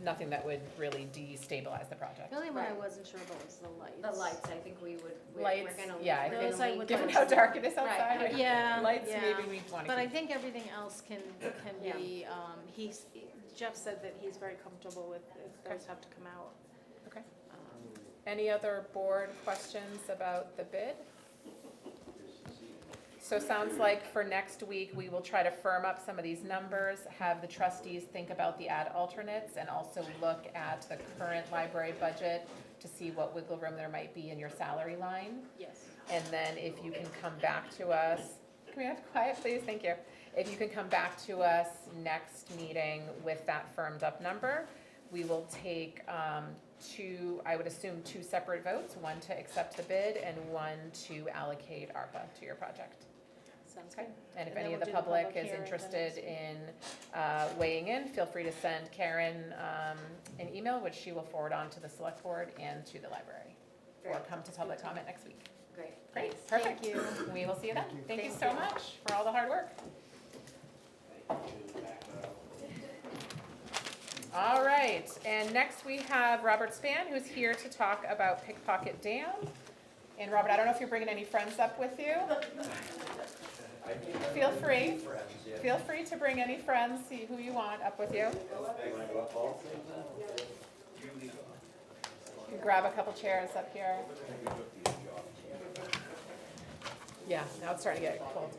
S2: Nothing that would really destabilize the project.
S1: The only one I
S5: Right.
S1: wasn't sure about was the lights.
S5: The lights, I think we would, we're
S2: Lights,
S5: gonna.
S2: yeah, I
S5: we're
S1: think-
S5: gonna
S1: I
S5: lean
S1: would
S2: Given
S5: towards-
S2: how dark it is
S5: Right.
S2: outside,
S1: Yeah,
S2: lights,
S1: yeah.
S2: maybe we wanna
S1: But I
S2: keep.
S1: think everything else can
S5: Yeah.
S1: be, Jeff said that he's very comfortable with if those have to come out.
S2: Okay.
S1: Um,
S2: Any other board questions about the bid? So sounds like for next week, we will try to firm up some of these numbers, have the trustees think about the ad alternates, and also look at the current library budget to see what wiggle room there might be in your salary line.
S1: Yes.
S2: And then if you can come back to us, can we have quiet, please? Thank you. If you can come back to us next meeting with that firmed up number, we will take two, I would assume, two separate votes, one to accept the bid and one to allocate ARPA to your project.
S1: Sounds
S2: Okay?
S1: good.
S2: And if
S1: And then
S2: any of
S1: we'll
S2: the
S1: do the
S2: public
S1: public
S2: is
S1: hearing the
S2: interested
S1: next
S2: in weighing in, feel free to send Karen an email, which she will forward on to the select board and to the library. Or
S5: Great.
S2: come to public comment next week.
S5: Great.
S2: Great,
S5: Thanks.
S2: perfect.
S1: Thank you.
S2: We will see you then. Thank you
S1: Thank
S2: so
S1: you.
S2: much for all the hard work. All right, and next we have Robert Span, who's here to talk about Pickpocket Dam. And Robert, I don't know if you're bringing any friends up with you. Feel free. Feel free to bring any friends, see who you want up with you. You can grab a couple chairs up here. Yeah, now it's starting to get cold.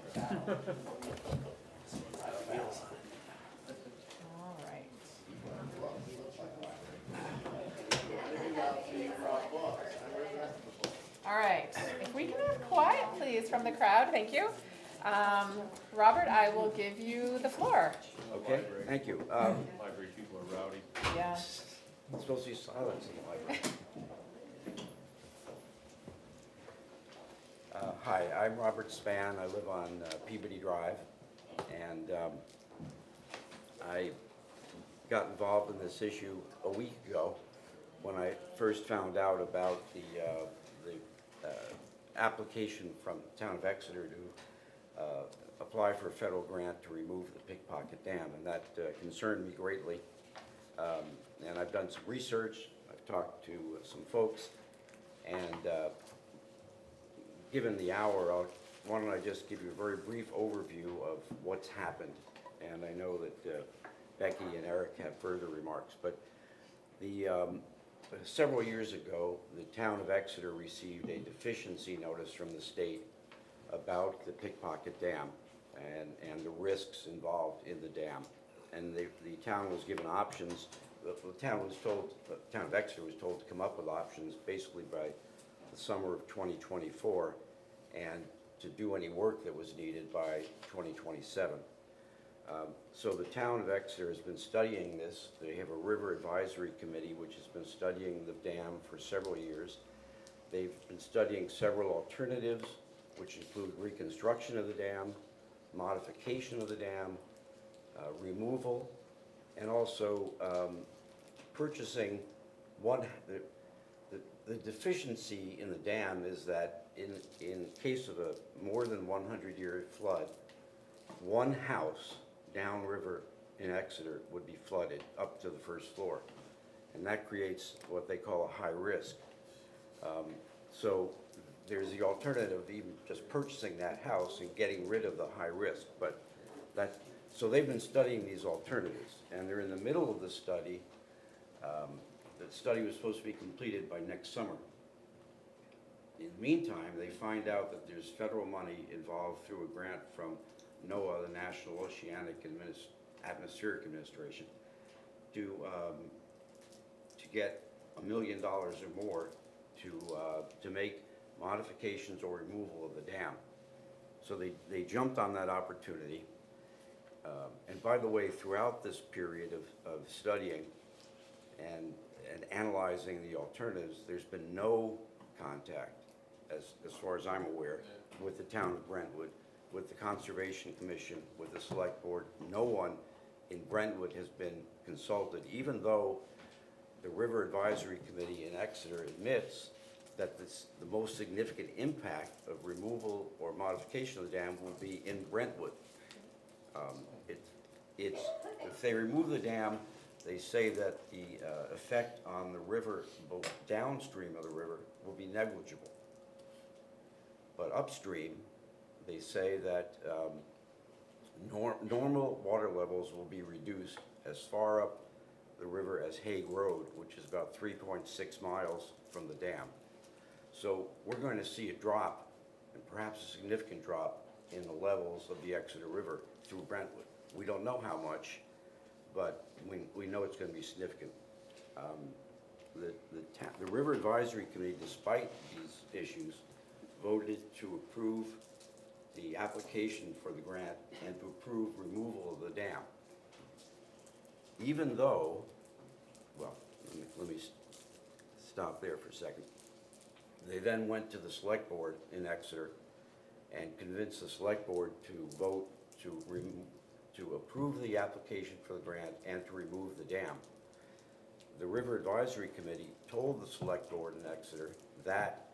S2: All right. All right, if we can have quiet, please, from the crowd, thank you. Robert, I will give you the floor.
S9: Okay,
S7: Library.
S9: thank you.
S7: Library people are rowdy.
S2: Yeah.
S9: It's supposed to be silence in the library. Hi, I'm Robert Spann. I live on Peabody Drive, and I got involved in this issue a week ago when I first found out about the application from the town of Exeter to apply for a federal grant to remove the Pickpocket Dam, and that concerned me greatly. And I've done some research, I've talked to some folks, and given the hour, why don't I just give you a very brief overview of what's happened? And I know that Becky and Eric have further remarks, but several years ago, the town of Exeter received a deficiency notice from the state about the Pickpocket Dam and the risks involved in the dam. And the town was given options. The town of Exeter was told to come up with options basically by the summer of 2024 and to do any work that was needed by 2027. So the town of Exeter has been studying this. They have a river advisory committee which has been studying the dam for several years. They've been studying several alternatives, which include reconstruction of the dam, modification of the dam, removal, and also purchasing one. The deficiency in the dam is that in case of a more than 100-year flood, one house downriver in Exeter would be flooded up to the first floor. And that creates what they call a high risk. So there's the alternative of even just purchasing that house and getting rid of the high risk. But so they've been studying these alternatives, and they're in the middle of the study. The study was supposed to be completed by next summer. In the meantime, they find out that there's federal money involved through a grant from NOAA, the National Oceanic Atmospheric Administration, to get $1 million or more to make modifications or removal of the dam. So they jumped on that opportunity. And by the way, throughout this period of studying and analyzing the alternatives, there's been no contact, as far as I'm aware, with the town of Brentwood, with the Conservation Commission, with the Select Board. No one in Brentwood has been consulted, even though the River Advisory Committee in Exeter admits that the most significant impact of removal or modification of the dam will be in Brentwood. If they remove the dam, they say that the effect on the river, both downstream of the river, will be negligible. But upstream, they say that normal water levels will be reduced as far up the river as Hague Road, which is about 3.6 miles from the dam. So we're going to see a drop, and perhaps a significant drop, in the levels of the Exeter River through Brentwood. We don't know how much, but we know it's going to be significant. The River Advisory Committee, despite these issues, voted to approve the application for the grant and to approve removal of the dam. Even though, well, let me stop there for a second. They then went to the Select Board in Exeter and convinced the Select Board to vote to approve the application for the grant and to remove the dam. The River Advisory Committee told the Select Board in Exeter that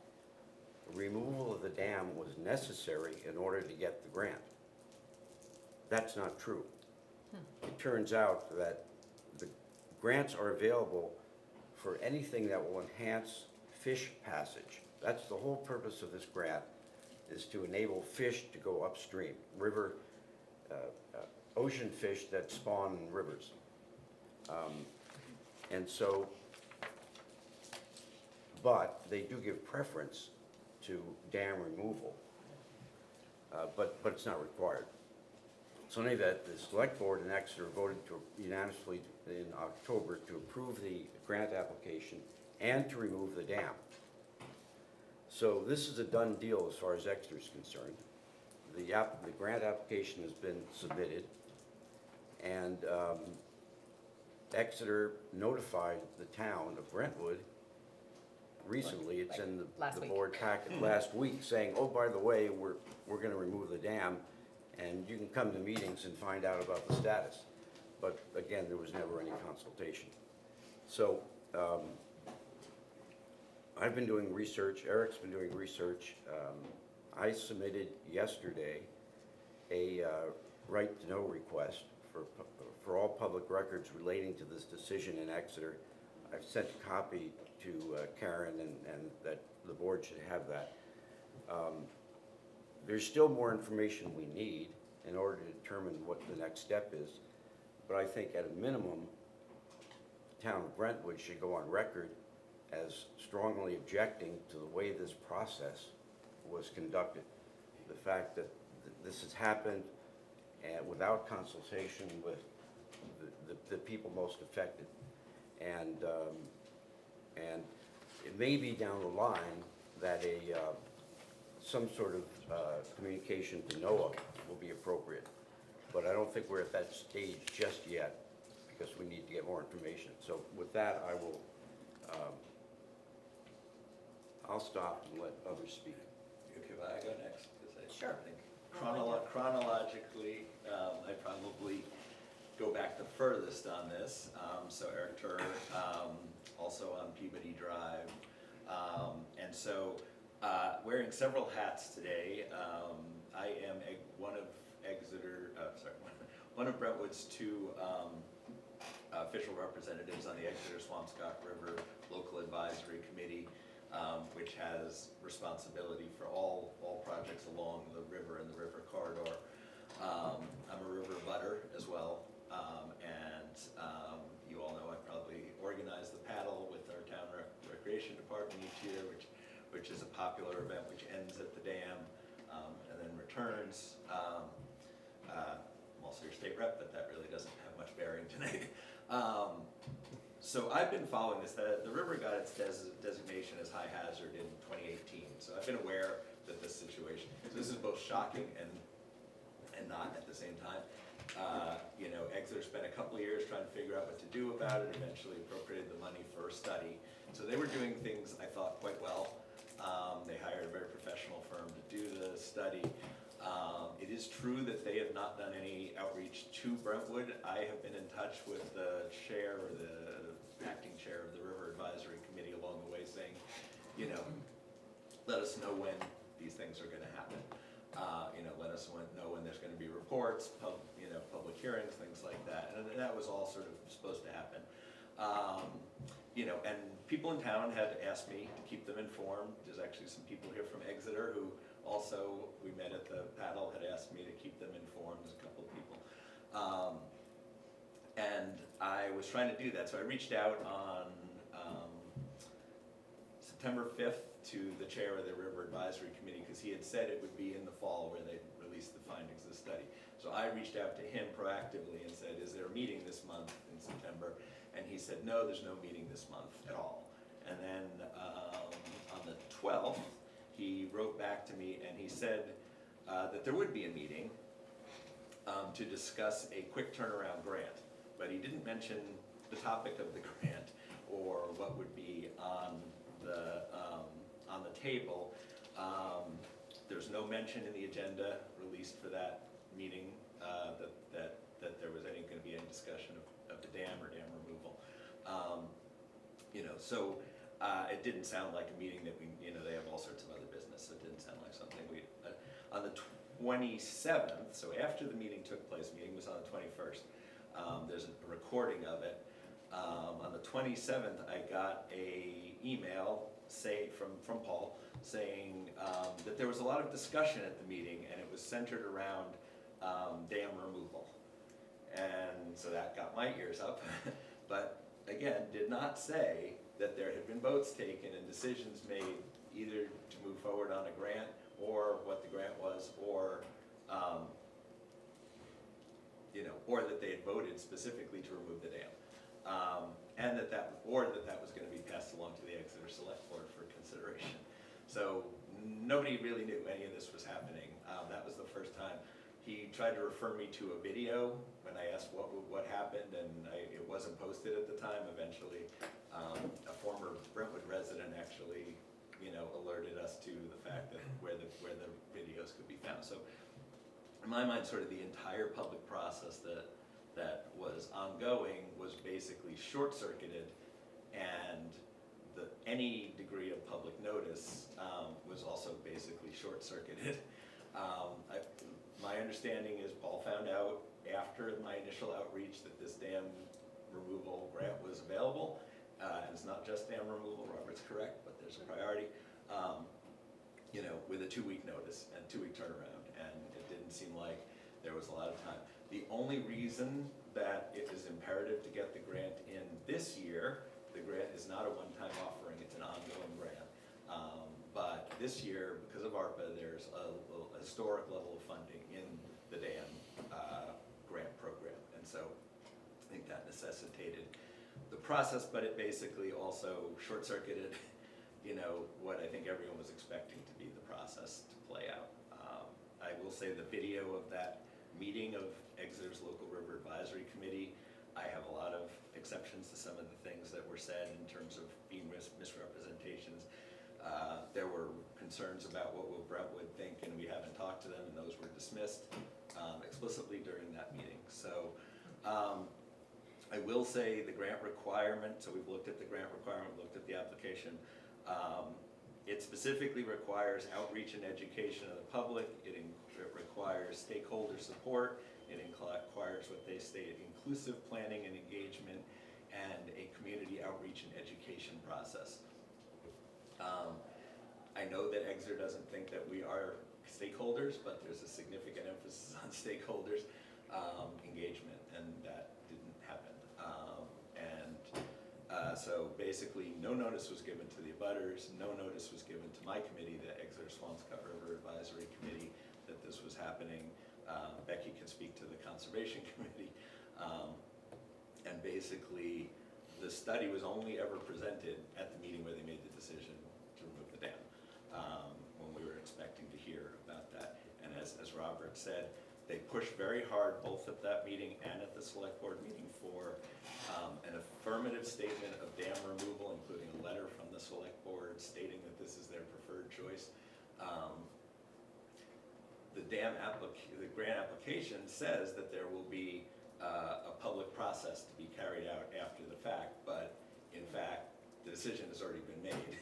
S9: removal of the dam was necessary in order to get the grant. That's not true. It turns out that the grants are available for anything that will enhance fish passage. That's the whole purpose of this grant, is to enable fish to go upstream, ocean fish that spawn in rivers. And so, but they do give preference to dam removal, but it's not required. So in any event, the Select Board in Exeter voted unanimously in October to approve the grant application and to remove the dam. So this is a done deal as far as Exeter is concerned. the grant application has been submitted, and Exeter notified the town of Brentwood recently, it's in
S2: last
S9: the
S2: week.
S9: board packet last week, saying, oh, by the way, we're gonna remove the dam, and you can come to meetings and find out about the status. But again, there was never any consultation. So, I've been doing research, Eric's been doing research. I submitted yesterday a right-to-know request for all public records relating to this decision in Exeter. I've sent a copy to Karen, and that the board should have that. There's still more information we need in order to determine what the next step is. But I think at a minimum, the town of Brentwood should go on record as strongly objecting to the way this process was conducted. The fact that this has happened without consultation with the people most affected. And it may be down the line that some sort of communication to NOAA will be appropriate. But I don't think we're at that stage just yet, because we need to get more information. So with that, I'll stop and let others speak.
S14: Okay, well, I go next, because I
S2: Sure.
S14: think chronologically, I probably go back the furthest on this. So Eric Turr, also on Peabody Drive. And so, wearing several hats today, I am one of Brentwood's two official representatives on the Exeter Swampscott River Local Advisory Committee, which has responsibility for all projects along the river and the river corridor. I'm a river butter as well, and you all know I probably organize the paddle with our town recreation department each year, which is a popular event which ends at the dam and then returns. I'm also your state rep, but that really doesn't have much bearing tonight. So I've been following this. The river got its designation as high hazard in 2018. So I've been aware that this situation, so this is both shocking and not at the same time. Exeter spent a couple of years trying to figure out what to do about it, eventually appropriated the money for a study. So they were doing things, I thought, quite well. They hired a very professional firm to do the study. It is true that they have not done any outreach to Brentwood. I have been in touch with the chair, or the acting chair of the River Advisory Committee along the way, saying, let us know when these things are gonna happen. Let us know when there's gonna be reports, public hearings, things like that. And that was all sort of supposed to happen. And people in town had asked me to keep them informed. There's actually some people here from Exeter who also, we met at the paddle, had asked me to keep them informed. There's a couple of people. And I was trying to do that. So I reached out on September 5th to the chair of the River Advisory Committee, because he had said it would be in the fall where they'd release the findings of the study. So I reached out to him proactively and said, is there a meeting this month in September? And he said, no, there's no meeting this month at all. And then on the 12th, he wrote back to me and he said that there would be a meeting to discuss a quick turnaround grant. But he didn't mention the topic of the grant or what would be on the table. There's no mention in the agenda released for that meeting that there was going to be any discussion of the dam or dam removal. So it didn't sound like a meeting that they have all sorts of other business, so it didn't sound like something on the 27th, so after the meeting took place, meeting was on the 21st, there's a recording of it. On the 27th, I got a email from Paul saying that there was a lot of discussion at the meeting, and it was centered around dam removal. And so that got my ears up, but again, did not say that there had been votes taken and decisions made either to move forward on a grant or what the grant was, or that they had voted specifically to remove the dam. And that was going to be passed along to the Exeter Select Board for consideration. So nobody really knew any of this was happening. That was the first time. He tried to refer me to a video when I asked what happened, and it wasn't posted at the time. Eventually, a former Brentwood resident actually, alerted us to the fact that where the videos could be found. So, in my mind, sort of the entire public process that was ongoing was basically short-circuited, and any degree of public notice was also basically short-circuited. My understanding is Paul found out after my initial outreach that this dam removal grant was available. And it's not just dam removal, Robert's correct, but there's a priority, with a 2-week notice and 2-week turnaround. And it didn't seem like there was a lot of time. The only reason that it is imperative to get the grant in this year, the grant is not a one-time offering, it's an ongoing grant. But this year, because of ARPA, there's a historic level of funding in the dam grant program. And so I think that necessitated the process, but it basically also short-circuited, what I think everyone was expecting to be the process to play out. I will say the video of that meeting of Exeter's Local River Advisory Committee, I have a lot of exceptions to some of the things that were said in terms of being misrepresentations. There were concerns about what will Brentwood think, and we haven't talked to them, and those were dismissed explicitly during that meeting. So I will say the grant requirement, so we've looked at the grant requirement, looked at the application. It specifically requires outreach and education of the public. It requires stakeholder support. It requires what they state, inclusive planning and engagement, and a community outreach and education process. I know that Exeter doesn't think that we are stakeholders, but there's a significant emphasis on stakeholders engagement, and that didn't happen. So basically, no notice was given to the abutters, no notice was given to my committee, the Exeter Swampscott River Advisory Committee, that this was happening. Becky can speak to the Conservation Committee. And basically, the study was only ever presented at the meeting where they made the decision to remove the dam, when we were expecting to hear about that. And as Robert said, they pushed very hard, both at that meeting and at the select board meeting, for an affirmative statement of dam removal, including a letter from the select board stating that this is their preferred choice. The grant application says that there will be a public process to be carried out after the fact, but in fact, the decision has already been made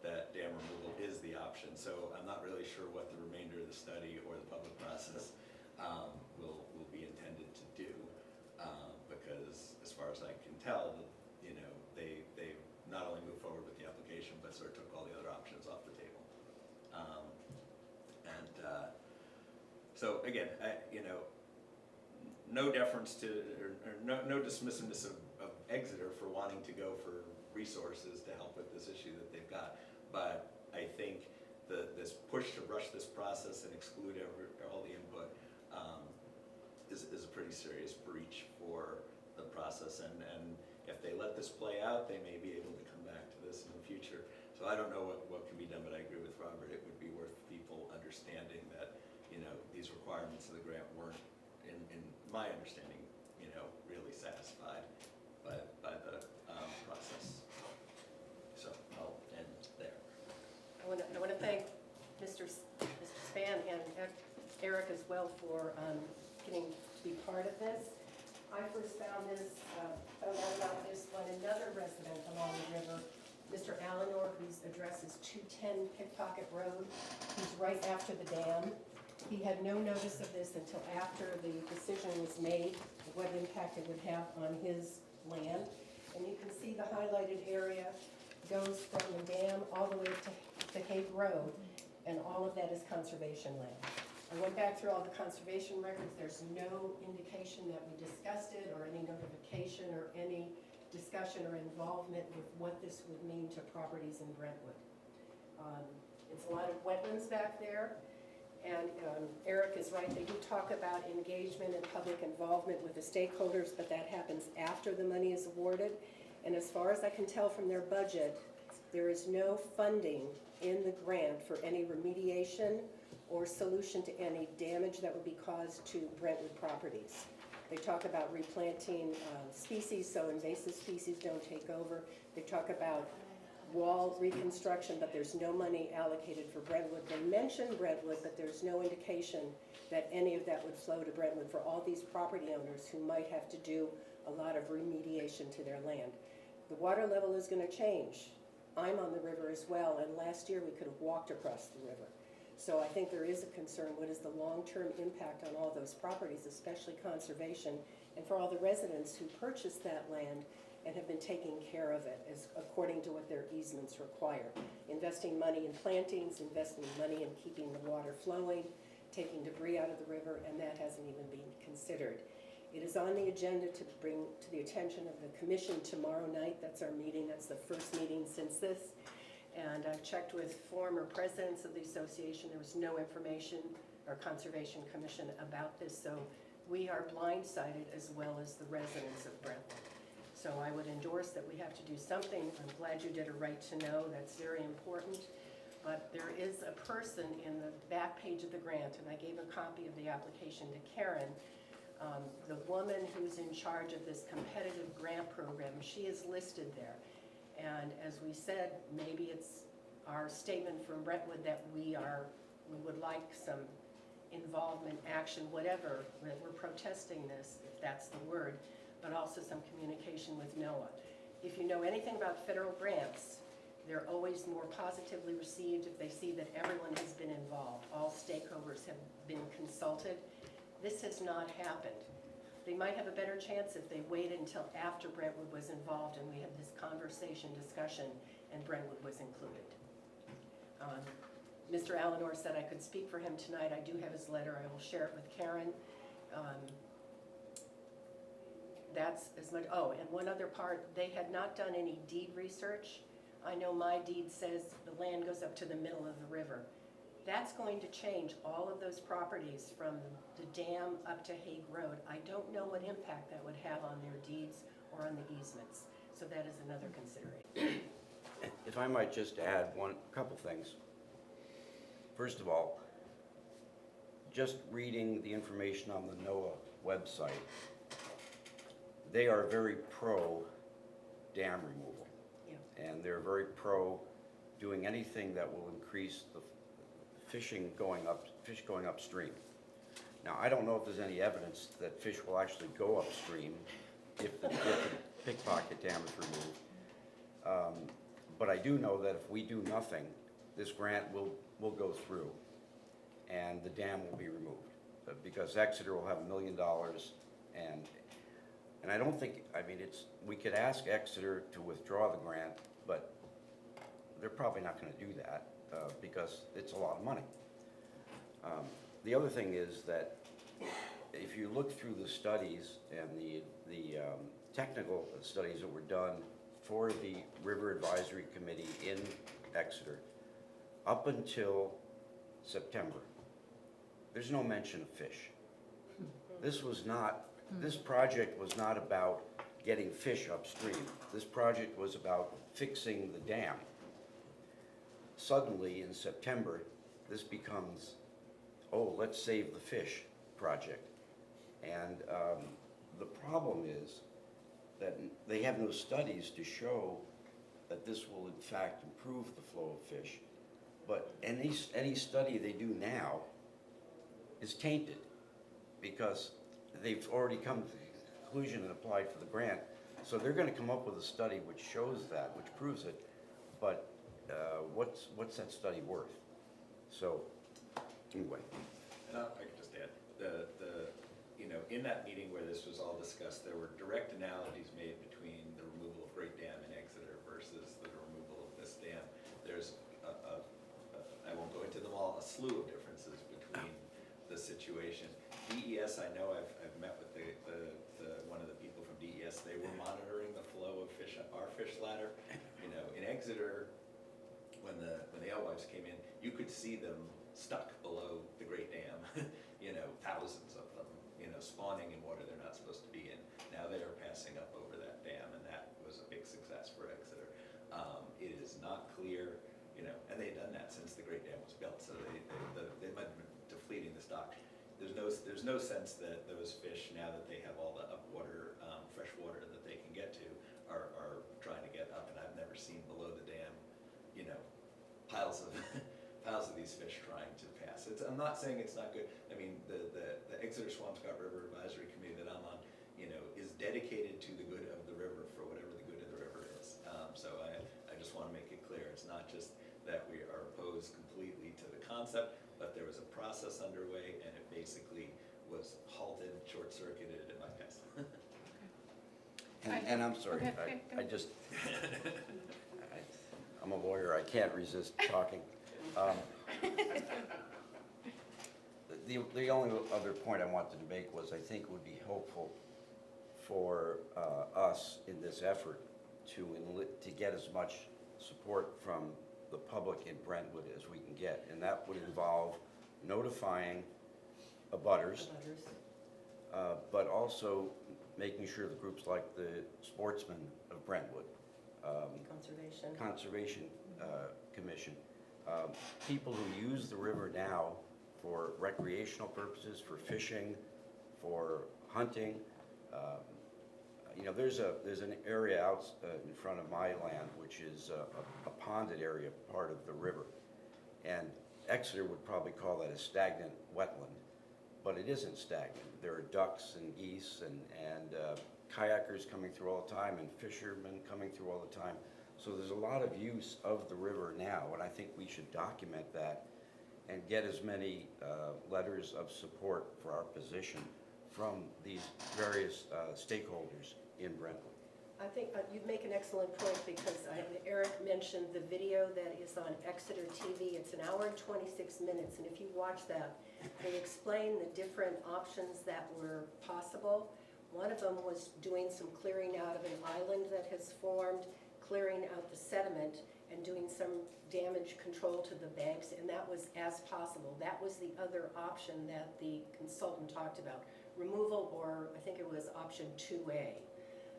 S14: that dam removal is the option. So I'm not really sure what the remainder of the study or the public process will be intended to do, because as far as I can tell, they not only moved forward with the application, but sort of took all the other options off the table. So again, no deference to, or no dismissiveness of Exeter for wanting to go for resources to help with this issue that they've got, but I think this push to rush this process and exclude all the input is a pretty serious breach for the process, and if they let this play out, they may be able to come back to this in the future. So I don't know what can be done, but I agree with Robert, it would be worth people understanding that, these requirements of the grant weren't, in my understanding, really satisfied by the process. So I'll end there.
S15: I want to thank Mr. Span and Eric as well for getting to be part of this. I first found out about this when another resident along the river, Mr. Allenor, whose address is 210 Pickpocket Road, who's right after the dam. He had no notice of this until after the decision was made, what impact it would have on his land. And you can see the highlighted area goes from the dam all the way to Hague Road, and all of that is conservation land. I went back through all the conservation records. There's no indication that we discussed it, or any notification, or any discussion or involvement with what this would mean to properties in Brentwood. It's a lot of wetlands back there, and Eric is right. They do talk about engagement and public involvement with the stakeholders, but that happens after the money is awarded. And as far as I can tell from their budget, There is no funding in the grant for any remediation or solution to any damage that would be caused to Brentwood properties. They talk about replanting species so invasive species don't take over. They talk about wall reconstruction, but there's no money allocated for Brentwood. They mention Brentwood, but there's no indication that any of that would flow to Brentwood for all these property owners who might have to do a lot of remediation to their land. The water level is going to change. I'm on the river as well, and last year we could have walked across the river. So I think there is a concern, what is the long-term impact on all those properties, especially conservation, and for all the residents who purchased that land and have been taking care of it as according to what their easements require. Investing money in plantings, investing money in keeping the water flowing, taking debris out of the river, and that hasn't even been considered. It is on the agenda to bring to the attention of the commission tomorrow night. That's our meeting, that's the first meeting since this. And I've checked with former presidents of the association. There was no information or Conservation Commission about this, so we are blindsided as well as the residents of Brentwood. So I would endorse that we have to do something. I'm glad you did a right to know, that's very important. But there is a person in the back page of the grant, and I gave a copy of the application to Karen. The woman who's in charge of this competitive grant program, she is listed there. And as we said, maybe it's our statement from Brentwood that we would like some involvement, action, whatever, that we're protesting this, if that's the word, but also some communication with NOAA. If you know anything about federal grants, they're always more positively received if they see that everyone has been involved. All stakeholders have been consulted. This has not happened. They might have a better chance if they waited until after Brentwood was involved and we had this conversation, discussion, and Brentwood was included. Mr. Allenor said I could speak for him tonight. I do have his letter. I will share it with Karen. That's as much. Oh, and one other part, they had not done any deed research. I know my deed says the land goes up to the middle of the river. That's going to change all of those properties from the dam up to Hague Road. I don't know what impact that would have on their deeds or on the easements. So that is another consideration.
S9: If I might just add couple things. First of all, just reading the information on the NOAA website, they are very pro dam removal. Yeah. And they're very pro doing anything that will increase the fish going upstream. Now, I don't know if there's any evidence that fish will actually go upstream if the pickpocket dam is removed. But I do know that if we do nothing, this grant will go through and the dam will be removed. Because Exeter will have $1 million and I don't think, we could ask Exeter to withdraw the grant, but they're probably not gonna do that because it's a lot of money. The other thing is that if you look through the studies and the technical studies that were done for the River Advisory Committee in Exeter, up until September, there's no mention of fish. This project was not about getting fish upstream. This project was about fixing the dam. Suddenly, in September, this becomes, oh, let's save the fish project. And the problem is that they have no studies to show that this will in fact improve the flow of fish. But any study they do now is tainted because they've already come to the conclusion and applied for the grant. So they're going to come up with a study which shows that, which proves it. But what's that study worth? So anyway.
S14: And I could just add, in that meeting where this was all discussed, there were direct analogies made between the removal of Great Dam in Exeter versus the removal of this dam. There's, I won't go into them all, a slew of differences between the situation. DES, I know I've met with one of the people from DES. They were monitoring the flow of fish, our fish ladder. In Exeter, when the alewives came in, you could see them stuck below the Great Dam. Thousands of them, spawning in water they're not supposed to be in. Now they are passing up over that dam, and that was a big success for Exeter. It is not there's no sense that those fish, now that they have all the upwater, fresh water that they can get to, are trying to get up, and I've never seen below the dam, you know, piles of, piles of these fish trying to pass. I'm not saying it's not good. I mean, the Exeter Swampscott River Advisory Committee that I'm on, you know, is dedicated to the good of the river for whatever the good of the river is. So I just want to make it clear, it's not just that we are opposed completely to the concept, but there was a process underway, and it basically was halted, short-circuited at my best.
S9: And I'm sorry,
S2: Okay,
S9: I just, I'm a lawyer, I can't resist talking. The only other point I wanted to make was I think it would be helpful for us in this effort to get as much support from the public in Brentwood as we can get. And that would involve notifying abutters, but also making sure the groups like the Sportsmen of Brentwood, Conservation Commission, people who use the river now for recreational purposes, for fishing, for hunting. You know, there's an area out in front of my land, which is a ponded area, part of the river. And Exeter would probably call that a stagnant wetland, but it isn't stagnant. There are ducks and geese and kayakers coming through all the time, and fishermen coming through all the time. So there's a lot of use of the river now, and I think we should document that and get as many letters of support for our position from these various stakeholders in Brentwood.
S15: I think you make an excellent point, because Eric mentioned the video that is on Exeter TV. It's an hour and 26 minutes, and if you watch that, they explain the different options that were possible. One of them was doing some clearing out of an island that has formed, clearing out the sediment, and doing some damage control to the banks, and that was as possible. That was the other option that the consultant talked about. Removal, or I think it was option 2A.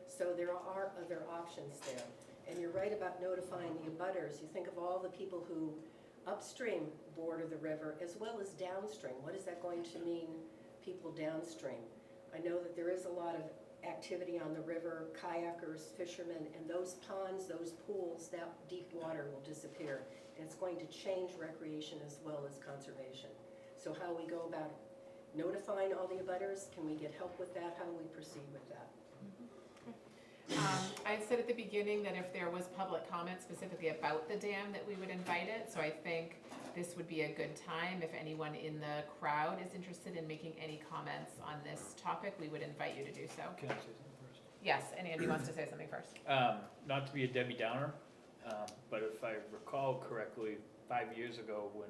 S15: So there are other options there. And you're right about notifying the abutters. You think of all the people who upstream border the river as well as downstream. What is that going to mean, people downstream? I know that there is a lot of activity on the river, kayakers, fishermen, and those ponds, those pools, that deep water will disappear. And it's going to change recreation as well as conservation. So how we go about notifying all the abutters, can we get help with that? How do we proceed with that?
S2: I said at the beginning that if there was public comment specifically about the dam, that we would invite it. So I think this would be a good time. If anyone in the crowd is interested in making any comments on this topic, we would invite you to do so.
S3: Can I say something first?
S2: Yes, and Andy wants to say something first.
S3: Not to be a Debbie Downer, but if I recall correctly, 5 years ago when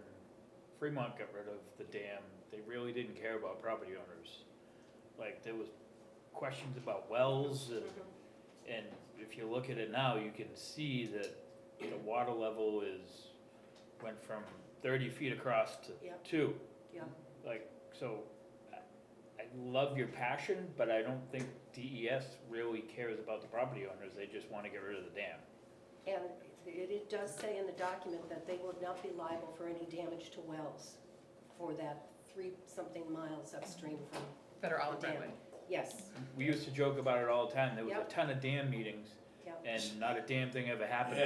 S3: Fremont got rid of the dam, they really didn't care about property owners. Like, there was questions about wells, and if you look at it now, you can see that the water level went from 30 feet across to
S15: Yep.
S3: 2.
S15: Yeah.
S3: Like, so I love your passion, but I don't think DES really cares about the property owners. They just want to get rid of the dam.
S15: And it does say in the document that they will not be liable for any damage to wells for that 3-something miles upstream from
S2: That are all in
S15: the dam.
S2: Brentwood.
S15: Yes.
S3: We used to joke about it all the time. There was
S15: Yep.
S3: a ton of dam meetings,
S15: Yep.
S3: and not a damn thing ever happened.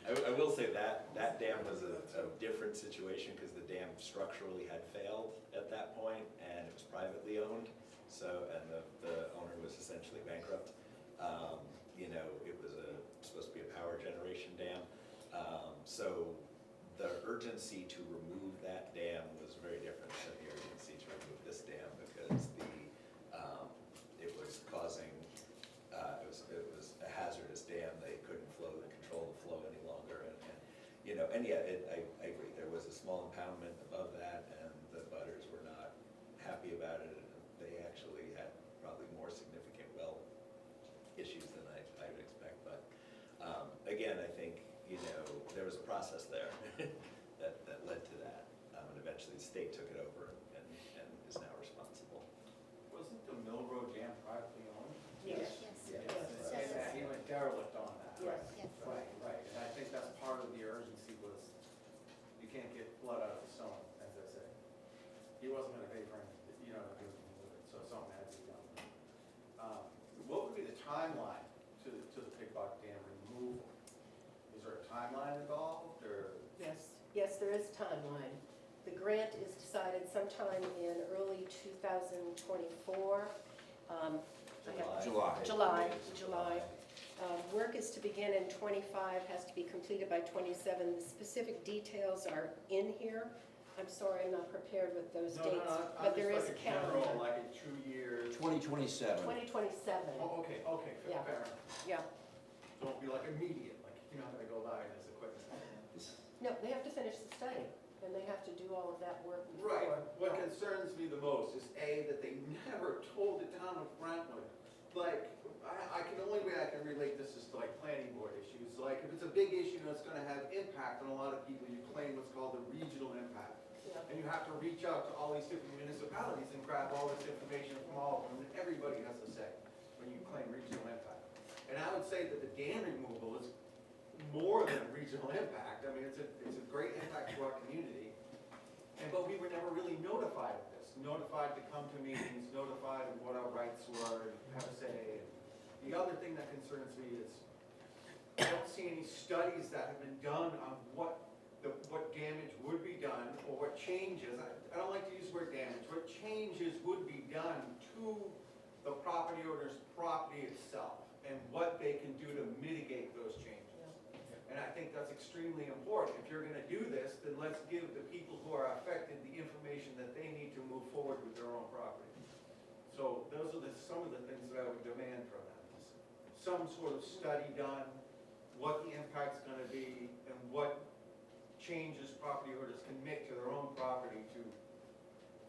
S14: I will say that dam was a different situation, because the dam structurally had failed at that point, and it was privately owned. So, and the owner was essentially bankrupt. You know, it was supposed to be a power generation dam. So the urgency to remove that dam was very different than the urgency to remove this dam, because it was causing, it was a hazardous dam. They couldn't control the flow any longer, and you know, and yeah, I agree. There was a small impoundment above that, and the butters were not happy about it. And they actually had probably more significant well issues than I would expect. But again, I think, you know, there was a process there that led to that. And eventually the state took it
S15: grant is decided sometime in early 2024. I have- July. Work is to begin in '25, has to be completed by '27. The specific details are in here. I'm sorry, I'm not prepared with those dates, but there is a calendar.
S7: Like in 2 years.
S9: 2027.
S15: 2027,
S7: Oh, okay,
S15: Yeah.
S7: fair enough.
S15: yeah.
S7: Don't be like immediate, like you're not gonna go buy this equipment.
S15: No, they have to finish the study, and they have to do all of that work before.
S7: Right, what
S15: Yeah.
S7: concerns me the most is A, that they never told the town of Brentwood. Like, the only way I can relate this is to like planning board issues. Like, if it's a big issue that's gonna have impact on a lot of people, you claim what's called a regional impact.
S15: Yeah.
S7: And you have to reach out to all these different municipalities and grab all this information from all of them, and everybody has a say when you claim regional impact. And I would say that the dam removal is more than a regional impact. I mean, it's a great impact to our community. But we were never really notified of this, notified to come to meetings, notified of what our rights were, and have a say. The other thing that concerns me is, I don't see any studies that have been done on what damage would be done, or what changes, I don't like to use the word damage, what changes would be done to the property owner's property itself, and what they can do to mitigate those changes. And I think that's extremely important. If you're gonna do this, then let's give the people who are affected the information that they need to move forward with their own property. So those are some of the things that I would demand from them. Some sort of study done, what the impact's gonna be, and what changes property owners can make to their own property to.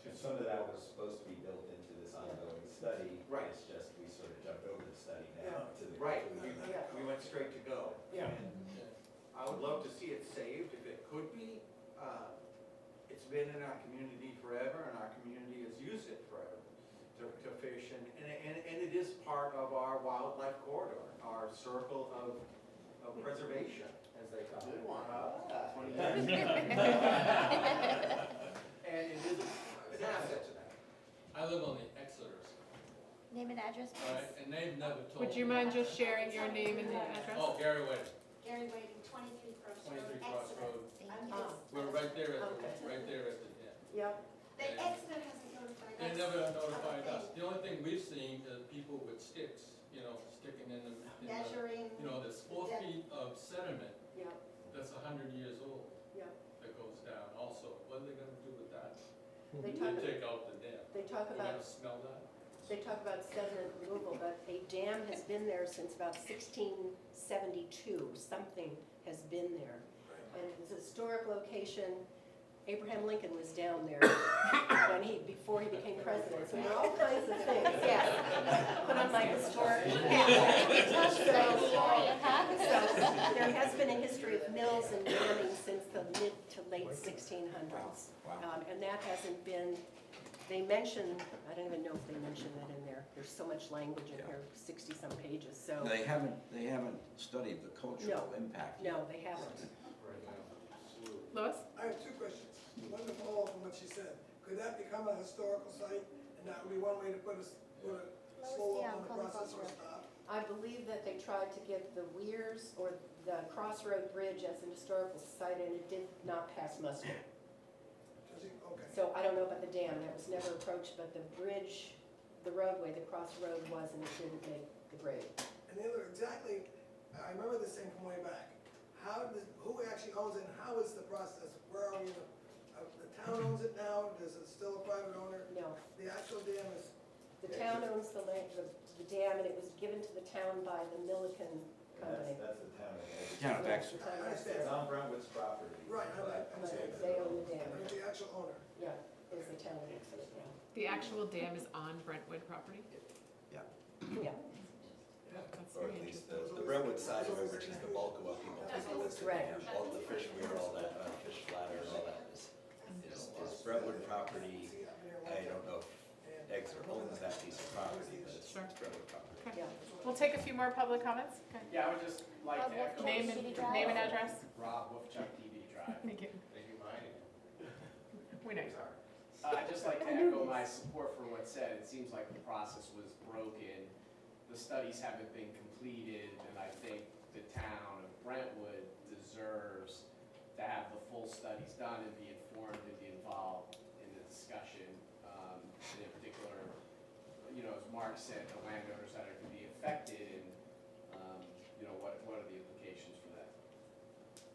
S14: And some of that was supposed to be built into this ongoing study.
S7: Right.
S14: It's just, we sort of jumped over the study now to the.
S7: Right,
S15: Yeah.
S7: we went straight to go.
S15: Yeah.
S7: And I would love to see it saved if it could be. It's been in our community forever, and our community has used it forever to fish, and it is part of our wildlife corridor, our circle of preservation, as they call it. Good one. And it is an asset to that.
S16: I live on the Exeter side,
S11: Name and address,
S16: all right,
S11: please.
S16: and they've never told me.
S2: Would you mind just sharing your name and address?
S16: Oh, Gary Wade,
S4: Gary Waiting, 23 Cross Road,
S16: 23 Cross
S4: Exeter.
S16: Road.
S11: Thank you.
S16: We're right there at
S15: Okay.
S16: the dam.
S15: Yeah,
S4: The Exeter hasn't notified us.
S16: They never notified us. The only thing we've seen is people with sticks, sticking in the,
S4: Measuring.
S16: there's 4 feet of sediment
S15: yeah,
S16: that's 100 years old
S15: yeah.
S16: that goes down also. What are they gonna do with that?
S15: They
S16: They
S15: talk,
S16: take out the dam.
S15: they talk
S16: They're
S15: about
S16: gonna smell that?
S15: They talk about sediment removal, but a dam has been there since about 1672. Something has been there. And it's a historic location. Abraham Lincoln was down there before he became president. So there are all kinds of things, yes. Put on my historic hat. So there has been a history of mills and damming since the mid to late 1600s. And that hasn't been, they mention, I don't even know if they mention that in there. There's so much language in here, 60-some pages, so.
S9: They haven't studied the cultural impact.
S15: No, they haven't.
S2: Lois?
S17: I have two questions. One to follow up on what she said. Could that become a historical site, and that would be one way to put a slow up on the process or stop?
S15: I believe that they tried to get the Weirs or the Crossroad Bridge as an historical site, and it did not pass muster.
S17: Okay.
S15: So I don't know about the dam, that was never approached, but the bridge, the roadway, the crossroad was, and it didn't make the grade.
S17: And the other, exactly, I remember this thing from way back. Who actually owns it, and how is the process? Where are we, the town owns it now, is it still a private owner?
S15: No,
S17: The actual dam is,
S15: the town owns the dam, and it was given to the town by the Milliken Company.
S14: That's the town of Exeter.
S9: Town of Exeter.
S15: The town of
S17: I understand.
S14: It's on Brentwood's property.
S17: right,
S14: but-
S15: They own the dam,
S17: but the actual owner.
S15: yeah, is the town of Exeter, yeah.
S2: The actual dam is on Brentwood property?
S15: Yeah.
S2: That's
S14: Or
S2: very
S14: at least
S2: interesting.
S14: the Brentwood side of it, which is the bulk of what people think of as the
S15: Right.
S14: dam. All the fish weir, all that, fish flatter, all that is Brentwood property. I don't know if Exeter owns that piece of property, but it's
S2: Sure.
S14: Brentwood property.
S2: Okay.
S15: Yeah.
S2: We'll take a few more public comments. Okay.
S18: Yeah, I would just like to
S11: Wolf
S18: echo.
S2: Name and address.
S18: Rob, Wolfchuck TV Drive.
S2: Thank you.
S18: Thank you, mine.
S2: We know.
S18: Sorry. I'd just like to echo my support for what's said. It seems like the process was broken. The studies haven't been completed, and I think the town of Brentwood deserves to have the full studies done and be informed board to be involved in the discussion. And in particular, you know, as Mark said, the landowners that are going to be affected and, you know, what are the implications for that?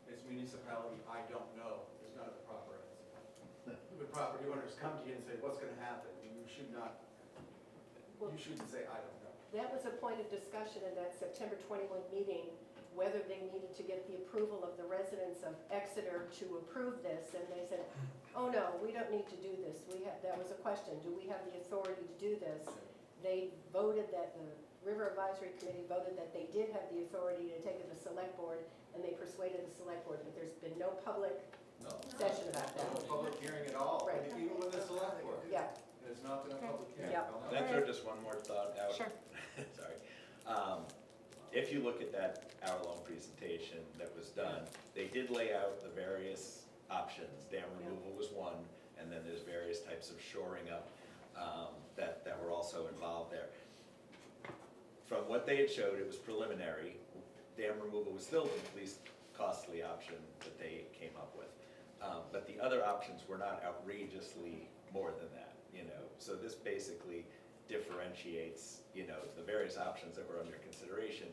S7: This municipality, I don't know, is not the proper answer. When property owners come to you and say, what's gonna happen, you should not, you shouldn't say, I don't know.
S15: That was a point of discussion in that September 21 meeting, whether they needed to get the approval of the residents of Exeter to approve this, and they said, oh no, we don't need to do this. That was a question, do we have the authority to do this? They voted that, the River Advisory Committee voted that they did have the authority to take it to the select board, and they persuaded the select board, but there's been no public session about that.
S7: No public hearing at all,
S15: Right.
S7: even with the select board.
S15: Yeah.
S7: There's not been a public hearing.
S15: Yep.
S14: Can I throw just one more thought out?
S2: Sure.
S14: Sorry. If you look at that hour-long presentation that was done, they did lay out the various options. Dam removal was one, and then there's various types of shoring up that were also involved there. From what they had showed, it was preliminary. Dam removal was still the least costly option that they came up with. But the other options were not outrageously more than that, you know. So this basically differentiates, you know, the various options that were under consideration,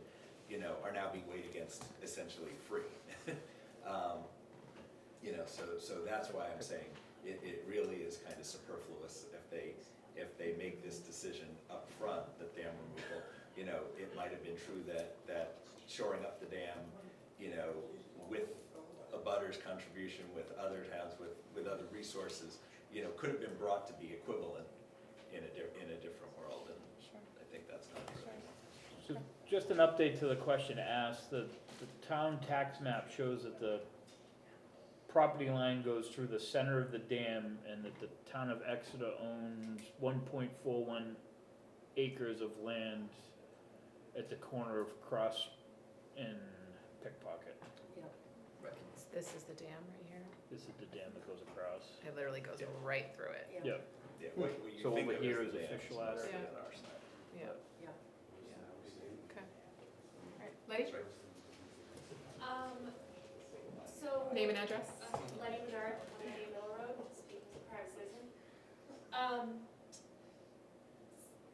S14: you know, are now being weighed against essentially free. You know, so that's why I'm saying it really is kind of superfluous if they make this decision up front that dam removal, you know, it might have been true that shoring up the dam, you know, with a butter's contribution, with other towns, with other resources, you know, could have been brought to be equivalent in a different world, and I think that's not true.
S3: So just an update to the question asked, the town tax map shows that the property line goes through the center of the dam and that the town of Exeter owns 1.41 acres of land at the corner of Cross and Pickpocket.
S2: This is the dam right here.
S3: This is the dam that goes across.
S2: It literally goes right through it.
S3: Yep.
S14: Yeah, what you
S3: So
S14: think
S3: over
S14: of
S3: here
S14: as
S3: is
S14: the dam
S3: official
S14: is
S3: ladder.
S14: mostly
S2: Yeah.
S14: on our side.
S2: Yeah.
S15: Yeah.
S2: Okay. All right, Letty?
S4: So.
S2: Name and address?
S4: Letty Bernard, 180 Mill Road, speaking as a private citizen.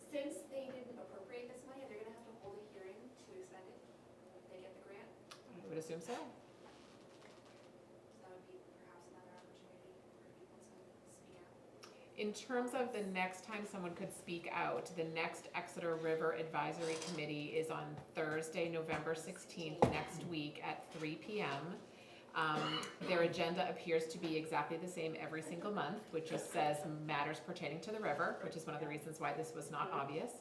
S4: Since they didn't appropriate this money, they're gonna have to hold a hearing to expend it, if they get the grant.
S2: I would assume so.
S4: So that would be perhaps another opportunity for people to speak out.
S2: In terms of the next time someone could speak out, the next Exeter River Advisory Committee is on Thursday, November 16th, next week at 3 p.m. Their agenda appears to be exactly the same every single month, which just says matters pertaining to the river, which is one of the reasons why this was not obvious.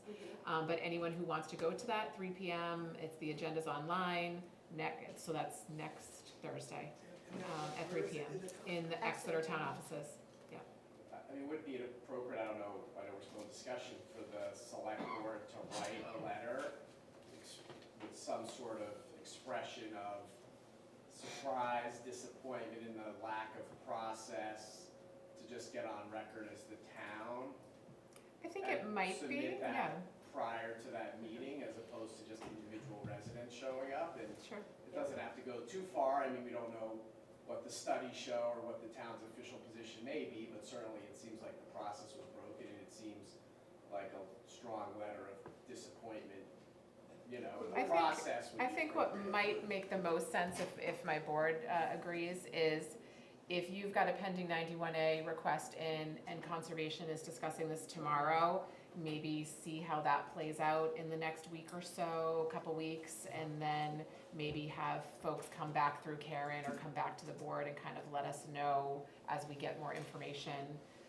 S2: But anyone who wants to go to that, 3 p.m., the agenda's online, so that's next Thursday at 3 p.m. in the Exeter town offices. Yeah.
S18: I mean, would it be appropriate, I know we're still in discussion, for the select board to write a letter with some sort of expression of surprise, disappointment in the lack of process, to just get on record as the town?
S2: I think it might be,
S18: Submit
S2: yeah.
S18: that prior to that meeting, as opposed to just individual residents showing up, and
S2: Sure.
S18: it doesn't have to go too far. I mean, we don't know what the studies show or what the town's official position may be, but certainly it seems like the process was broken, and it seems like a strong letter of disappointment, you know, in the process.
S2: I think what might make the most sense, if my board agrees, is if you've got a pending 91A request in and Conservation is discussing this tomorrow, maybe see how that plays out in the next week or so, a couple weeks, and then maybe have folks come back through Karen or come back to the board and kind of let us know as we get more information,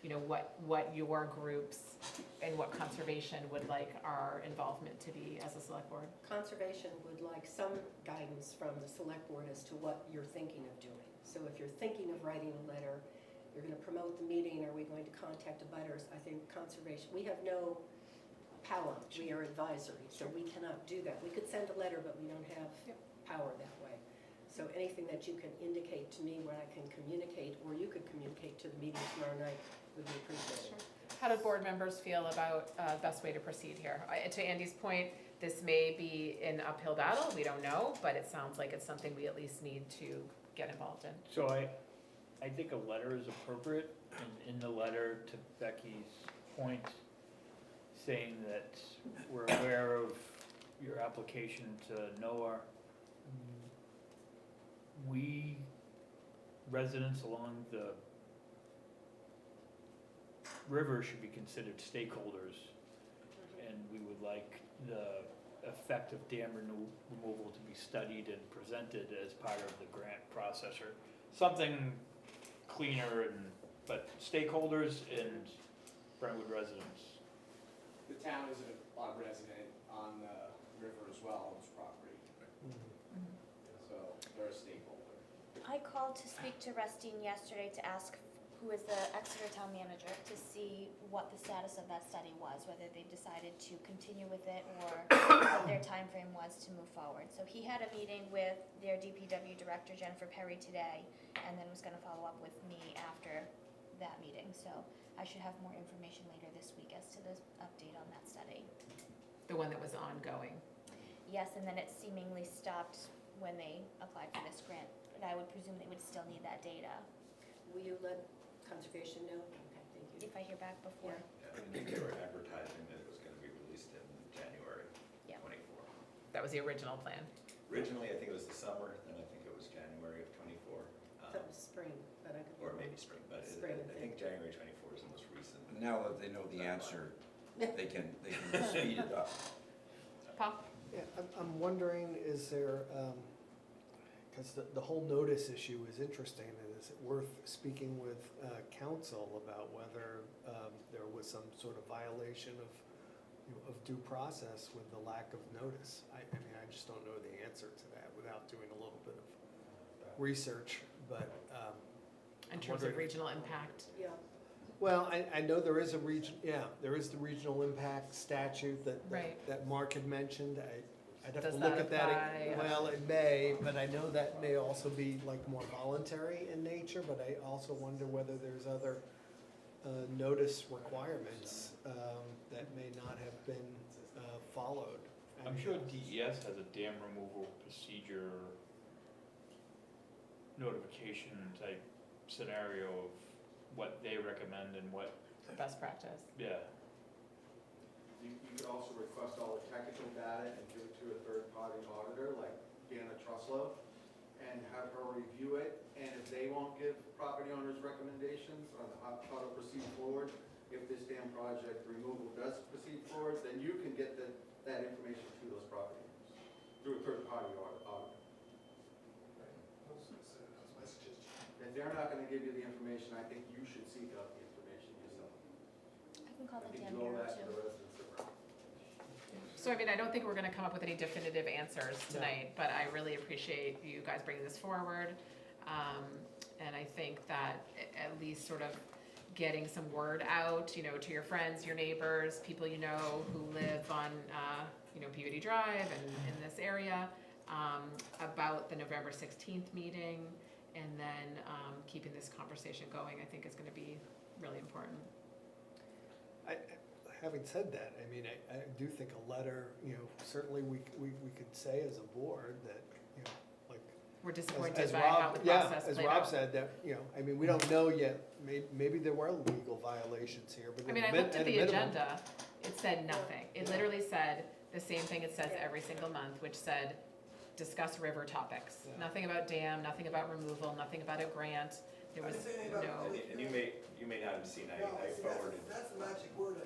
S2: you know, what your groups and what Conservation would like our involvement to be as a select board.
S15: Conservation would like some guidance from the select board as to what you're thinking of doing. So if you're thinking of writing a letter, you're gonna promote the meeting, are we going to contact abutters? I think Conservation, we have no power, we are advisory, so we cannot do that. We could send a letter, but we don't have power that way. So anything that you can indicate to me where I can communicate, or you could communicate to the meeting tomorrow night, would be appreciated.
S2: How do board members feel about best way to proceed here? To Andy's point, this may be an uphill battle, we don't know, but it sounds like it's something we at least need to get involved in.
S3: So I think a letter is appropriate, and in the letter, to Becky's point, saying that we're aware of your application to NOAA. We, residents along the river, should be considered stakeholders, and we would like the effect of dam removal to be studied and presented as part of the grant process, or something cleaner, but stakeholders and Brentwood residents.
S18: The town is a resident on the river as well, owns property, so they're a stakeholder.
S11: I called to speak to Rustine yesterday to ask who is the Exeter town manager, to see what the status of that study was, whether they decided to continue with it or what their time frame was to move forward. So he had a meeting with their DPW director, Jennifer Perry, today, and then was gonna follow up with me after that meeting. So I should have more information later this week as to the update on that study.
S2: The one that was ongoing.
S11: Yes, and then it seemingly stopped when they applied for this grant, but I would presume they would still need that data.
S15: Will you let conservation know? Okay, thank you.
S11: If I hear back before.
S14: I think they were advertising that it was gonna be released in January
S11: Yeah.
S14: 24.
S2: That was the original plan.
S14: Originally, I think it was the summer, then I think it was January of 24.
S15: That was spring, but I could.
S14: Or maybe spring, but
S15: Spring,
S14: I think January 24 is the most recent.
S9: Now that they know the answer, they can speed it up.
S2: Paul?
S10: Yeah, I'm wondering, is there, because the whole notice issue is interesting, and is it worth speaking with council about whether there was some sort of violation of due process with the lack of notice? I mean, I just don't know the answer to that without doing a little bit of research, but.
S2: In
S10: I'm
S2: terms of
S10: wondering-
S2: regional impact.
S15: Yeah.
S10: Well, I know there is there is the regional impact statute
S2: Right.
S10: that Mark had mentioned. I'd have to
S2: Does
S10: look
S2: that
S10: at that.
S2: apply?
S10: Well, it may, but I know that may also be like more voluntary in nature, but I also wonder whether there's other notice requirements that may not have been followed.
S3: I'm sure DES has a dam removal procedure notification type scenario of what they recommend and what,
S2: Best practice.
S3: yeah.
S7: You could also request all the technical data and give it to a third-party auditor, like Deanna Truslow, and have her review it, and if they won't give property owners recommendations on how to proceed forward, if this dam project removal does proceed forward, then you can get that information to those property owners through a third-party auditor. If they're not gonna give you the information, I think you should seek out the information yourself.
S11: I can call
S7: I
S11: the
S7: think
S11: dam
S7: you owe
S11: bureau
S7: that to
S11: too.
S7: the residents of Brentwood.
S2: So I mean, I don't think we're gonna come up with any definitive answers tonight, but I really appreciate you guys bringing this forward. And I think that at least sort of getting some word out, you know, to your friends, your neighbors, people you know who live on, you know, Peabody Drive and in this area, about the November 16th meeting, and then keeping this conversation going, I think is gonna be really important.
S10: Having said that, I mean, I do think a letter, you know, certainly we could say as a board that, you know, like.
S2: We're
S10: as
S2: disappointed by
S10: Rob-
S2: how the
S10: yeah,
S2: process
S10: as
S2: played
S10: Rob
S2: out.
S10: said, that, you know, I mean, we don't know yet, maybe there were legal violations here, but.
S2: I mean, I looked at the agenda, it said nothing. It literally said the same thing it says every single month, which said, discuss river topics.
S10: Yeah.
S2: Nothing about dam, nothing about removal, nothing about a grant. There was
S17: I didn't say anything about
S2: no,
S14: And you may not have seen,
S17: No,
S14: I
S17: see,
S14: forwarded.
S17: that's the magic word.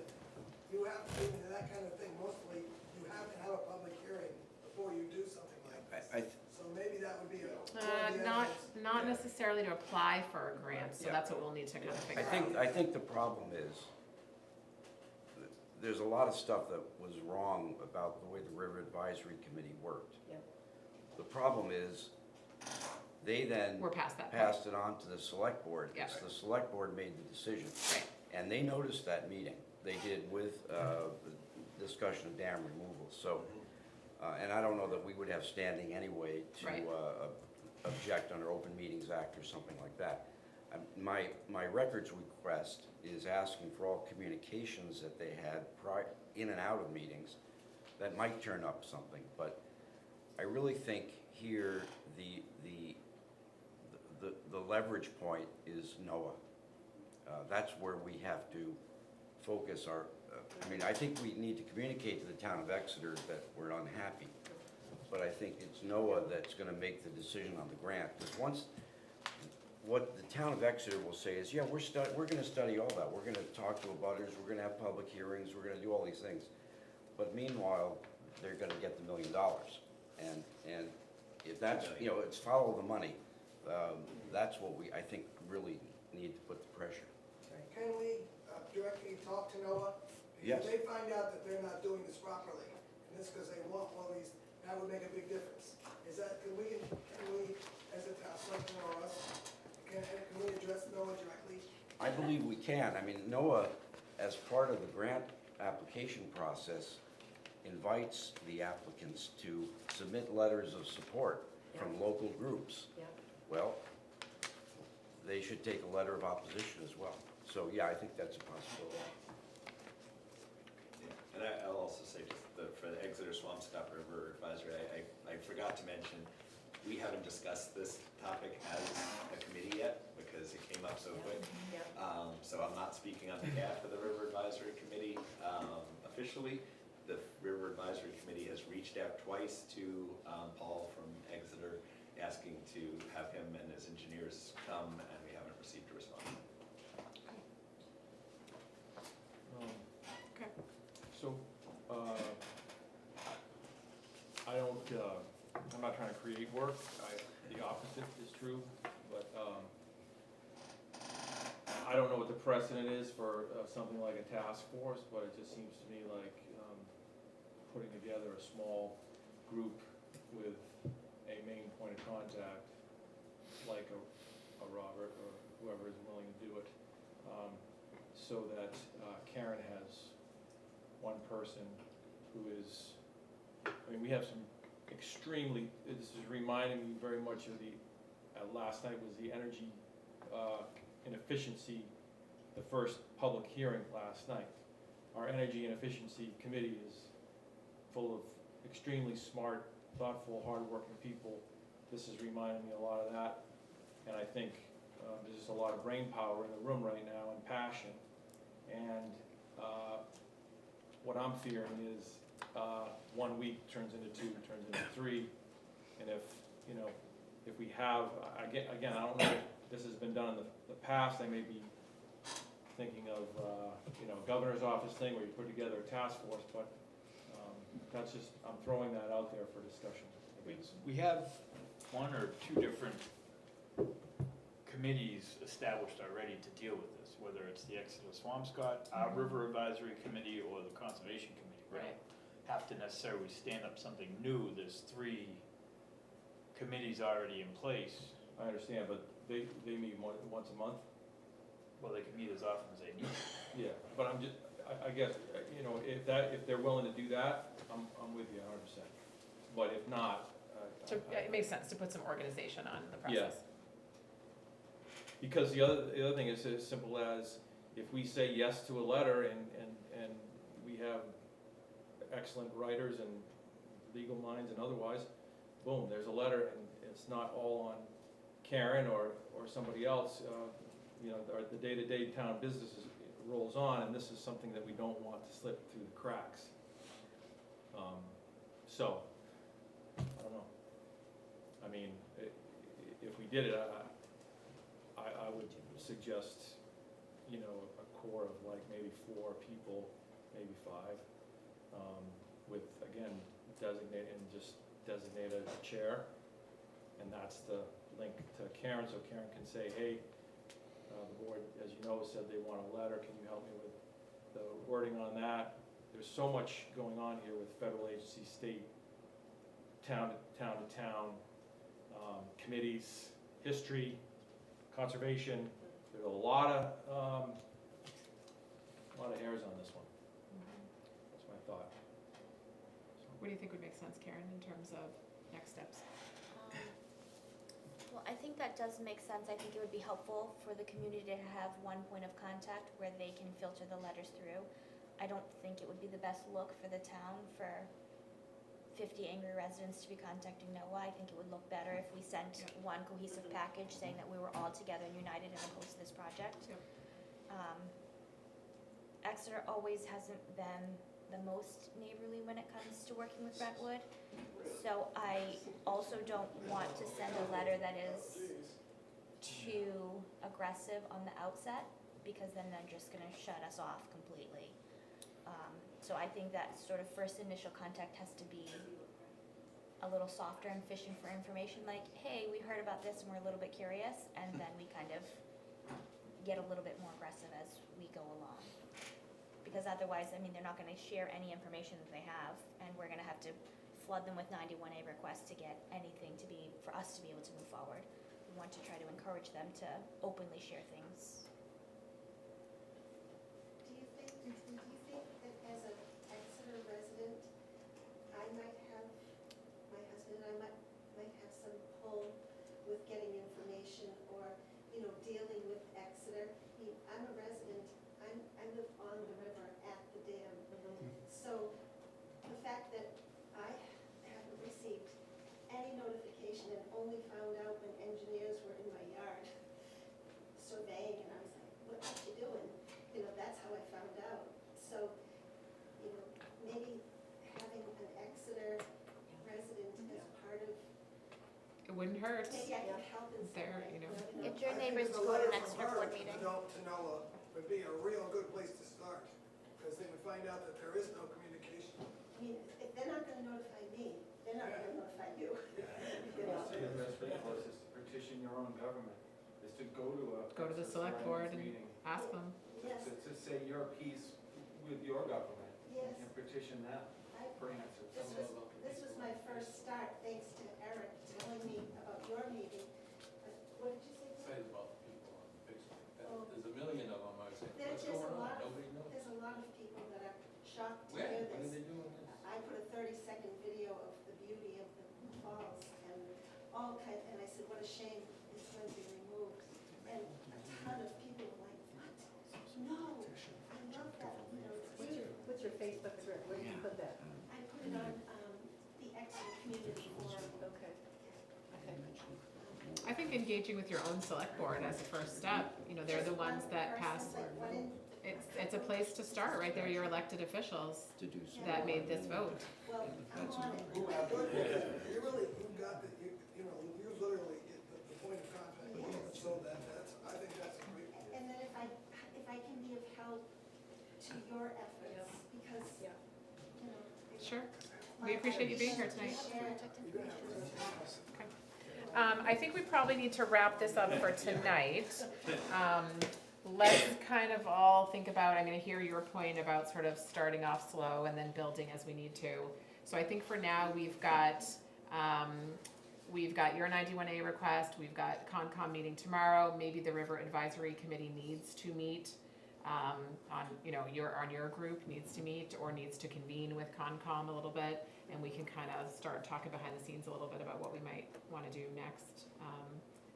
S17: You have to, in that kind of thing, mostly, you have to have a public hearing before you do something like this. So maybe that would be a.
S2: not necessarily to apply for a grant, so that's what we'll need to kind of figure out.
S9: I think the problem is, there's a lot of stuff that was wrong about the way the River Advisory Committee worked.
S15: Yeah.
S9: The problem is, they then
S2: We're past that.
S9: passed it on to the select board.
S2: Yeah.
S9: The select board made the decision.
S2: Right.
S9: And they noticed that meeting. They did with the discussion of dam removal. So, and I don't know that we would have standing anyway to
S2: Right.
S9: object under Open Meetings Act or something like that. My records request is asking for all communications that they had in and out of meetings that might turn up something. But I really think here the the leverage point is NOAA. That's where we have to focus our, I mean, I think we need to communicate to the town of Exeter that we're unhappy. But I think it's NOAA that's gonna make the decision on the grant. Because once, what the town of Exeter will say is, yeah, we're gonna study all that. We're gonna talk to abutters, we're gonna have public hearings, we're gonna do all these things. But meanwhile, they're gonna get the $1 million. And if that's, you know, it's follow the money. That's what I think, really need to put the pressure.
S17: Can we directly talk to NOAA?
S9: Yes.
S17: If they find out that they're not doing this properly, and it's because they want one of these, that would make a big difference. Is that, can we, as a town, something or us, can we address NOAA directly?
S9: I believe we can. I mean, NOAA, as part of the grant application process, invites the applicants to submit letters of support from local groups.
S15: Yeah.
S9: Well, they should take a letter of opposition as well. So, yeah, I think that's a possibility.
S14: And I'll also say, just for the Exeter Swampscott River Advisory, I forgot to mention, we haven't discussed this topic as a committee yet, because it came up so quick.
S15: Yeah.
S14: So I'm not speaking on behalf of the River Advisory Committee officially. The River Advisory Committee has reached out twice to Paul from Exeter, asking to have him and his engineers come, and we haven't received a response.
S2: Okay.
S3: So, I don't, I'm not trying to create work, the opposite is true, but, I don't know what the precedent is for something like a task force, but it just seems to me like, putting together a small group with a main point of contact, like a Robert or whoever is willing to do it, so that Karen has one person who is, I mean, we have some extremely, this is reminding me very much of the, last night was the energy inefficiency, the first public hearing last night. Our energy and efficiency committee is full of extremely smart, thoughtful, hardworking people. This is reminding me a lot of that. And I think there's just a lot of brain power in the room right now and passion. And what I'm fearing is 1 week turns into 2, turns into 3. And if, you know, if we have, again, I don't know if this has been done in the past. I may be thinking of, you know, governor's office thing where you put together a task force, but that's just, I'm throwing that out there for discussion. We have 1 or 2 different committees established already to deal with this, whether it's the Exeter Swampscott, our River Advisory Committee, or the Conservation Committee. We don't have to necessarily stand up something new. There's 3 committees already in place. I understand, but they meet once a month? Well, they can meet as often as they need. Yeah, but I'm just, I guess, you know, if they're willing to do that, I'm with you 100%. But if not,
S2: So it makes sense to put some organization on the process.
S3: because the other thing is as simple as, if we say yes to a letter and we have excellent writers and legal minds and otherwise, boom, there's a letter, and it's not all on Karen or somebody else. You know, the day-to-day town business rolls on, and this is something that we don't want to slip through the cracks. So, I don't know. I mean, if we did it, I would suggest, you know, a core of like maybe 4 people, maybe 5, with, again, designate a chair, and that's the link to Karen, so Karen can say, hey, the board, as you know, said they want a letter, can you help me with the wording on that? There's so much going on here with federal agencies, state, town to town, committees, history, conservation. There's a lot of hairs on this one. That's my thought.
S2: What do you think would make sense, Karen, in terms of next steps?
S11: Well, I think that does make sense. I think it would be helpful for the community to have one point of contact where they can filter the letters through. I don't think it would be the best look for the town for 50 angry residents to be contacting NOAA. I think it would look better if we sent one cohesive package saying that we were all together and united and opposed to this project.
S2: Yep.
S11: Exeter always hasn't been the most neighborly when it comes to working with Brentwood. So I also don't want to send a letter that is too aggressive on the outset, because then they're just gonna shut us off completely. So I think that sort of first initial contact has to be a little softer and fishing for information, like, hey, we heard about this and we're a little bit curious, and then we kind of get a little bit more aggressive as we go along. Because otherwise, I mean, they're not gonna share any information that they have, and we're gonna have to flood them with 91A requests to get anything to be, for us to be able to move forward. We want to try to encourage them to openly share things.
S19: Do you think that as an Exeter resident, I might have, my husband and I might have some pull with getting information or, dealing with Exeter? I mean, I'm a resident, I live on the river at the dam. So the fact that I haven't received any notification and only found out when engineers were in my yard surveying, and I was like, what you doing? That's how I found out. So, maybe having an Exeter resident as part of,
S2: It wouldn't hurt.
S19: maybe I can help in some
S2: There,
S19: way.
S11: Get your
S17: I think
S11: neighbors
S17: the
S11: to go to
S17: letter
S11: the next
S17: from her
S11: board meeting.
S17: To NOAA would be a real good place to start, because they would find out that there is no communication.
S19: I mean, if they're not gonna notify me, they're not gonna notify you.
S7: The best recourse is to petition your own government, is to go to a.
S2: Go to the select board and
S7: meeting,
S2: ask them.
S19: Yes,
S7: to say your piece with your government.
S19: yes.
S7: And petition them
S19: I-
S7: for answers.
S19: This was my first start, thanks to Eric telling me about your meeting. But what did you say?
S16: Say about the people on Facebook.
S19: Oh.
S16: There's a million of them, I say,
S19: There's
S16: what's
S19: just
S16: going
S19: a
S16: on?
S19: lot of,
S16: Nobody knows.
S19: there's a lot of people that are shocked to
S16: Where?
S19: hear
S16: When are
S19: this.
S16: they doing this?
S19: I put a 30-second video of the beauty of the falls and all kind, and I said, what a shame it's going to be removed. And a ton of people were like, what? No, I love that, it's
S15: What's your Facebook address? Where did you put that?
S19: I put it on the Exeter Community Forum.
S15: Okay. Okay.
S2: I think engaging with your own select board as a first step, they're the ones that pass. It's a place to start, right? They're your elected officials
S9: To do so.
S2: that made this vote.
S19: Well, I'm on it.
S17: You really, you got the, you literally get the point of contact. So that's, I think that's a great.
S19: And then if I can be of help to your efforts, because,
S2: Sure. We appreciate you being here tonight.
S19: Share.
S2: I think we probably need to wrap this up for tonight. Let's kind of all think about, I'm gonna hear your point about sort of starting off slow and then building as we need to. So I think for now, we've got your 91A request, we've got Concom meeting tomorrow, maybe the River Advisory Committee needs to meet, on your group needs to meet or needs to convene with Concom a little bit, and we can kind of start talking behind the scenes a little bit about what we might want to do next.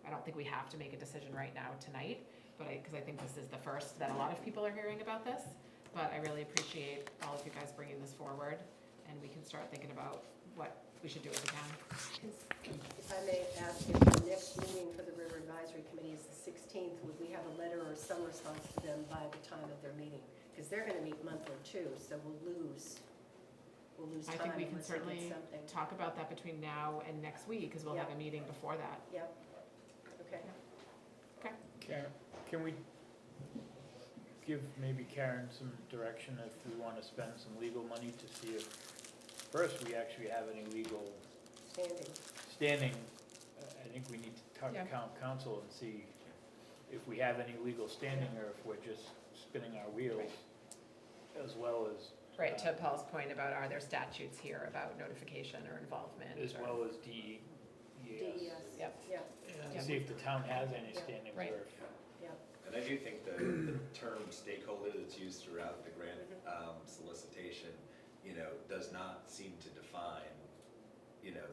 S2: I don't think we have to make a decision right now tonight, because I think this is the first that a lot of people are hearing about this, but I really appreciate all of you guys bringing this forward, and we can start thinking about what we should do as a town.
S15: If I may ask, if the next meeting for the River Advisory Committee is the 16th, would we have a letter or some response to them by the time of their meeting? Because they're gonna meet monthly too, so we'll lose
S2: I
S15: time
S2: think we can
S15: unless we get
S2: certainly
S15: something.
S2: talk about that between now and next week, because we'll have a meeting before that.
S15: Yep, okay.
S3: Karen, can we give maybe Karen some direction if we want to spend some legal money to see if, first, we actually have any legal standing? I think we need to talk to council and see if we have any legal standing or if we're just spinning our wheels, as well as.
S2: Right, to Paul's point about are there statutes here about notification or involvement?
S3: As well as DES.
S2: Yep.
S15: Yeah.
S3: To see if the town has any standing
S2: Right.
S3: or if.
S14: And I do think the term stakeholder that's used throughout the grant solicitation, does not seem to define,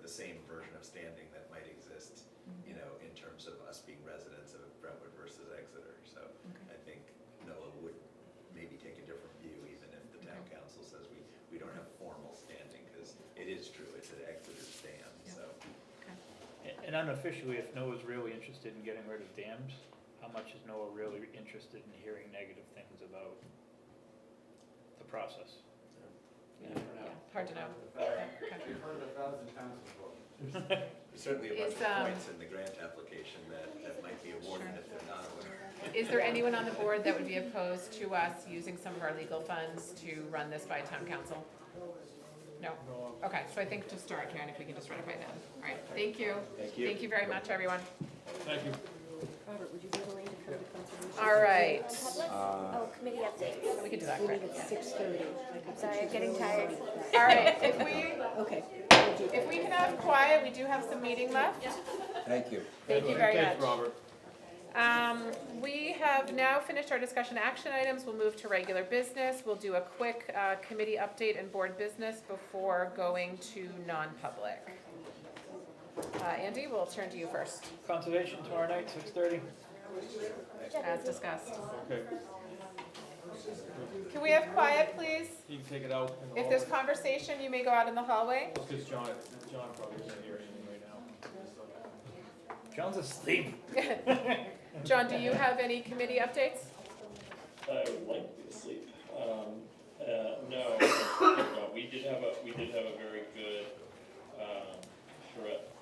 S14: the same version of standing that might exist, in terms of us being residents of Brentwood versus Exeter. So I think NOAA would maybe take a different view, even if the town council says we don't have formal standing, because it is true,
S3: And unofficially, if Noah's really interested in getting rid of dams, how much is Noah really interested in hearing negative things about the process?
S2: Yeah, hard to know.
S7: We've heard 1,000 times before.
S14: There's certainly a bunch
S2: Is,
S14: of points in the grant application that might be awarded if they're not awarded.
S2: Is there anyone on the board that would be opposed to us using some of our legal funds to run this by town council? No? Okay, so I think to start, Karen, if we can just run it by them. All right, thank you.
S14: Thank you.
S2: Thank you very much, everyone.
S3: Thank you.
S15: Robert, would you be willing to come to conservation?
S2: All right.
S11: Public? Oh, committee updates.
S2: We can do that,
S15: Meeting
S2: Chris.
S15: at 6:30.
S11: I'm sorry, I'm getting tired.
S2: All right,
S15: Okay.
S2: if we can have quiet, we do have some meeting left.
S9: Thank you.
S2: Thank you very much.
S3: Thanks, Robert.
S2: We have now finished our discussion action items. We'll move to regular business. We'll do a quick committee update and board business before going to non-public. Andy, we'll turn to you first,
S3: Conservation tomorrow night, 6:30?
S2: as discussed.
S3: Okay.
S2: Can we have quiet, please?
S3: You can take it out in the
S2: If there's conversation, you may go out in the hallway.
S3: Because John probably isn't here anything right now. John's asleep.
S2: John, do you have any committee updates?
S12: I would like to be asleep. No, we did have a very good,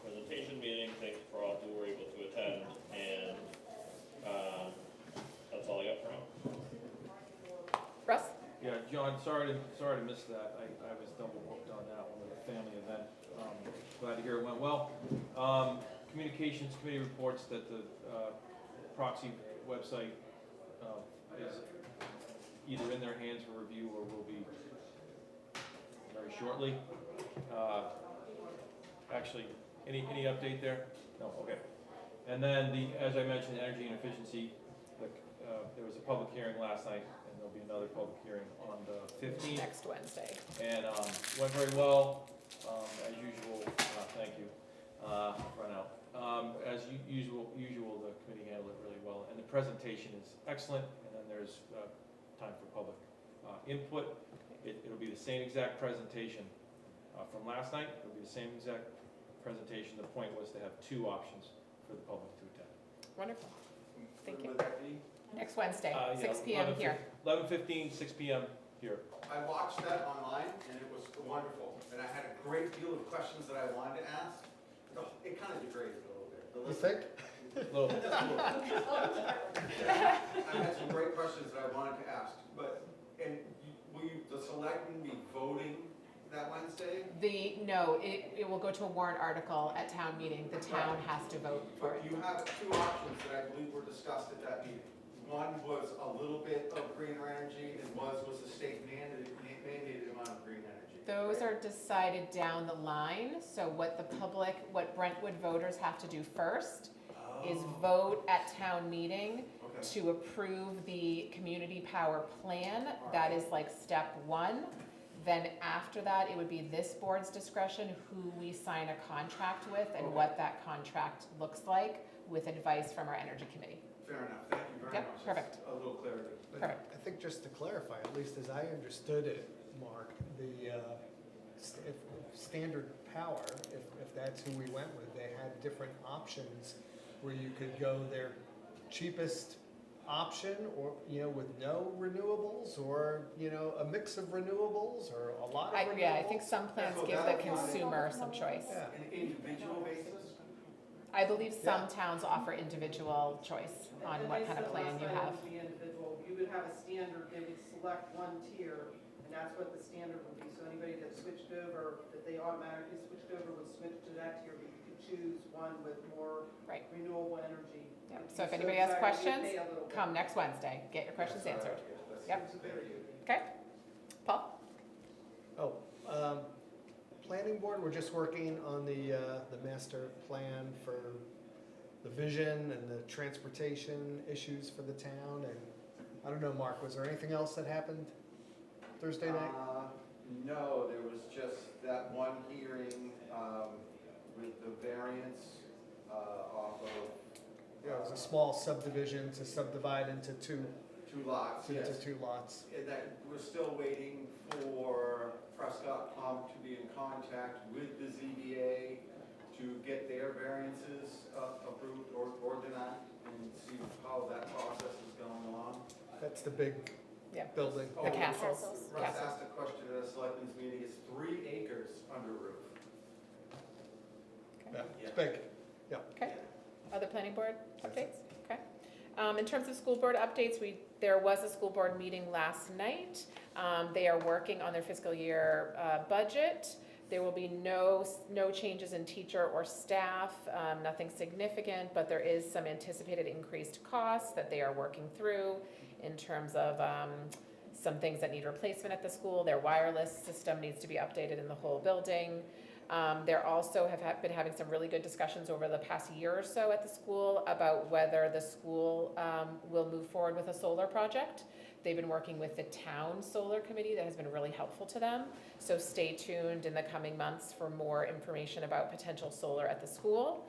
S12: presentation meeting. Thanks for all who were able to attend, and, that's all I got for now.
S2: Russ?
S3: Yeah, John, sorry to miss that. I was double booked on that one with a family event. Glad to hear it went well. Communications committee reports that the proxy website is either in their hands for review or will be very shortly. Actually, any update there? No, okay. And then as I mentioned, energy and efficiency, there was a public hearing last night, and there'll be another public hearing on the 15th.
S2: Next Wednesday.
S3: And went very well, as usual. Thank you. Run out. As usual, the committee handled it really well, and the presentation is excellent. And then there's time for public input. It'll be the same exact presentation from last night. It'll be the same exact presentation. The point was to have two options for the public to attend.
S2: Wonderful. Thank you.
S7: Would that be?
S2: Next Wednesday,
S3: Yeah,
S2: 6 p.m. here.
S3: 11:15, 6 p.m. here.
S7: I watched that online, and it was wonderful, and I had a great deal of questions that I wanted to ask. It kind of degraded a little bit.
S10: You think?
S3: Little.
S7: I had some great questions that I wanted to ask, will the selectmen be voting that Wednesday?
S2: No, it will go to a warrant article at town meeting. The town has to vote for it.
S7: You have two options that I believe were discussed at that meeting. One was a little bit of greener energy, and was a state mandated amount of green energy.
S2: Those are decided down the line, so what what Brentwood voters have to do first is vote at town meeting to approve the community power plan. That is like step one. Then after that, it would be this board's discretion who we sign a contract with and what that contract looks like, with advice from our energy committee.
S7: Fair enough, thank you very much.
S2: Perfect.
S7: A little clarity.
S2: Perfect.
S10: I think just to clarify, at least as I understood it, Mark, the standard power, if that's who we went with, they had different options where you could go their cheapest option, or, with no renewables, or, a mix of renewables, or a lot of renewables.
S2: Yeah, I think some plans give the consumer some choice.
S10: Yeah.
S7: An individual basis?
S2: I believe some towns offer individual choice on what kind of plan you have.
S20: The individual, you would have a standard, they would select one tier, and that's what the standard would be. So anybody that switched over, that they automatically switched over would switch to that tier, but you could choose one with more renewable energy.
S2: Yep. So if anybody has questions, come next Wednesday, get your questions answered. Yep. Okay. Paul?
S10: Planning board, we're just working on the master plan for the vision and the transportation issues for the town, and I don't know, Mark, was there anything else that happened Thursday night?
S7: No, there was just that one hearing with the variance off of.
S10: Yeah, it was a small subdivision to subdivide into two
S7: lots.
S10: into
S7: Yes.
S10: 2 lots.
S7: And that we're still waiting for Prescott Pump to be in contact with the ZBA to get their variances approved or denied, and see how that process is going on.
S10: That's the big
S2: Yeah.
S10: building.
S2: The castles.
S7: Russ asked a question at a selectmen's meeting, it's 3 acres under roof.
S10: Yeah, it's big.
S2: Okay. Other planning board updates? Okay. In terms of school board updates, there was a school board meeting last night. They are working on their fiscal year budget. There will be no changes in teacher or staff, nothing significant, but there is some anticipated increased costs that they are working through in terms of some things that need replacement at the school. Their wireless system needs to be updated in the whole building. There also have been having some really good discussions over the past year or so at the school about whether the school will move forward with a solar project. They've been working with the town solar committee that has been really helpful to them. So stay tuned in the coming months for more information about potential solar at the school.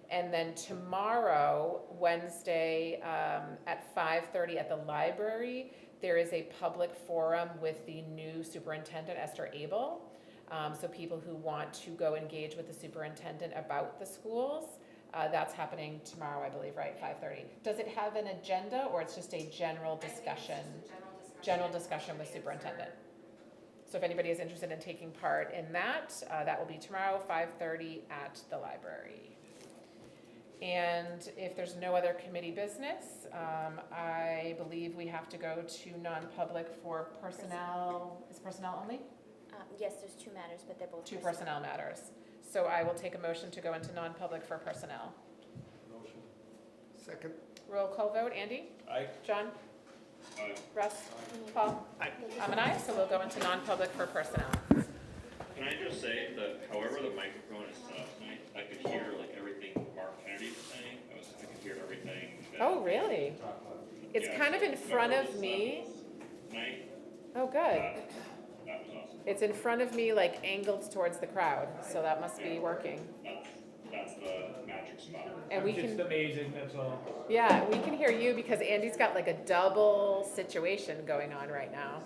S2: And then tomorrow, Wednesday, at 5:30 at the library, there is a public forum with the new superintendent, Esther Abel. So people who want to go engage with the superintendent about the schools, that's happening tomorrow, I believe, right, 5:30. Does it have an agenda, or it's just a general discussion? General discussion with superintendent. So if anybody is interested in taking part in that, that will be tomorrow, 5:30 at the library. And if there's no other committee business, I believe we have to go to non-public for personnel. Is personnel only?
S11: Yes, there's 2 matters, but they're both
S2: Two personnel matters. So I will take a motion to go into non-public for personnel.
S10: Motion. Second.
S2: Roll call vote, Andy?
S3: Aye.
S2: John?
S12: Aye.
S2: Russ? Paul? I'm an aye, so we'll go into non-public for personnel.
S12: Can I just say that however the microphone is set up tonight, I could hear like everything Mark Kennedy was saying. I could hear everything.
S2: Oh, really? It's kind of in front of me.
S12: Tonight,
S2: Oh, good.
S12: that was awesome.
S2: It's in front of me, like angled towards the crowd, so that must be working.
S12: That's the magic spot.
S2: And we
S3: It's
S2: can,
S3: amazing, that's all.
S2: yeah, we can hear you because Andy's got like a double situation going on right now.